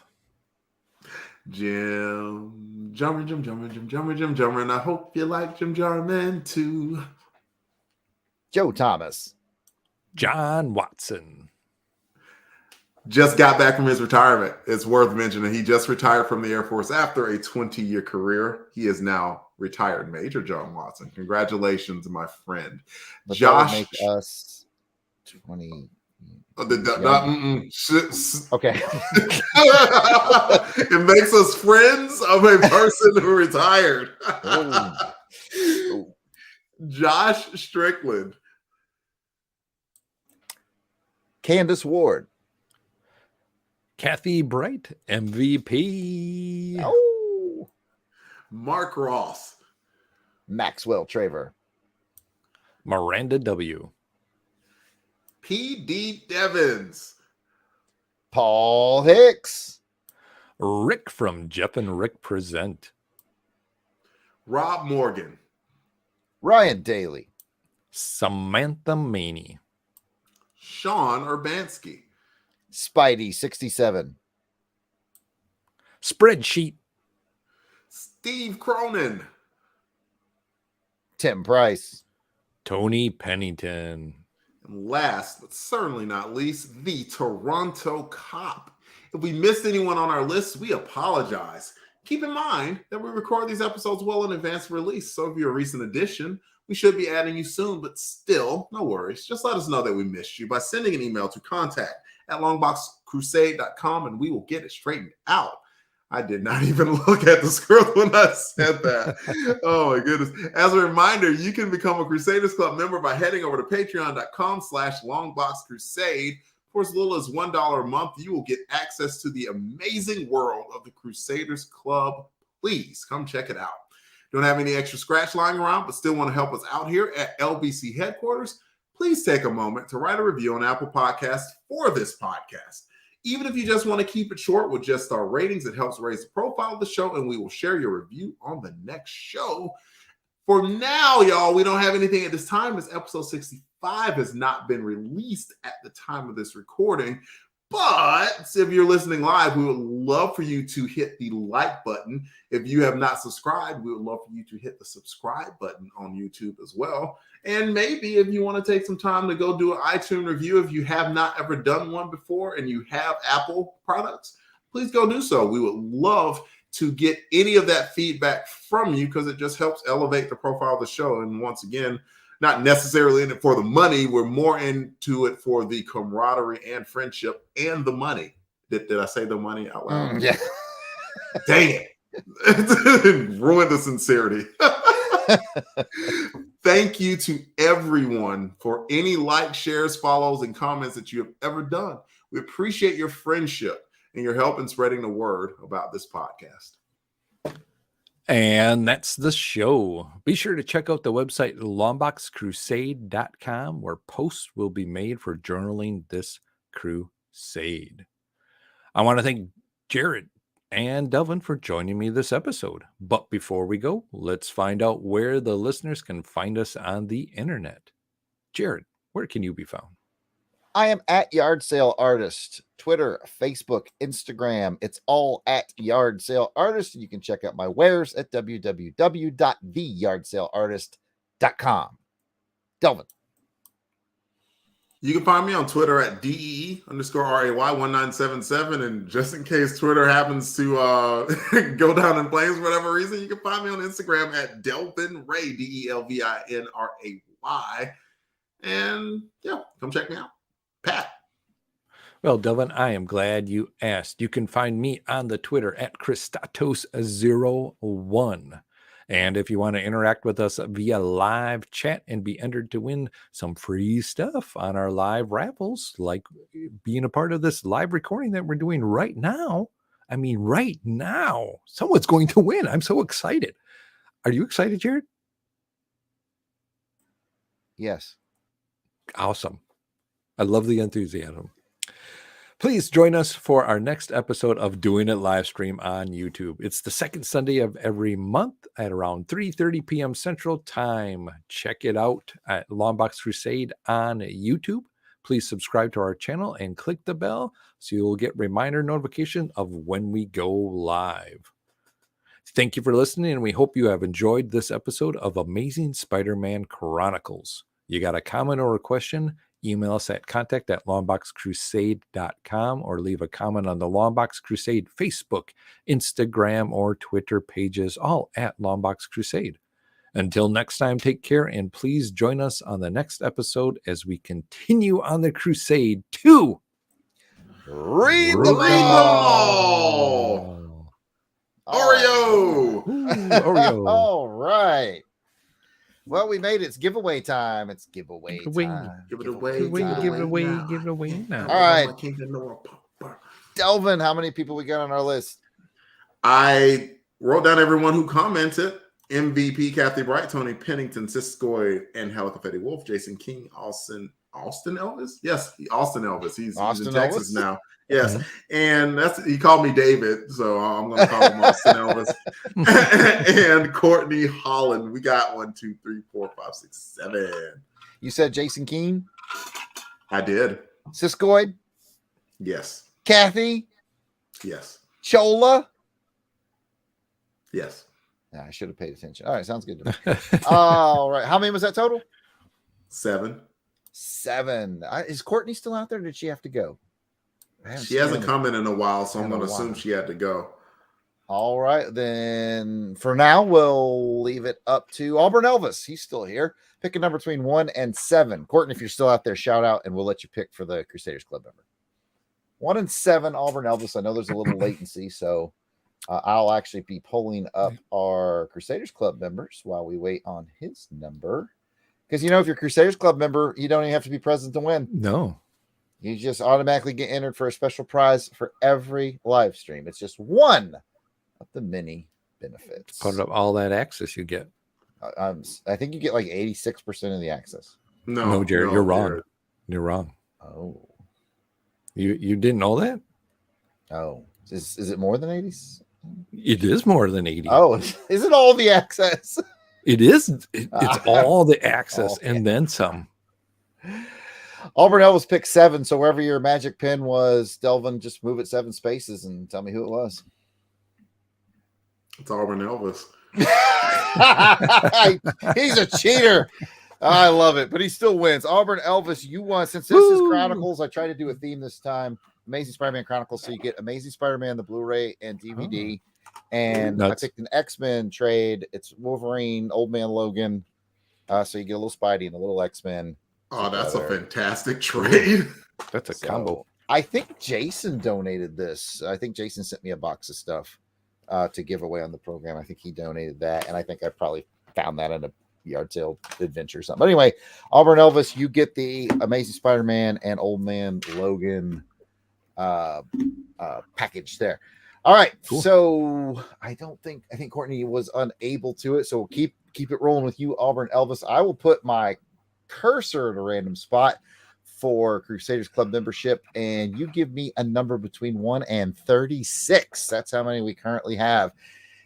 Jim Jummer, and I hope you like Jim Jarman too. Joe Thomas. John Watson. Just got back from his retirement. It's worth mentioning he just retired from the Air Force after a 20-year career. He is now retired Major John Watson. Congratulations, my friend. But Josh. that would make us 20. Okay. It makes us friends of a person who retired. Oh. Josh Strickland. Candace Ward. Kathy Bright, MVP. Oh. Mark Ross. Maxwell Traver. Miranda W. P.D. Devins. Paul Hicks. Rick from Jeff and Rick Present. Rob Morgan. Ryan Daly. Samantha Maney. Sean Urbanski. Spidey 67. Spreadsheet. Steve Cronin. Tim Price. Tony Pennington. And last, but certainly not least, the Toronto Cop. If we missed anyone on our list, we apologize. Keep in mind that we record these episodes well in advance of release, so if you're a recent addition, we should be adding you soon, but still, no worries. Just let us know that we missed you by sending an email to contact@longboxcrusade.com, and we will get it straightened out. I did not even look at the script when I said that. Oh my goodness. As a reminder, you can become a Crusaders Club member by heading over to patreon.com/longboxcrusade. For as little as $1 a month, you will get access to the amazing world of the Crusaders Club. Please come check it out. Don't have any extra scratch lying around, but still want to help us out here at LBC headquarters? Please take a moment to write a review on Apple Podcasts for this podcast. Even if you just want to keep it short with just our ratings, it helps raise the profile of the show, and we will share your review on the next show. For now, y'all, we don't have anything at this time, as episode 65 has not been released at the time of this recording. But if you're listening live, we would love for you to hit the like button. If you have not subscribed, we would love for you to hit the subscribe button on YouTube as well. And maybe if you want to take some time to go do an iTunes review, if you have not ever done one before and you have Apple products, please go do so. We would love to get any of that feedback from you because it just helps elevate the profile of the show. And once again, not necessarily in it for the money. We're more into it for the camaraderie and friendship and the money. Did I say the money out loud? Yeah. Dang it. Ruined the sincerity. Thank you to everyone for any likes, shares, follows, and comments that you have ever done. We appreciate your friendship and your help in spreading the word about this podcast. And that's the show. Be sure to check out the website longboxcrusade.com, where posts will be made for journaling this crusade. I want to thank Jared and Delvin for joining me this episode. But before we go, let's find out where the listeners can find us on the internet. Jared, where can you be found? I am at Yard Sale Artist. Twitter, Facebook, Instagram. It's all at Yard Sale Artist. And you can check out my wares at www.theyardsaleartist.com. Delvin. You can find me on Twitter at DEE_RAY1977. And just in case Twitter happens to go down in flames for whatever reason, you can find me on Instagram at Delvin Ray, DELVINRAY. And yeah, come check me out. Pat. Well, Delvin, I am glad you asked. You can find me on the Twitter at Christatos01. And if you want to interact with us via live chat and be entered to win some free stuff on our live raffles, like being a part of this live recording that we're doing right now. I mean, right now, someone's going to win. I'm so excited. Are you excited, Jared? Yes. Awesome. I love the enthusiasm. Please join us for our next episode of Doing It Livestream on YouTube. It's the second Sunday of every month at around 3:30 p.m. Central Time. Check it out at Longbox Crusade on YouTube. Please subscribe to our channel and click the bell so you'll get reminder notification of when we go live. Thank you for listening, and we hope you have enjoyed this episode of Amazing Spider-Man Chronicles. You got a comment or a question? Email us at contact@longboxcrusade.com or leave a comment on the Longbox Crusade Facebook, Instagram, or Twitter pages, all at Longbox Crusade. Until next time, take care, and please join us on the next episode as we continue on the crusade to Read Read them them all. Oreo. Ooh, Oreo. All right. Well, we made it. It's giveaway time. It's giveaway Give it away. time. Give it away. Give it away, Give it away. now. Give it away now. All right. I can't get no more. Delvin, how many people we got on our list? I wrote down everyone who commented. MVP, Kathy Bright, Tony Pennington, Siskoid, and Helicopter Wolf, Jason King, Austin Elvis? Yes, Austin Elvis. He's in Texas now. Yes. And he called me David, so I'm going to call him Austin Elvis. And Courtney Holland. We got 1, 2, 3, 4, 5, 6, 7. You said Jason Keene? I did. Siskoid? Yes. Kathy? Yes. Chola? Yes. Nah, I should have paid attention. All right, sounds good to me. All right. How many was that total? 7. 7. Is Courtney still out there, or did she have to go? She hasn't come in a while, so I'm In a going to assume while. she had to go. All right, then for now, we'll leave it up to Auburn Elvis. He's still here. Pick a number between 1 and 7. Courtney, if you're still out there, shout out, and we'll let you pick for the Crusaders Club member. 1 and 7, Auburn Elvis. I know there's a little latency, so I'll actually be pulling up our Crusaders Club members while we wait on his number. Because, if you're a Crusaders Club member, you don't even have to be present to win. No. You just automatically get entered for a special prize for every live stream. It's just one of the many benefits. Part of all that access you get. I think you get like 86% of the access. No, Jared, you're wrong. Jared. You're wrong. Oh. You didn't know that? Oh. Is it more than 80s? It is more than 80. Oh, is it all the access? It is. It's all the access All the and then some. Auburn Elvis picked 7. So wherever your magic pin was, Delvin, just move it 7 spaces and tell me who it was. It's Auburn Elvis. He's a cheater. I love it, but he still wins. Auburn Elvis, you won. Since this is Chronicles, I tried to do a theme this time. Amazing Spider-Man Chronicles. So you get Amazing Spider-Man, the Blu-ray and DVD. And Nuts. I picked an X-Men trade. It's Wolverine, Old Man Logan. So you get a little Spidey and a little X-Men. Oh, that's a together. fantastic trade. That's a So, combo. I think Jason donated this. I think Jason sent me a box of stuff to give away on the program. I think he donated that, and I think I probably found that in a yard sale adventure or something. But anyway, Auburn Elvis, you get the Amazing Spider-Man and Old Man Logan package there. All right, Cool. so I think Courtney was unable to it, so we'll keep it rolling with you, Auburn Elvis. I will put my cursor at a random spot for Crusaders Club membership, and you give me a number between 1 and 36. That's how many we currently have.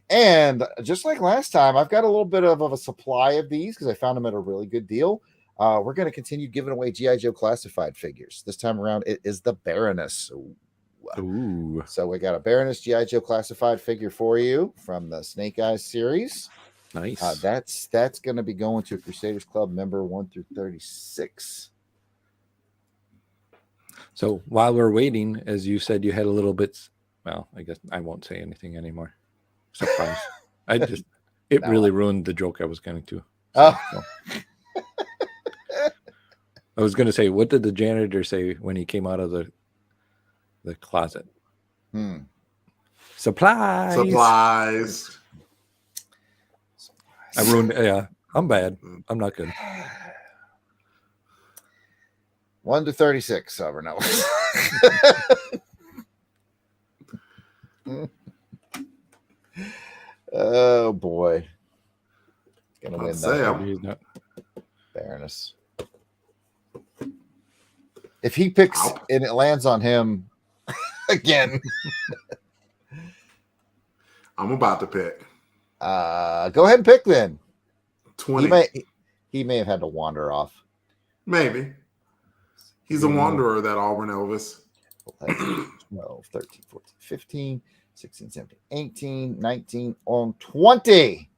And just like last time, I've got a little bit of a supply of these because I found them at a really good deal. We're going to continue giving away G.I. Joe classified figures. This time around, it is the Baroness. Ooh. So we got a Baroness G.I. Joe classified figure for you from the Snake Eyes series. Nice. That's going to be going to a Crusaders Club member 1 through 36. So while we're waiting, as you said, you had a little bit. Well, I guess I won't say anything anymore. Surprise. It No. really ruined the joke I was going to. Oh. I was going to say, what did the janitor say when he came out of the closet? Supplies. Supplies. I ruined. Yeah, I'm bad. I'm not good. 1 to 36, Auburn Elvis. Oh boy. Gonna win I'd say that I'm- He's not- Baroness. If he picks and it lands on him again, I'm about to pick go ahead and pick then. 20. He may have had to wander off. Maybe. He's a wanderer, that Auburn Elvis. 12, 13, 14, 15, 16, 17, 18, 19, on 20.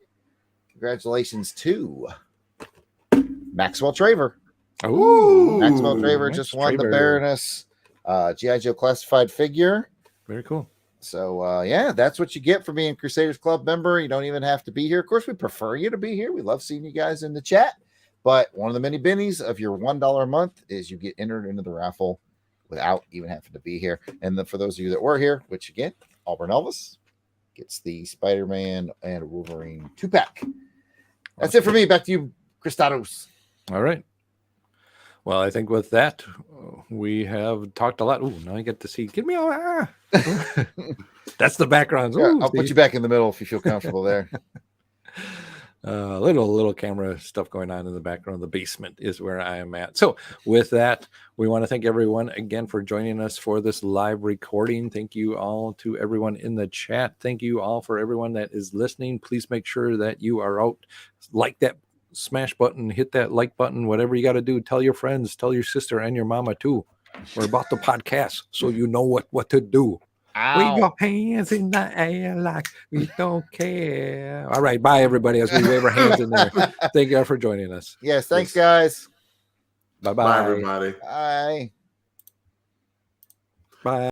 Congratulations to Maxwell Traver. Ooh, Maxwell Traver Max just won the Traver. Baroness G.I. Joe classified figure. Very cool. So, yeah, that's what you get for being Crusaders Club member. You don't even have to be here. Of course, we prefer you to be here. We love seeing you guys in the chat. But one of the many bennies of your $1 a month is you get entered into the raffle without even having to be here. And then for those of you that were here, which again, Auburn Elvis gets the Spider-Man and Wolverine 2-pack. That's it for me. Back to you, Christados. All right. Well, I think with that, we have talked a lot. Ooh, now I get to see. Give me all. That's the background. Yeah, Ooh, I'll put you back in the middle if you feel comfortable there. Little camera stuff going on in the background. The basement is where I am at. So with that, we want to thank everyone again for joining us for this live recording. Thank you all to everyone in the chat. Thank you all for everyone that is listening. Please make sure that you are out. Like that smash button, hit that like button, whatever you got to do. Tell your friends, tell your sister and your mama too. We're about the podcast, so you know what to do. Wave your hands in the air like we don't care. All right, bye everybody as we wave our hands in there. Thank you all for joining us. Yes, thanks, guys. Bye-bye. Bye, everybody. Bye. Bye.